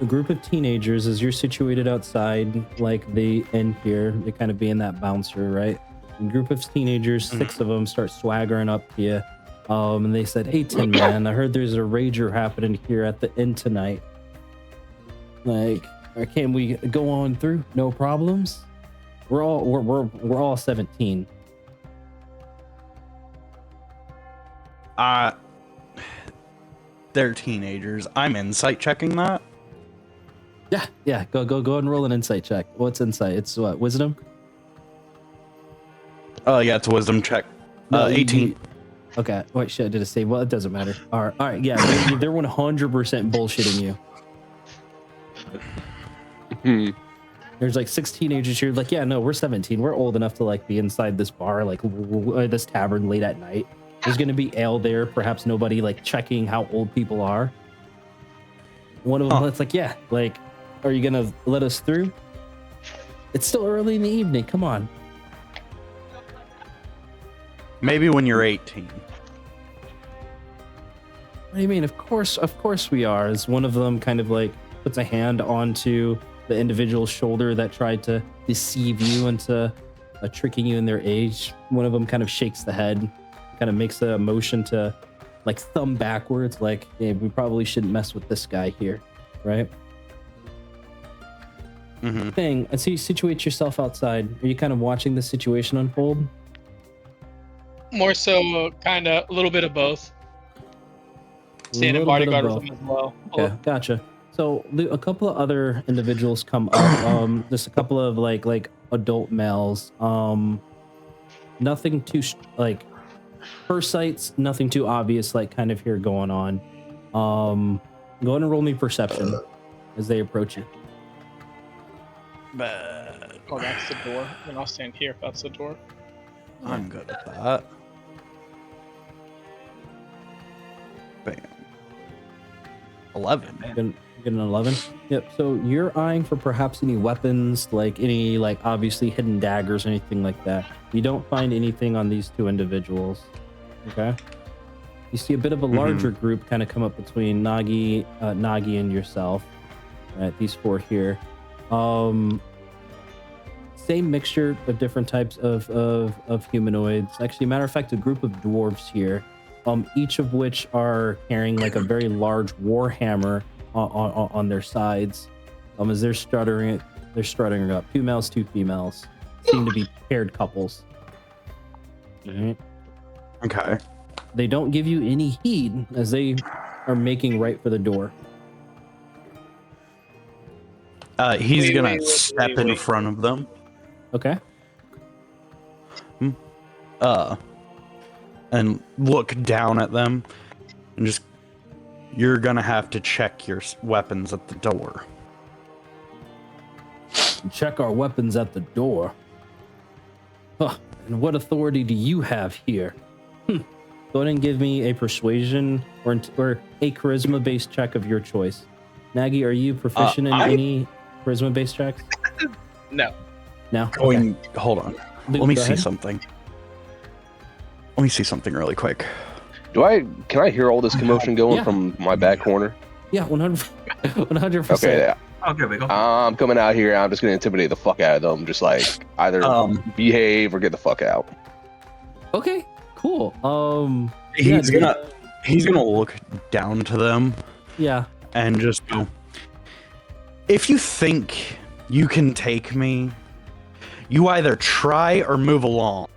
A group of teenagers, as you're situated outside, like the inn here, they kind of being that bouncer, right? A group of teenagers, 6 of them, start swaggering up to you. And they said, "Hey, Tin Man, I heard there's a rager happening here at the inn tonight. Like, can we go on through? No problems. We're all 17." They're teenagers. I'm insight checking that. Yeah. Go and roll an insight check. What's insight? It's what? Wisdom? Yeah, it's a wisdom check. No, 18. Okay. Wait, shit. I did a save. Well, it doesn't matter. All right. Yeah, they're 100% bullshitting you. There's like 6 teenagers here. Like, yeah, no, we're 17. We're old enough to like be inside this bar, like this tavern late at night. There's gonna be ale there. Perhaps nobody like checking how old people are. One of them, it's like, yeah, like, are you gonna let us through? It's still early in the evening. Come on. Maybe when you're 18. What do you mean? Of course we are. As one of them kind of like puts a hand onto the individual's shoulder that tried to deceive you into tricking you in their age. One of them kind of shakes the head, kind of makes a motion to like thumb backwards, like, "Hey, we probably shouldn't mess with this guy here," right? thing, and so you situate yourself outside. Are you kind of watching the situation unfold? More so, kind of a little bit of both. Standing Little bit of bodyguard with both. him as well. Okay, gotcha. So a couple of other individuals come up. Just a couple of like adult males. Nothing too like first sights, nothing too obvious. Like kind of here going on. Go ahead and roll me perception as they approach you. Oh, that's the door. And I'll stand here if that's the door. I'm good at that. Bam. 11. Get an 11. Yep. So you're eyeing for perhaps any weapons, like any like obviously hidden daggers, anything like that. You don't find anything on these two individuals. Okay. You see a bit of a larger group kind of come up between Nagi and yourself. Right, these four here. Same mixture of different types of humanoids. Actually, matter of fact, a group of dwarves here. Each of which are carrying like a very large war hammer on their sides. As they're strutting up. 2 males, 2 females. Seem to be paired couples. Right. Okay. They don't give you any heed as they are making right for the door. He's gonna step in front of them. Okay. And look down at them, and just, you're gonna have to check your weapons at the door. Check our weapons at the door. Huh. And what authority do you have here? Go ahead and give me a persuasion or a charisma-based check of your choice. Nagi, are you proficient in any charisma-based checks? No. No? Going, hold on. Luke, Let me go see ahead. something. Let me see something really quick. Can I hear all this commotion going Yeah. from my back corner? Yeah, 100%. Okay, Oh, good, we go. I'm coming out here. I'm just gonna intimidate the fuck out of them. Just like either behave or get the fuck out. Okay, cool. He's gonna look down to them Yeah. and just go, if you think you can take me, you either try or move along.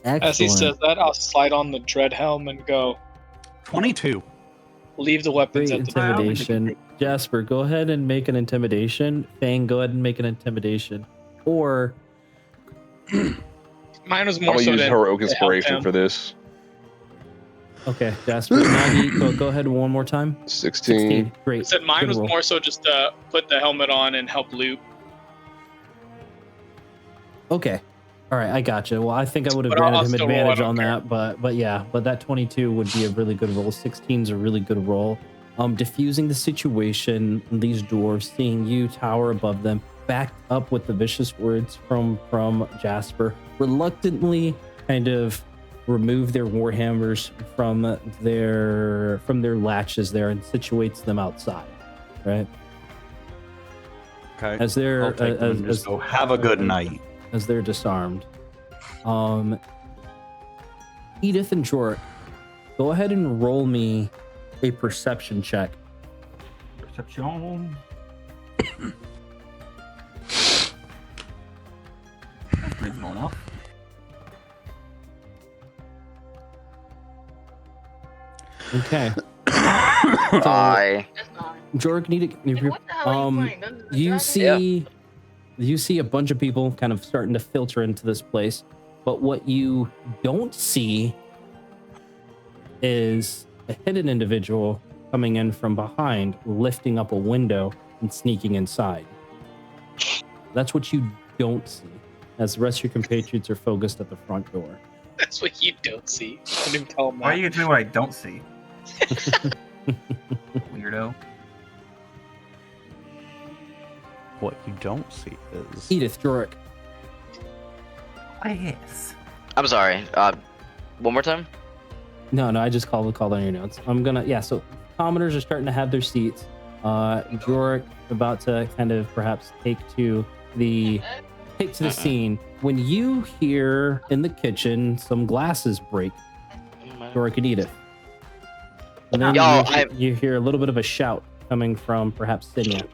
Excellent. As he says that, I'll slide on the dread helm and go, 22. leave the weapons Great at the door. intimidation. Jasper, go ahead and make an intimidation. Fang, go ahead and make an intimidation. Or Mine was I'm more gonna so use to heroic help inspiration him. for this. okay, Jasper, Nagi, go ahead one more time. 16. I Great. said mine Good was roll. more so just to put the helmet on and help Luke. Okay. All right, I gotcha. Well, I think I would have But I'll granted him still roll, I advantage don't on care. that, but yeah, but that 22 would be a really good roll. 16's a really good roll. Diffusing the situation, these dwarves seeing you tower above them, backed up with the vicious words from Jasper, reluctantly kind of remove their warhammers from their latches there and situates them outside, right? Okay. As they're I'll take them and just go, have a good night. as they're disarmed. Edith and Jork, go ahead and roll me a perception check. Perception. Reasonable enough. Okay. I Jork, you see a bunch of people kind of starting to filter into this place, but what you don't see is a hidden individual coming in from behind, lifting up a window and sneaking inside. That's what you don't see, as the rest of your compatriots are focused at the front door. That's what you don't see. I didn't tell him Why are that. you gonna tell me what I don't see? Weirdo. What you don't see is Edith, Jork. Why, yes. I'm sorry. One more time. No, I just called on your notes. So commoners are starting to have their seats. Jork about to kind of perhaps take to the scene when you hear in the kitchen some glasses break. Jork and Edith. And then Yo, you hear a little bit of a shout coming from perhaps Sinia.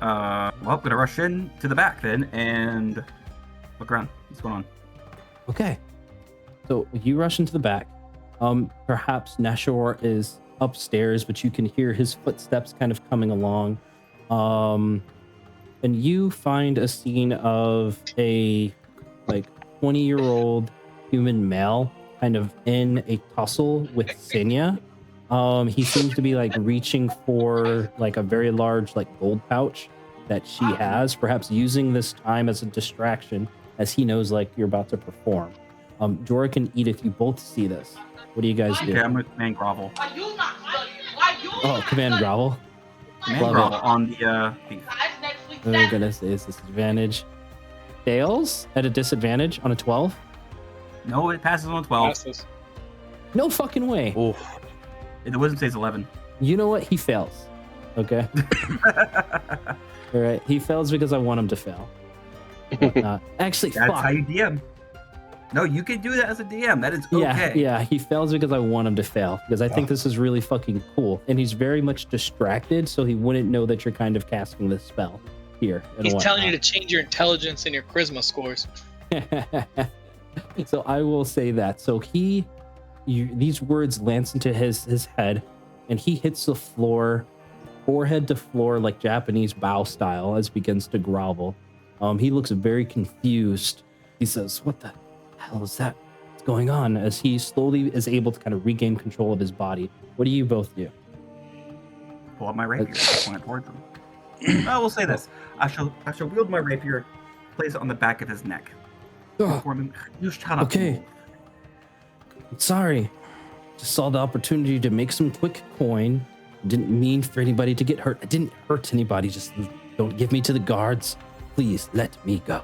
Well, gonna rush in to the back then and look around. What's going on? Okay. So you rush into the back. Perhaps Nashor is upstairs, but you can hear his footsteps kind of coming along. And you find a scene of a 20-year-old human male kind of in a tussle with Sinya. He seems to be reaching for a very large gold pouch that she has, perhaps using this time as a distraction as he knows you're about to perform. Jorik and Edith, you both see this. What do you guys do? Okay, I'm gonna command grovel. Oh, command grovel. Command Love grovel it. on the thief. Oh goodness, is this advantage? Fails at a disadvantage on a 12? No, it passes on 12. Passes. No fucking way. Oh, The wisdom says 11. You know what? He fails. Okay. All right. He fails because I want him to fail. Actually, That's fuck. how you DM. No, you can do that as a DM. That is okay. Yeah. He fails because I want him to fail because I think this is really fucking cool, and he's very much distracted, so he wouldn't know that you're kind of casting this spell here. and He's telling you to whatnot. change your intelligence and your charisma scores. So I will say that. So these words lance into his head, and he hits the floor, forehead to floor, like Japanese bow style, as begins to grovel. He looks very confused. He says, "What the hell is that? What's going on?" As he slowly is able to kind of regain control of his body. What do you both do? Pull out my rapier, point it towards him. I will say this: I shall wield my rapier, place it on the back of his neck. Oh, Inform him, you shall not okay. move. Sorry. Just saw the opportunity to make some quick coin. Didn't mean for anybody to get hurt. I didn't hurt anybody. Just don't give me to the guards. Please let me go.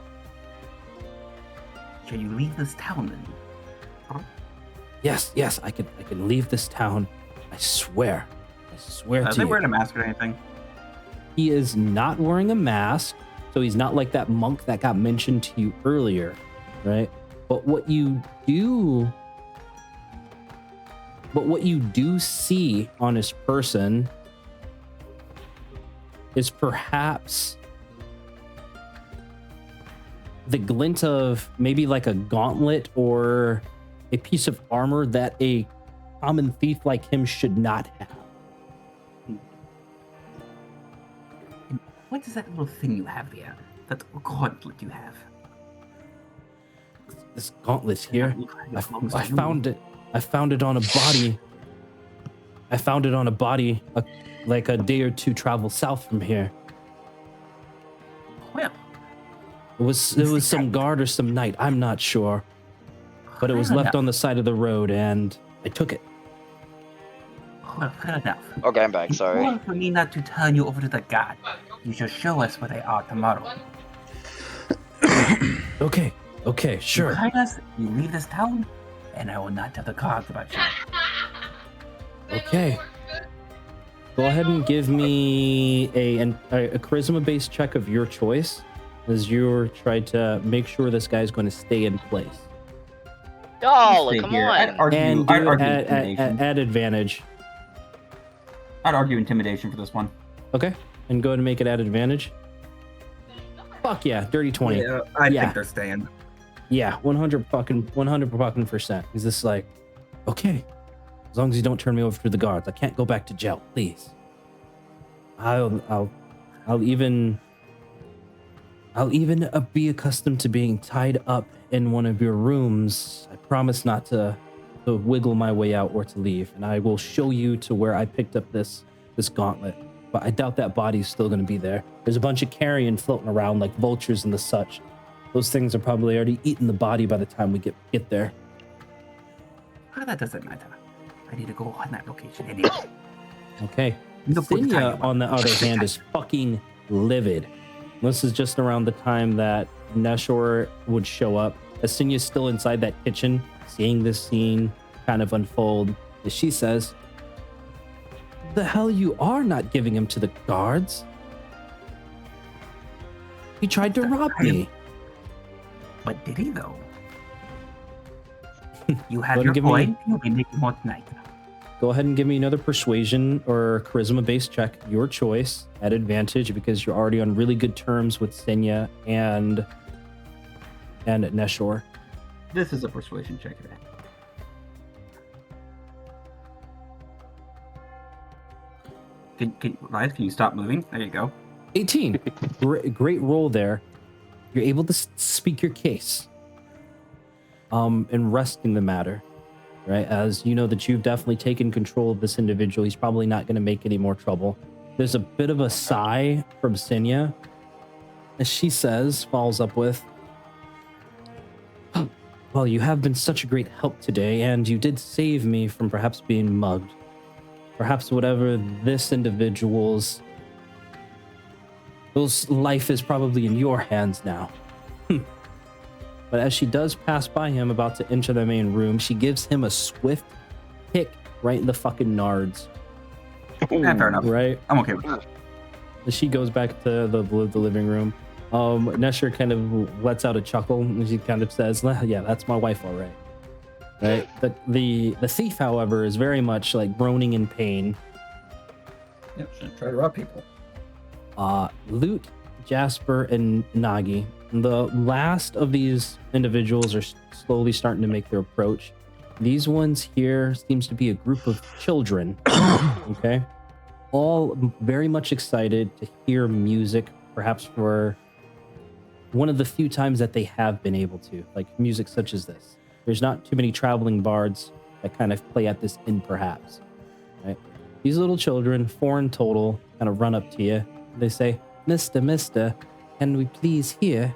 Shall you leave this town then? Yes, I can leave this town. I swear Are to they you. wearing a mask or anything? He is not wearing a mask, so he's not like that monk that got mentioned to you earlier, right? But what you do see on his person is perhaps the glint of maybe like a gauntlet or a piece of armor that a common thief like him should not have. What is that little thing you have there? That gauntlet you have? This gauntlet here, It belongs to I you. found it. I found it on a body. I found it on a body like a day or two travel south from here. Well, It was some guard or some knight. I'm not sure, but it was fair left enough. on the side of the road, and I took it. Well, fair enough. Okay, I'm back. In Sorry. order for me not to turn you over to the guard, you shall show us where they are tomorrow. Okay, sure. You hide us, you leave this town, and I will not tell the guards about you. Okay. Go ahead and give me a charisma-based check of your choice, as you're trying to make sure this guy's going to stay in place. Oh, Stay come here. I'd on. argue, And do I'd it argue at intimidation. advantage. I'd argue intimidation for this one. Okay, and go ahead and make it at advantage. Fuck yeah, dirty 20. Yeah, I Yeah. think they're staying. Yeah, 100%. He's just like, okay, as long as you don't turn me over to the guards, I can't go back to jail, please. I'll even be accustomed to being tied up in one of your rooms. I promise not to wiggle my way out or to leave, and I will show you to where I picked up this gauntlet. But I doubt that body's still going to be there. There's a bunch of carrion floating around like vultures and the such. Those things are probably already eaten the body by the time we get there. Well, that doesn't matter. I need to go on that location anyway. Okay. No point telling Sinya, you on the about other it. hand, is fucking livid. This is just around the time that Neshor would show up. As Sinya's still inside that kitchen, seeing this scene kind of unfold, as she says, "The hell you are not giving him to the guards? He tried to rob me." But did he though? You Go have and your give me- coin. You'll be making more tonight. go ahead and give me another persuasion or charisma based check, your choice, at advantage because you're already on really good terms with Senya and Neshor. This is a persuasion check. Can you stop moving? There you go. 18. Great roll there. You're able to speak your case. And resting the matter, right? As you know that you've definitely taken control of this individual. He's probably not going to make any more trouble. There's a bit of a sigh from Senya as she follows up with, well, you have been such a great help today, and you did save me from perhaps being mugged. Perhaps whatever this individual's life is probably in your hands now. But as she does pass by him, about to enter the main room, she gives him a swift kick right in the fucking nards. Fair enough. Right? I'm okay with that. As she goes back to the living room, Nesher kind of lets out a chuckle, and she kind of says, yeah, that's my wife, all right. Right? The thief, however, is very much like groaning in pain. Yep, shouldn't try to rob people. Loot, Jasper, and Nagi. The last of these individuals are slowly starting to make their approach. These ones here seems to be a group of children, okay? All very much excited to hear music, perhaps for one of the few times that they have been able to, like music such as this. There's not too many traveling bards that kind of play at this inn, perhaps, right? These little children, 4 in total, kind of run up to you. They say, Mister, can we please hear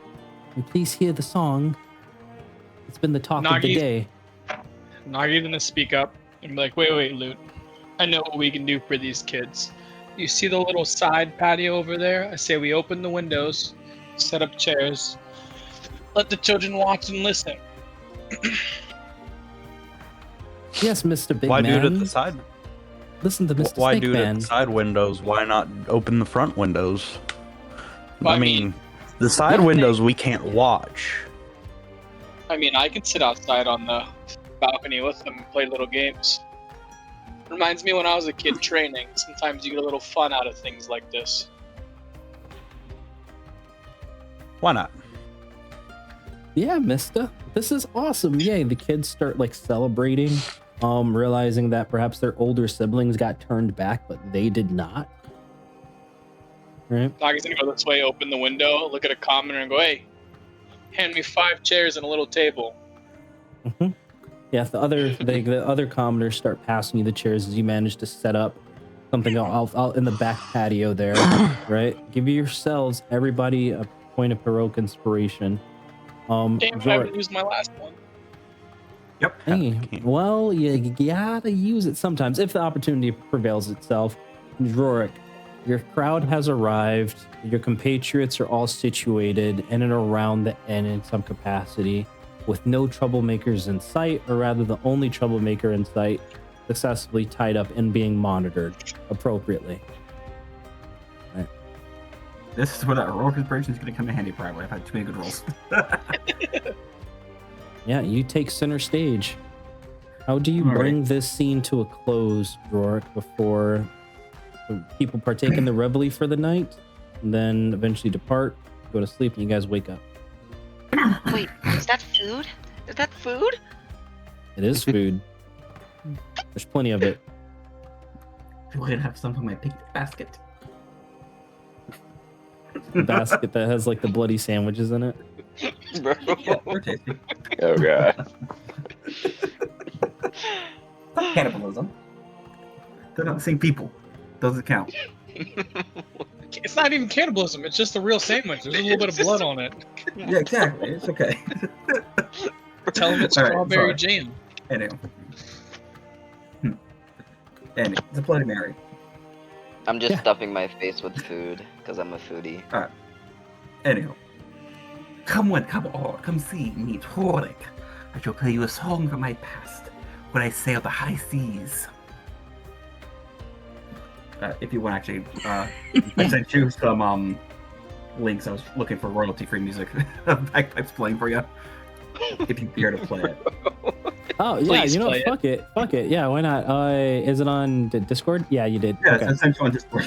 the song? It's been the talk of the day. Nagi's gonna speak up and be like, wait, Loot. I know what we can do for these kids. You see the little side patio over there? I say we open the windows, set up chairs, let the children watch and listen. Yes, Mr. Big Why Man. do it at the side? Listen to Mr. Why Snake do it Man. at the side windows? Why not open the front windows? Well, I mean, the side windows we can't watch. I mean, I could sit outside on the balcony with them and play little games. Reminds me when I was a kid training. Sometimes you get a little fun out of things like this. Why not? Yeah, mister. This is awesome. Yay. The kids start like celebrating, realizing that perhaps their older siblings got turned back, but they did not. Right? Nagi's gonna go this way, open the window, look at a commoner and go, hey, hand me 5 chairs and a little table. Mm-hmm. Yeah, the other commoners start passing you the chairs as you manage to set up something out in the back patio there, right? Give yourselves, everybody, a point of heroic inspiration. Damn, I haven't used my last one. Yep. Hey, well, you gotta use it sometimes if the opportunity prevails itself. Drorik, your crowd has arrived. Your compatriots are all situated in and around the inn in some capacity, with no troublemakers in sight, or rather the only troublemaker in sight successfully tied up and being monitored appropriately. Right. This is where that heroic inspiration is going to come in handy, probably. I've had too many good rolls. Yeah, you take center stage. How do you bring this scene to a close, Drorik, before people partake in the reveille for the night, and then eventually depart, go to sleep, and you guys wake up? Wait, is that food? Is that food? It is food. There's plenty of it. I feel like I have some in my picnic basket. The basket that has like the bloody sandwiches in it. Bro. Yeah, they're tasty. Oh god. Not cannibalism. They're not the same people. Doesn't count. It's not even cannibalism, it's just a real sandwich. There's a little bit of blood on it. Yeah, exactly. It's okay. Tell them it's All right, strawberry sorry. jam. Anyway. And it's a Bloody Mary. I'm just Yeah. stuffing my face with food because I'm a foodie. Anyhow. Come see me, Drorik. I shall play you a song from my past, when I sailed the high seas. If you want, actually, I sent you some links. I was looking for royalty-free music. Bagpipes playing for you. If you care to play it. Oh yeah, Please you know play what? Fuck it. Yeah, why not? Is it on Discord? Yeah, you did. Yeah, Okay. it's essentially on Discord.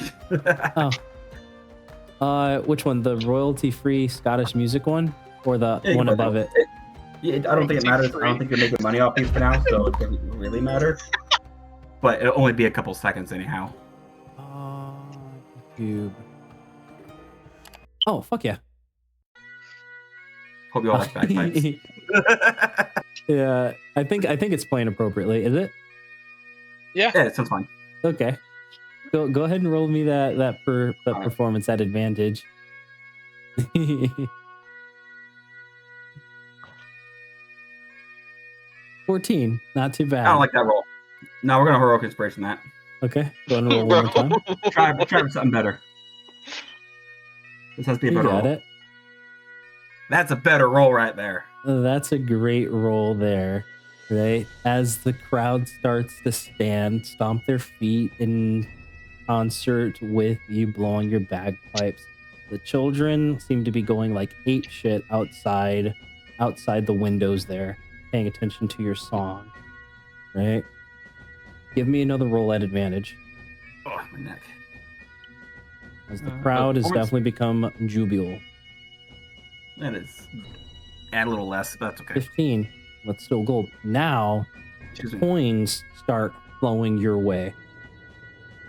Oh. Which one? The royalty-free Scottish music one, or the Yeah, you one can above it? Yeah, I don't think it matters. I don't think you're making money off these for now, so it doesn't really matter. But it'll only be a couple seconds anyhow. YouTube. Oh fuck yeah! Hope you all like bagpipes. Yeah, I think it's playing appropriately. Is it? Yeah. Yeah, it sounds fine. Okay. Go ahead and roll me that performance at advantage. 14, not too bad. I don't like that roll. No, we're gonna heroic inspiration that. Okay, go ahead and roll one more time. Try for something better. This has to be a You better got roll. it. That's a better roll right there. That's a great roll there, right? As the crowd starts to stomp their feet in concert with you blowing your bagpipes. The children seem to be going like ape shit outside the windows there, paying attention to your song, right? Give me another roll at advantage. Oh, my neck. As the crowd has definitely become jubilant. That is. Add a little less, but that's okay. 15. But still gold. Now, Excuse me. coins start flowing your way.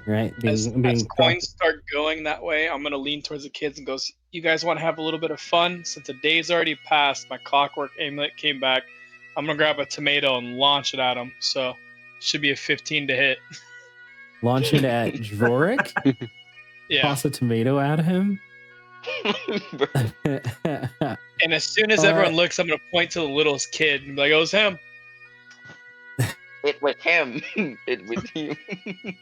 Right? As coins start going that way, I'm gonna lean towards the kids and goes, "You guys want to have a little bit of fun? Since the day's already passed, my clockwork amulet came back. I'm gonna grab a tomato and launch it at him. So, should be a 15 to hit. Launch it at Dvorik. Yeah. Toss a tomato at him. And as soon as everyone looks, I'm gonna point to the littlest kid and be like, "Oh, it's him." It with him. It with you.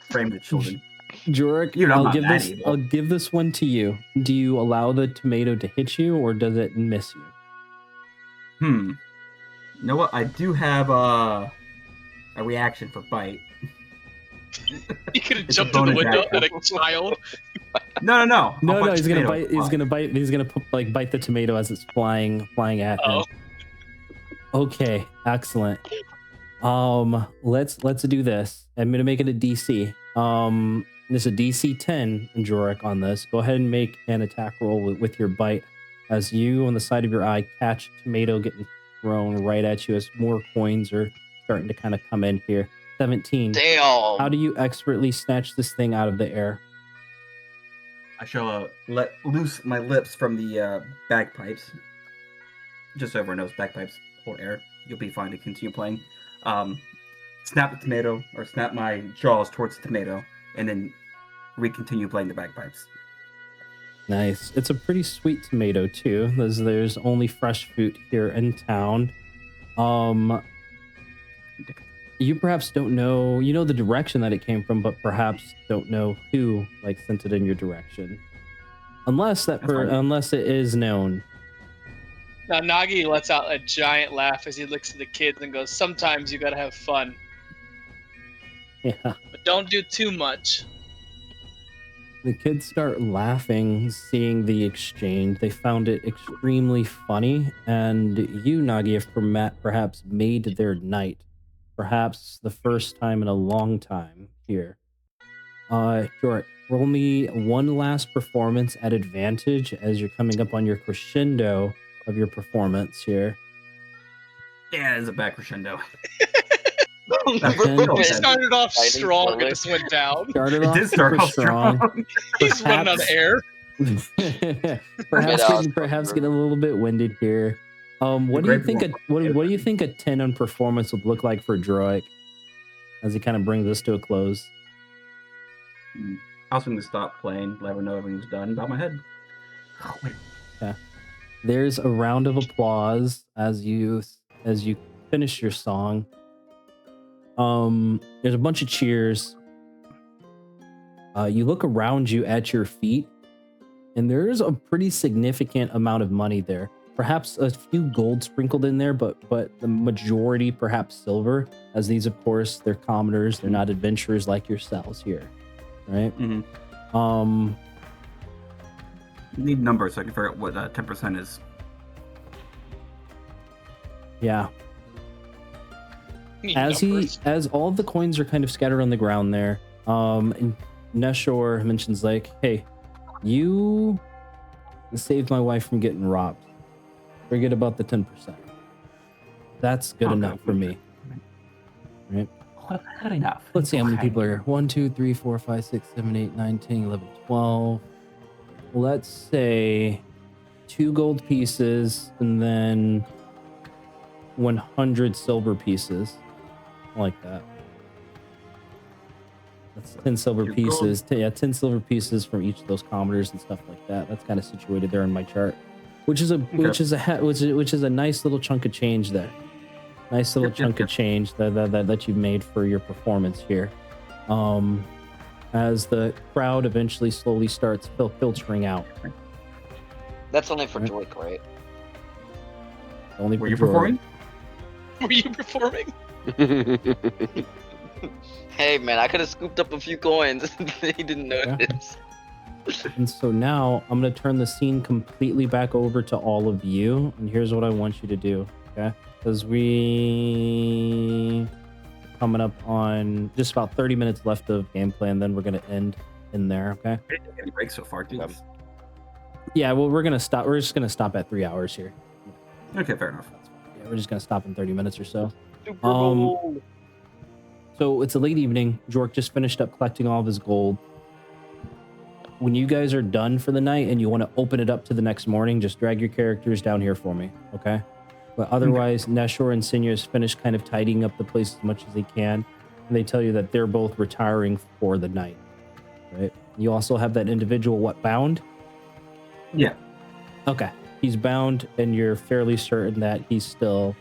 Frame the children. Jorik, You're not I'll that give this. evil. I'll give this one to you. Do you allow the tomato to hit you, or does it miss you? You know what? I do have a reaction for bite. You could have It's a jumped through the bonus window action. at a child. No. No. I'll He's gonna tomato. bite. He's gonna bite the tomato as it's flying at him. Oh. Okay, excellent. Let's do this. I'm gonna make it a DC. This is a DC 10, Jorik, on this. Go ahead and make an attack roll with your bite, as you on the side of your eye catch tomato getting thrown right at you as more coins are starting to kind of come in here. 17. Damn. How do you expertly snatch this thing out of the air? I shall let loose my lips from the bagpipes. Just so everyone knows, bagpipes hold air. You'll be fine to continue playing. Snap the tomato, or snap my jaws towards the tomato, and then continue playing the bagpipes. Nice. It's a pretty sweet tomato too, as there's only fresh fruit here in town. You perhaps don't know, you know the direction that it came from, but perhaps don't know who sent it in your direction. Unless it is known. Now Nagi lets out a giant laugh as he looks at the kids and goes, "Sometimes you gotta have fun, Yeah. but don't do too much." The kids start laughing, seeing the exchange. They found it extremely funny, and you, Nagi, have perhaps made their night. Perhaps the first time in a long time here. Jorik, roll me one last performance at advantage as you're coming up on your crescendo of your performance here. Yeah, it's a back crescendo. It started off strong and just went down. Started It off did start super off strong. He's running out of air. perhaps get a little bit winded here. What do you think? What do you think a 10 on performance would look like for Droik as he kind of brings this to a close? I was going to stop playing, let everyone know everything's done. Bow my head. Oh, wait. Yeah. There's a round of applause as you finish your song. There's a bunch of cheers. You look around you at your feet, and there's a pretty significant amount of money there. Perhaps a few gold sprinkled in there, but the majority perhaps silver, as these, of course, they're commoners. They're not adventurers like yourselves here, right? Mm-hmm. You need numbers so I can figure out what 10% is. Yeah. Need as numbers. as all of the coins are kind of scattered on the ground there, and Neshor mentions like, hey, you saved my wife from getting robbed. Forget about the 10%. That's good enough for me. Right? Fair enough. Let's see how many people are here. 1, 2, 3, 4, 5, 6, 7, 8, 9, 10, 11, 12. Let's say 2 gold pieces and then 100 silver pieces. I like that. That's 10 silver pieces. 10 silver pieces from each of those commoners and stuff like that. That's kind of situated there in my chart, which is a nice little chunk of change there. Nice little chunk of change that you've made for your performance here. As the crowd eventually slowly starts filtering out. That's only for Joik, right? Only Were you performing? Were you performing? Hey man, I could have scooped up a few coins. He didn't notice. And so now I'm going to turn the scene completely back over to all of you. And here's what I want you to do, okay? Because we coming up on just about 30 minutes left of gameplay, and then we're going to end in there, okay? Any breaks so far, dude? Yeah, well, we're going to stop. We're just going to stop at 3 hours here. Okay, fair enough. Yeah, we're just going to stop in 30 minutes or so. Super Bowl. So it's a late evening. Jork just finished up collecting all of his gold. When you guys are done for the night and you want to open it up to the next morning, just drag your characters down here for me, okay? But otherwise, Neshor and Sinya's finished kind of tidying up the place as much as they can. And they tell you that they're both retiring for the night, right? You also have that individual, bound? Yeah. Okay. He's bound, and you're fairly certain that he's still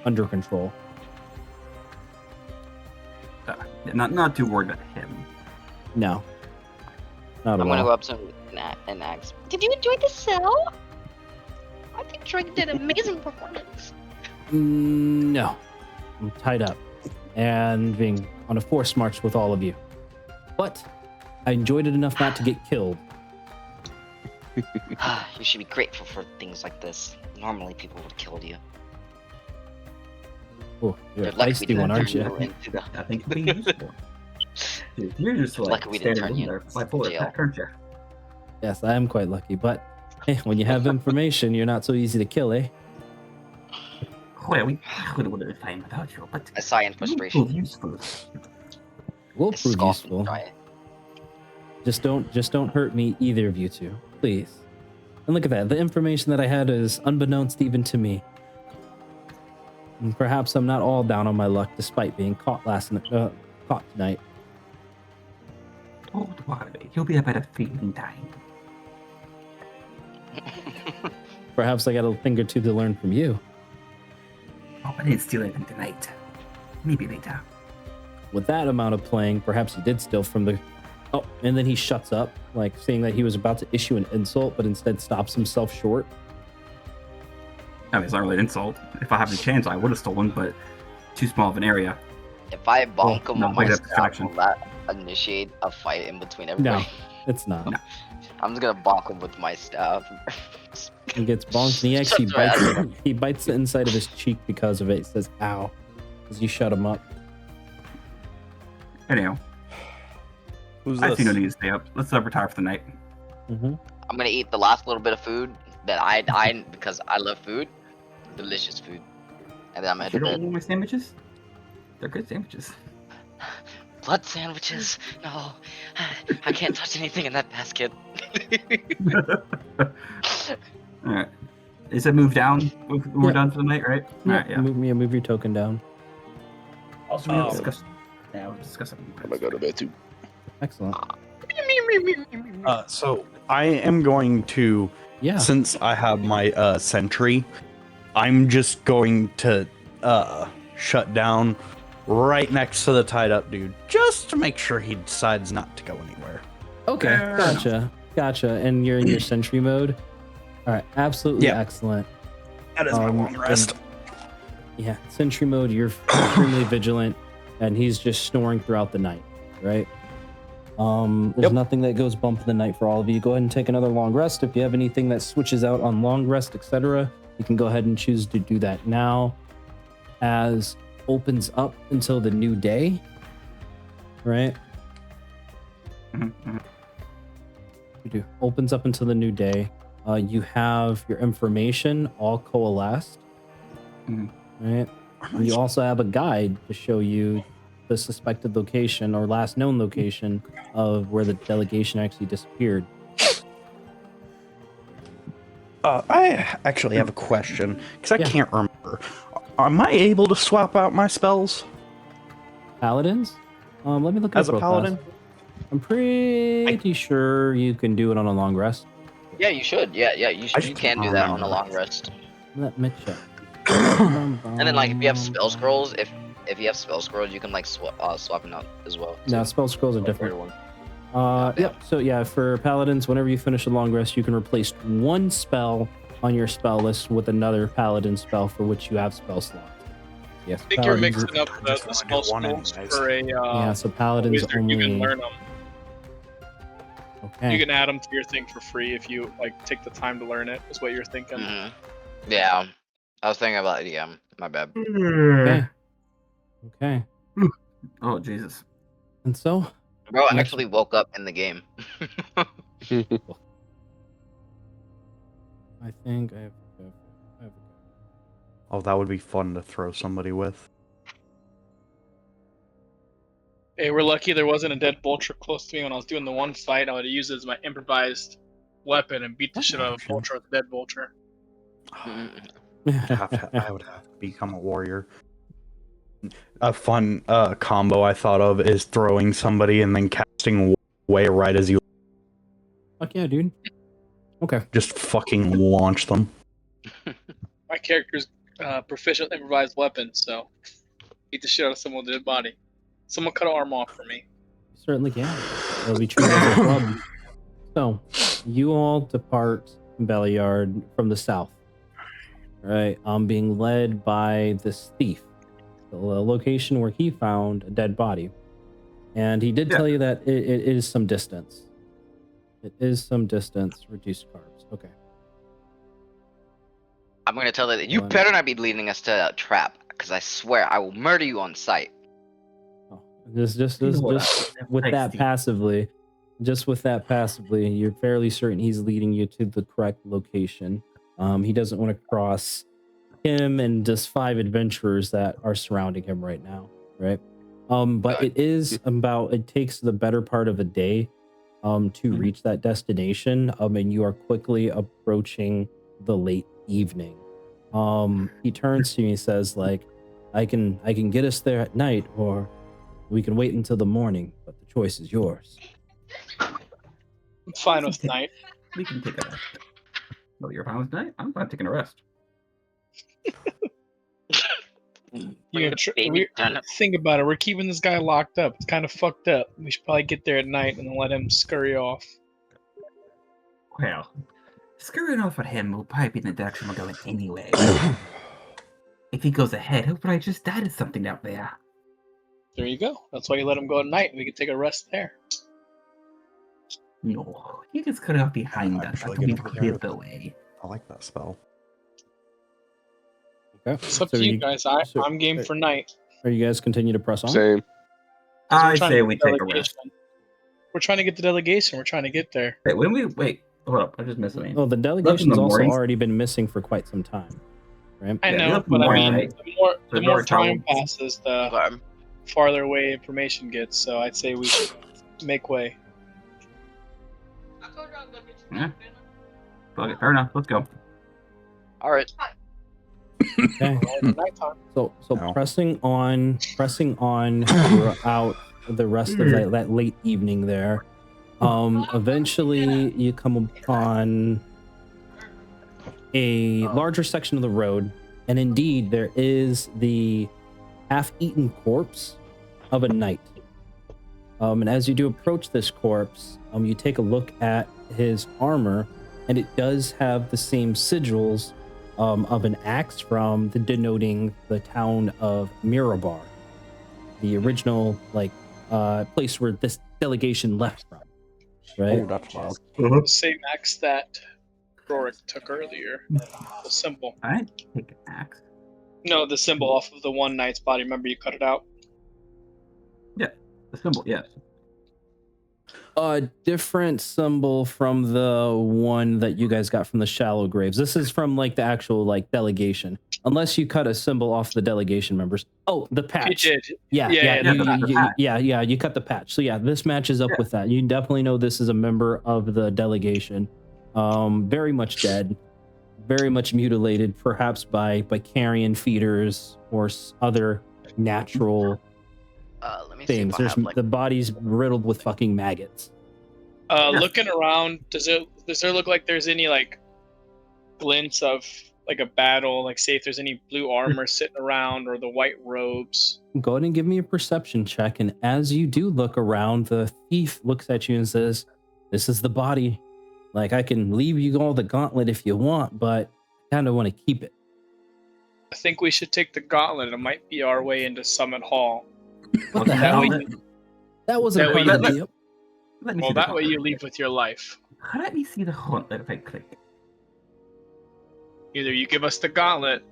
under control. Not too worried about him. No. Not I'm at gonna all. go up to him and ask, did you enjoy the cell? I think Drake did an amazing performance. No. I'm tied up and being on a forced march with all of you. But I enjoyed it enough not to get killed. You should be grateful for things like this. Normally people would have killed you. Oh, you're a They're lucky we feisty didn't one, aren't turn you? into the- I think it'd be useful. Dude, you're just like Lucky we didn't standing turn in you there, into bipolar jail. attack, aren't you? Yes, I am quite lucky. But hey, when you have information, you're not so easy to kill, eh? Well, we would have been fine without you, but I sigh in you frustration. prove useful. We'll I prove scoff and useful. try it. Just don't hurt me, either of you two, please. And look at that. The information that I had is unbeknownst even to me. And perhaps I'm not all down on my luck, despite being caught caught tonight. Don't worry, you'll be a better thief in time. Perhaps I got a thing or two to learn from you. Oh, I didn't steal anything tonight. Maybe later. With that amount of playing, perhaps you did steal from the... Oh, and then he shuts up, like saying that he was about to issue an insult, but instead stops himself short. I mean, it's not really an insult. If I had the chance, I would have stolen, but too small of an area. If I bonk him no, with my that's staff, distraction. will that initiate a fight in between everybody? No, it's not. No. I'm just gonna bonk him with my staff. He gets bonked, and he actually he bites the inside of his cheek because of it. He says, ow, as you shut him up. Anyhow, Who's I this? see no need to stay up. Let's retire for the night. Mm-hmm. I'm gonna eat the last little bit of food that I because I love food, delicious food, and then I'm headed You to don't bed. want my sandwiches? They're good sandwiches. Blood sandwiches? No, I can't touch anything in that basket. Alright. Is it moved down? We're Yeah. done for the night, right? Alright, yeah. Move your token down. Also, we don't discuss. Yeah, we'll discuss it. I'm gonna go to bed too. Excellent. So I am going to, Yeah. since I have my sentry, I'm just going to shut down right next to the tied up dude, just to make sure he decides not to go anywhere. Okay. Fair Gotcha. And you're in your sentry mode. All right. Absolutely Yeah. excellent. That is my long rest. Yeah. Sentry mode. You're extremely vigilant, and he's just snoring throughout the night. Right. There's Yep. nothing that goes bump in the night for all of you. Go ahead and take another long rest. If you have anything that switches out on long rest, etc., you can go ahead and choose to do that now. As opens up until the new day, right? You do opens up until the new day. You have your information all coalesced, right? And you also have a guide to show you the suspected location or last known location of where the delegation actually disappeared. I actually have a question because I Yeah. can't remember. Am I able to swap out my spells Paladins? Let me look as up a real paladin? fast. I'm pretty sure you can do it on a long rest. Yeah, you should. Yeah, you I you just can don't do that on a remember. long rest. Let me check. And then like if you have spell scrolls, if you have spell scrolls, you can like swap them out as well. No, too. spell scrolls are different. Everyone. Yep. So yeah, for paladins, whenever you finish a long rest, you can replace one spell on your spell list with another paladin spell for which you have spell slots. Yes. I think you're paladins- mixing up the spell scrolls for a Yeah. So paladins wizard. only. You can learn them. Okay. You can add them to your thing for free if you like take the time to learn it. Is what you're thinking. Yeah, I was thinking about EDM. My bad. Okay. Okay. Oh Jesus. And so, Bro, I Next- actually woke up in the game. I think I have. Oh, that would be fun to throw somebody with. Hey, we're lucky there wasn't a dead vulture close to me when I was doing the one fight. I would have used it as my improvised weapon and beat the shit out of a vulture with a dead vulture. I would have to become a warrior. A fun combo I thought of is throwing somebody and then casting away right as you Fuck yeah, dude. Okay. just fucking launch them. My character's proficient with improvised weapons, so beat the shit out of someone with a dead body. Someone cut an arm off for me. Certainly can. It'll be treated as a club. So, you all depart Beilard from the south, right? Being led by this thief, the location where he found a dead body, and he did tell you that it is some distance. It is some distance. Reduced carbs. Okay. I'm gonna tell that you Well, better not be leading us to a trap, because I swear I will murder you on sight. Just with that passively, you're fairly certain he's leading you to the correct location. He doesn't want to cross him and just 5 adventurers that are surrounding him right now, right? But it takes the better part of a day to reach that destination. And you are quickly approaching the late evening. He turns to you and says, like, I can get us there at night, or we can wait until the morning, but the choice is yours. I'm fine with night. We can take a rest. No, you're fine with night? I'm fine taking a rest. Think about it. We're keeping this guy locked up. It's kind of fucked up. We should probably get there at night and then let him scurry off. Well, scurrying off at him will probably be in the direction we're going anyway. If he goes ahead, he'll probably just die to something out there. There you go. That's why you let him go at night and we can take a rest there. No, he just cut off behind us. That's we clear the way. I like that spell. Okay. It's up to you guys. I'm game for night. Are you guys continue to press on? Same. I trying say to we get the take a rest. delegation. We're trying to get the delegation. We're trying to get there. Wait, hold up. I just missed something. Well, the delegation's also morning. already been missing for quite some time, right? I Yeah, know, we left in but the I morning, mean, right? the So more we're time traveling. passes, the farther away information gets. So I'd say we should make way. Yeah. Okay, fair enough. Let's go. All right. Okay. Nighttime. So No. pressing on throughout the rest of that late evening there. Eventually you come upon a larger section of the road, and indeed there is the half-eaten corpse of a knight. And as you do approach this corpse, you take a look at his armor, and it does have the same sigils of an axe from denoting the town of Mirabar, the original place where this delegation left from. Right? Oh, that's wild. The same axe that Rorik took earlier. Simple. Alright, take an axe. No, the symbol off of the one knight's body. Remember, you cut it out. The symbol, yes. A different symbol from the one that you guys got from the shallow graves. This is from like the actual like delegation. Unless you cut a symbol off the delegation members. Oh, the patch. You did. Yeah, you cut the patch. So yeah, this matches up with that. You definitely know this is a member of the delegation. Very much dead, very much mutilated, perhaps by carrion feeders or other natural Let me things. see if I have, like, The body's riddled with fucking maggots. Looking around, does there look like there's any like glints of like a battle? Like, say if there's any blue armor sitting around or the white robes. Go ahead and give me a perception check. And as you do look around, the thief looks at you and says, "This is the body. Like, I can leave you all the gauntlet if you want, but I kind of want to keep it." I think we should take the gauntlet. It might be our way into Summit Hall. What the hell? That wasn't That part way of the you- deal. Let me Well, see the that way you gauntlet. leave with your life. Let me see the gauntlet if I click. Either you give us the gauntlet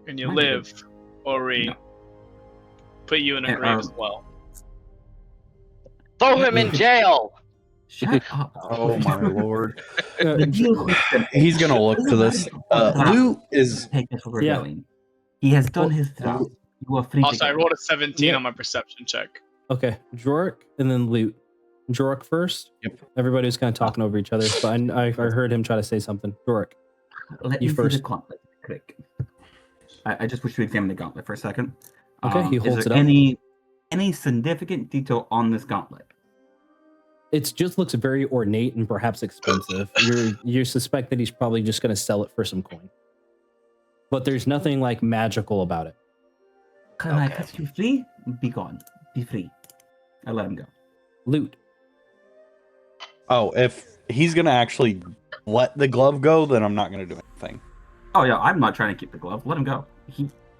and you Might live, or we No. put you in a Yeah, grave as well. Throw him in jail. Shut up. Oh my lord. The deal with them. He's gonna look to this. Loot is Take us where we're Yeah. going. He has done his job. You are free to Also, I go. rolled a 17 Yeah. on my perception check. Okay, Jork and then Loot. Jork first. Yep. Everybody was kind of talking over each other, but I heard him try to say something. Jork. Let You me see first. the gauntlet. Click. I just wish to examine the gauntlet for a second. Okay, he holds is it there up. any significant detail on this gauntlet? It just looks very ornate and perhaps expensive. You suspect that he's probably just going to sell it for some coin. But there's nothing like magical about it. Can I Okay. touch you free? Be gone. Be free. I let him go. Loot. oh, if he's gonna actually let the glove go, then I'm not gonna do anything. Oh yeah, I'm not trying to keep the glove. Let him go.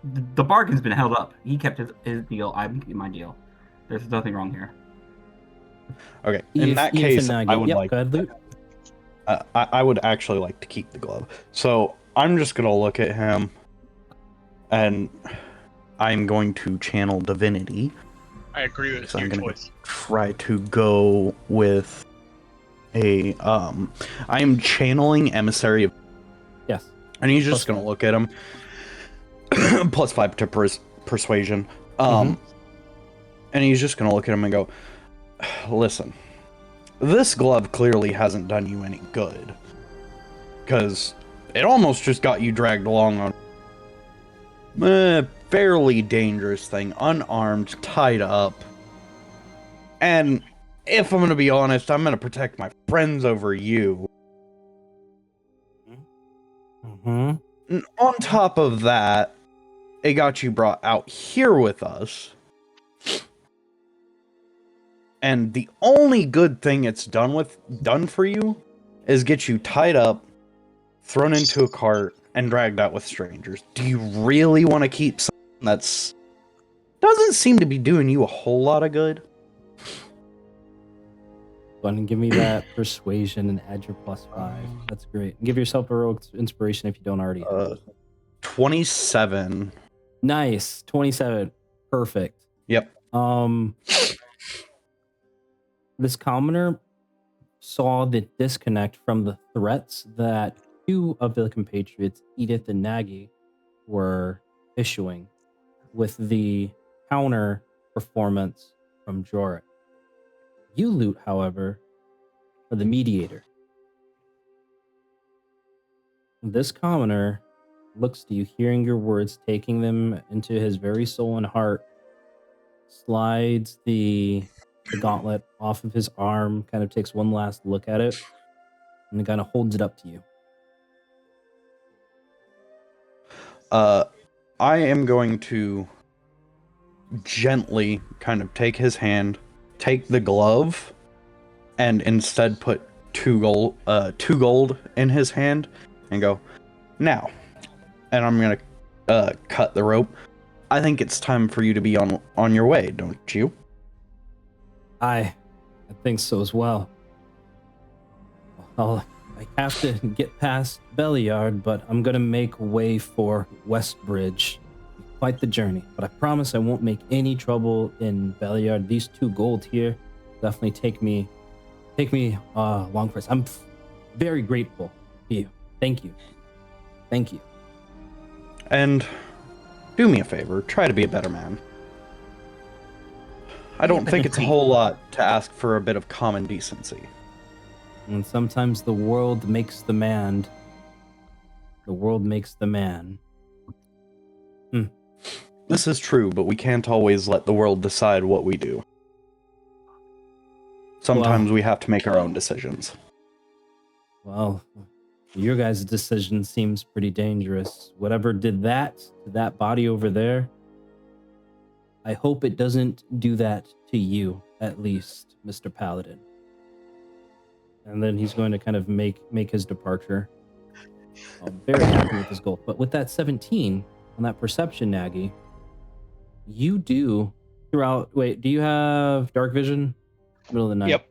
The bargain's been held up. He kept his deal. I'm keeping my deal. There's nothing wrong here. Okay, in that case, I would Yep, like go ahead, Loot. I would actually like to keep the glove. So I'm just gonna look at him, and I'm going to channel divinity. I agree with So I'm your gonna choice. try to go with a I am channeling emissary of, Yes. and he's just Plus gonna look at him. +5 to persuasion. And he's just gonna look at him and go, "Listen, this glove clearly hasn't done you any good, because it almost just got you dragged along on a fairly dangerous thing, unarmed, tied up. And if I'm gonna be honest, I'm gonna protect my friends over you. Mm-hmm. And on top of that, it got you brought out here with us. And the only good thing it's done for you is get you tied up, thrown into a cart, and dragged out with strangers. Do you really want to keep something that's doesn't seem to be doing you a whole lot of good?" Go ahead and give me that persuasion and add your +5. That's great. Give yourself a rogue inspiration if you don't already. 27. Nice. 27. Perfect. Yep. This commoner saw the disconnect from the threats that two of the compatriots, Edith and Nagy, were issuing with the counter performance from Jorik. You, Loot, however, are the mediator. This commoner looks to you, hearing your words, taking them into his very soul and heart, slides the gauntlet off of his arm, kind of takes one last look at it, and then kind of holds it up to you. I am going to gently kind of take his hand, take the glove, and instead put two gold in his hand, and go, "Now," and I'm gonna cut the rope. "I think it's time for you to be on your way, don't you?" I think so as well. I have to get past Beilard, but I'm gonna make way for Westbridge. quite the journey, but I promise I won't make any trouble in Beilard. These 2 gold here definitely take me long for this. I'm very grateful to you. Thank you. Thank you. And do me a favor, try to be a better man. I don't think it's a whole lot to ask for a bit of common decency. And sometimes the world makes the man. The world makes the man. This is true, but we can't always let the world decide what we do. Sometimes we have to make our own decisions. Well, your guys' decision seems pretty dangerous. Whatever did that to that body over there, I hope it doesn't do that to you, at least, Mr. Paladin. And then he's going to kind of make his departure. I'm very happy with his goal. But with that 17 on that perception, Nagy, you do throughout. Wait, do you have dark vision? Middle of the night. Yep.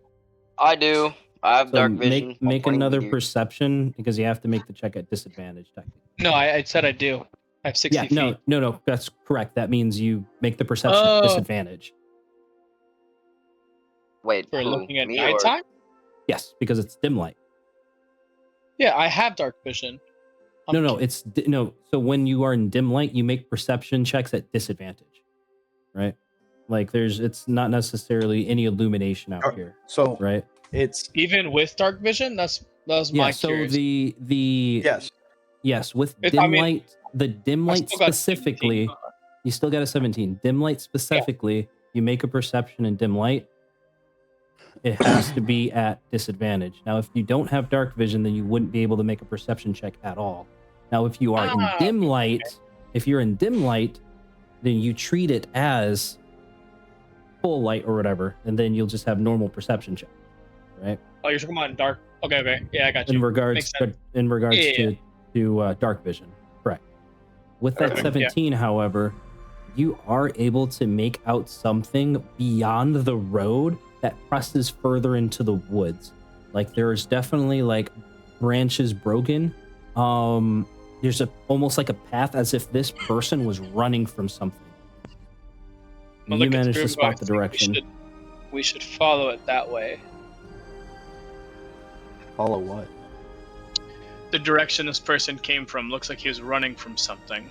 I do. I have So dark vision. Make while another playing perception because you have to make the check at disadvantage. Technically. No, I said I do. I have 60 feet. No. That's correct. That means you make the perception at disadvantage. Wait, We're who, looking at me or- nighttime? Yes, because it's dim light. Yeah, I have dark vision. So when you are in dim light, you make perception checks at disadvantage, right? Like it's not necessarily any illumination out here, So right? it's Even with dark vision, that was my So curious. yes. With It- dim I mean, light, the dim I light still got specifically, 17. you still got a 17. Dim light specifically, you make a perception in dim light, it has to be at disadvantage. Now, if you don't have dark vision, then you wouldn't be able to make a perception check at all. Now, if you are in dim light, then you treat it as full light or whatever, and then you'll just have normal perception check, right? Oh, you're talking about dark. Okay. Yeah, I got you. In regards Makes sense. to dark vision, correct. With that Perfect, 17, however, you are able to make out something beyond the road that presses further into the woods. Like there is definitely like branches broken. There's almost like a path as if this person was running from something. Well, You look, it's managed to true, spot I the think direction. We should follow it that way. Follow what? The direction this person came from looks like he was running from something.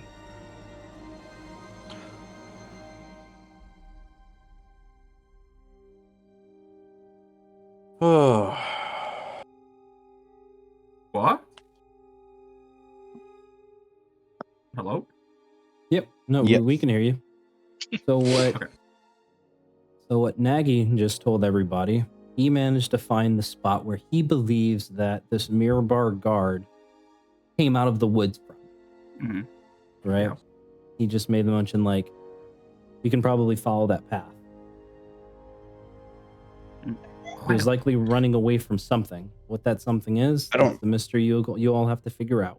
Oh. What? Hello? Yep. No, Yep. we can hear you. So what? Okay. So what Nagy just told everybody, he managed to find the spot where he believes that this Mirabar guard came out of the woods from. Mm-hmm. Right? Yeah. He just made the mention like, we can probably follow that path. He was likely running away from something. What that something is, I don't- that's the mystery you all have to figure out.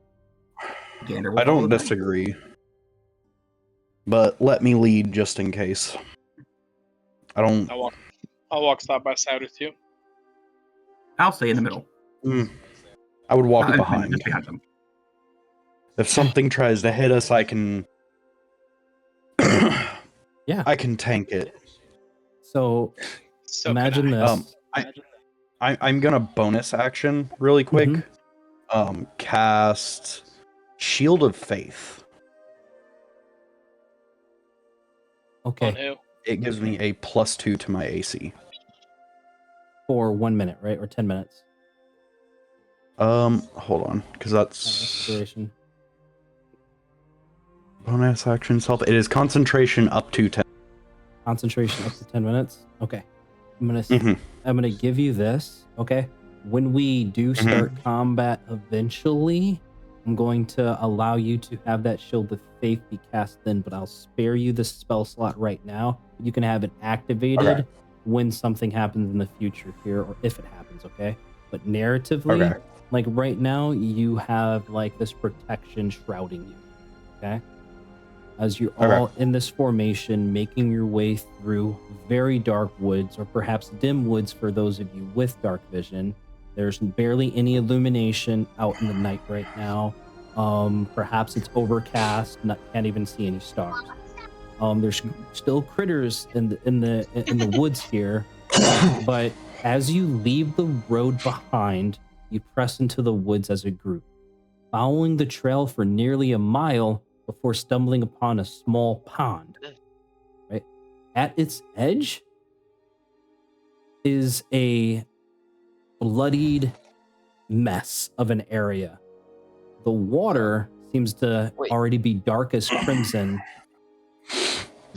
Gander will I don't follow that. disagree. But let me lead just in case. I don't. I'll walk side by side with you. I'll stay in the middle. I would walk Not behind. just behind them. If something tries to hit us, I can. Yeah. I can tank it. So So imagine can I. this. I'm gonna bonus action really quick. Mm-hmm. Cast Shield of Faith. Okay. On who? It gives me a +2 to my AC. For 1 minute, right? Or 10 minutes. Hold on, because that's Duration. bonus action self. It is concentration up to 10. Concentration up to 10 minutes. Okay. I'm Mhm. gonna give you this. Okay. When we do start combat eventually, I'm going to allow you to have that Shield of Faith be cast then, but I'll spare you the spell slot right now. You can have it activated Okay. when something happens in the future here, or if it happens, okay? But narratively, Okay. like right now, you have like this protection shrouding you, okay? As you're Okay. all in this formation, making your way through very dark woods, or perhaps dim woods for those of you with dark vision. There's barely any illumination out in the night right now. Perhaps it's overcast, can't even see any stars. There's still critters in the woods here, but as you leave the road behind, you press into the woods as a group, following the trail for nearly a mile before stumbling upon a small pond. Right at its edge is a bloodied mess of an area. The water seems to already be dark as crimson.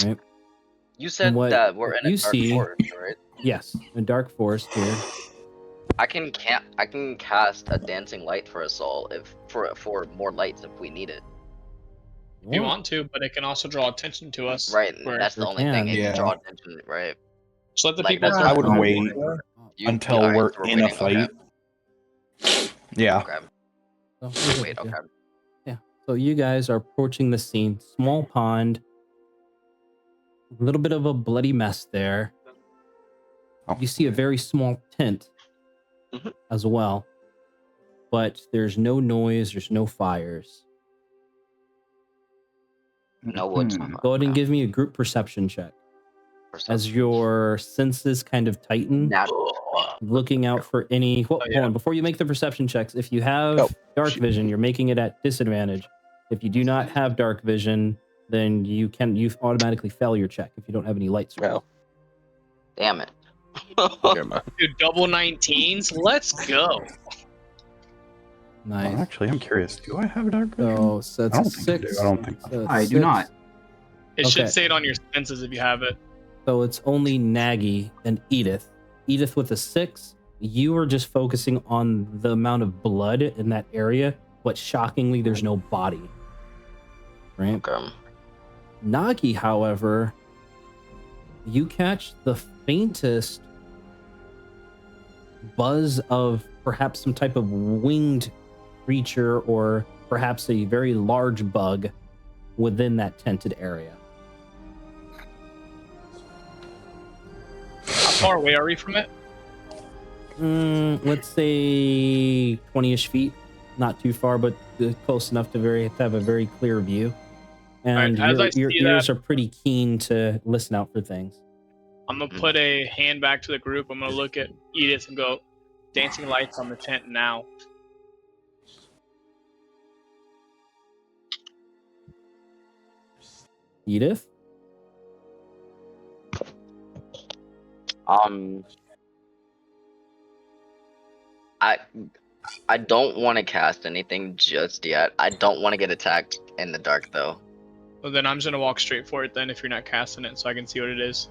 Right? You said what that we're in a you dark see- forest, right? Yes, a dark forest here. I can cast a dancing light for us all if for more lights if we need it. If you want to, but it can also draw attention to us. Right, Where- that's the Sure only thing. can. It Yeah. can draw attention, right? Just let the Like, people. that's I would know. wait until alright, we're so in a waiting, okay. fight. Yeah. Okay. So, we're Wait, good, okay. Yeah. So you guys are approaching the scene. Small pond. A little bit of a bloody mess there. Oh. You see a very small tent Mhm. as well. But there's no noise, there's no fires. No woods. Go ahead and give me a group perception check. As your senses kind of tighten, looking out for any... Hold on, before you make the perception checks, if you have dark vision, you're making it at disadvantage. If you do not have dark vision, then you automatically fail your check if you don't have any light source. Well, Damn it. never mind. Dude, double 19s. Let's go. Nice. Well, actually, I'm curious. Do I have a dark vision? So I that's don't a think I do. 6. I don't think so. So I do six. not. It Okay. should say it on your senses if you have it. So it's only Nagy and Edith. Edith with a 6. You are just focusing on the amount of blood in that area, but shockingly, there's no body. Right? Okay. Nagi, however, you catch the faintest buzz of perhaps some type of winged creature or perhaps a very large bug within that tented area. How far away are we from it? Let's say 20-ish feet. Not too far, but close enough to have a very clear view. And Alright, as I your see ears that- are pretty keen to listen out for things. I'm gonna put a hand back to the group. I'm gonna look at Edith and go, dancing lights on the tent now. Edith? I don't want to cast anything just yet. I don't want to get attacked in the dark though. Well, then I'm just gonna walk straight for it then if you're not casting it so I can see what it is.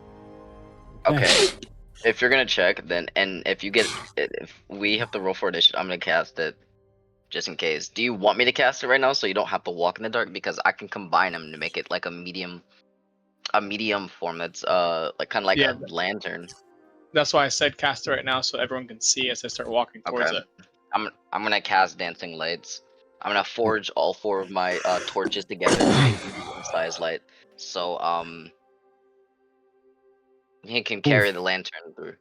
Okay. If you're gonna check, then and if we have to roll for initiative, I'm gonna cast it just in case. Do you want me to cast it right now so you don't have to walk in the dark? Because I can combine them to make it like a medium form that's like kind of like Yeah. a lantern. That's why I said cast it right now so everyone can see as I start walking towards Okay. it. I'm gonna cast dancing lights. I'm gonna forge all 4 of my torches together to make a size light. So he can carry the lantern through.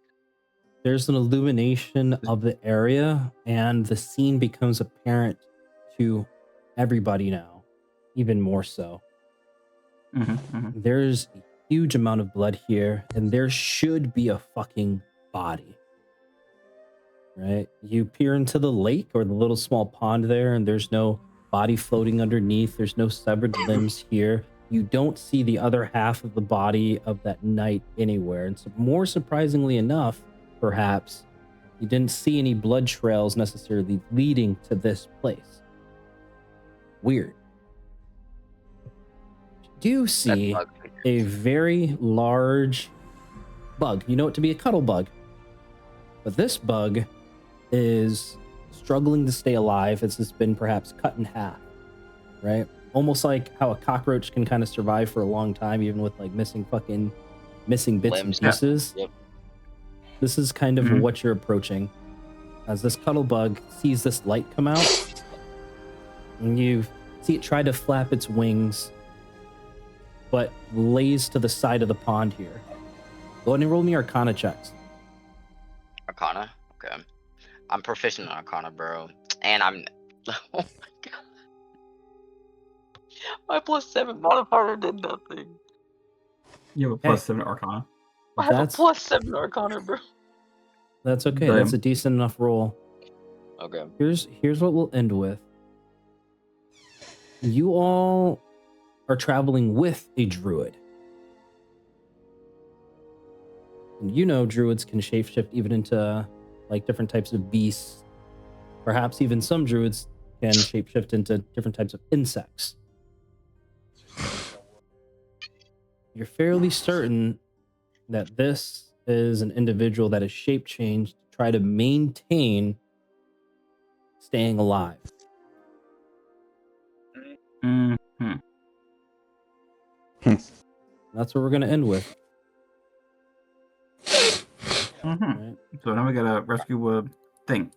There's an illumination of the area, and the scene becomes apparent to everybody now, even more so. There's a huge amount of blood here, and there should be a fucking body. Right? You peer into the lake or the little small pond there, and there's no body floating underneath. There's no severed limbs here. You don't see the other half of the body of that knight anywhere. And so more surprisingly enough, perhaps, you didn't see any blood trails necessarily leading to this place. Weird. You do see a very large bug. You know it to be a cuttle bug. But this bug is struggling to stay alive as it's been perhaps cut in half, right? Almost like how a cockroach can kind of survive for a long time, even with like missing bits Limbs, and pieces. Yep. This is kind of what you're approaching. As this cuttle bug sees this light come out, and you see it try to flap its wings, but lays to the side of the pond here. Go ahead and roll me Arcana checks. Arcana? Okay. I'm proficient in Arcana, bro. And I'm... Oh my god. My +7 modifier did nothing. You have a +7 Arcana. I have a That's +7 Arcana, bro. that's okay. That's a Damn. decent enough roll. Okay. Here's what we'll end with. You all are traveling with a druid. And you know druids can shapeshift even into like different types of beasts. Perhaps even some druids can shapeshift into different types of insects. You're fairly certain that this is an individual that is shape changed to try to maintain staying alive. Mm-hmm. That's what we're going to end with. Mm-hmm. Right? So now we gotta rescue a thing.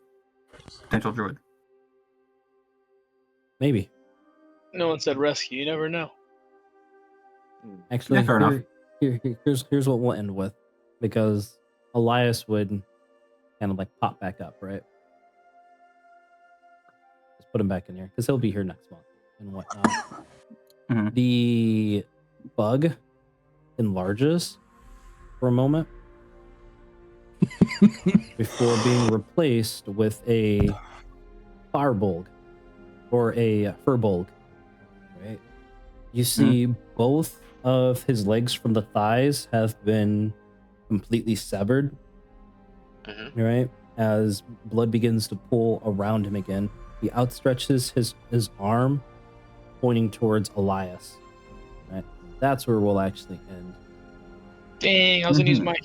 Potential druid. Maybe. No one said rescue. You never know. Actually, Yeah, fair enough. here's what we'll end with, because Elias would kind of like pop back up, right? Just put him back in here because he'll be here next month and whatnot. Mhm. The bug enlarges for a moment before being replaced with a firbolg or a furbolg, right? You see both of his legs from the thighs have been completely severed, right? As blood begins to pool around him again, he outstretches his arm, pointing towards Elias, right? That's where we'll actually end. Dang, I was gonna use my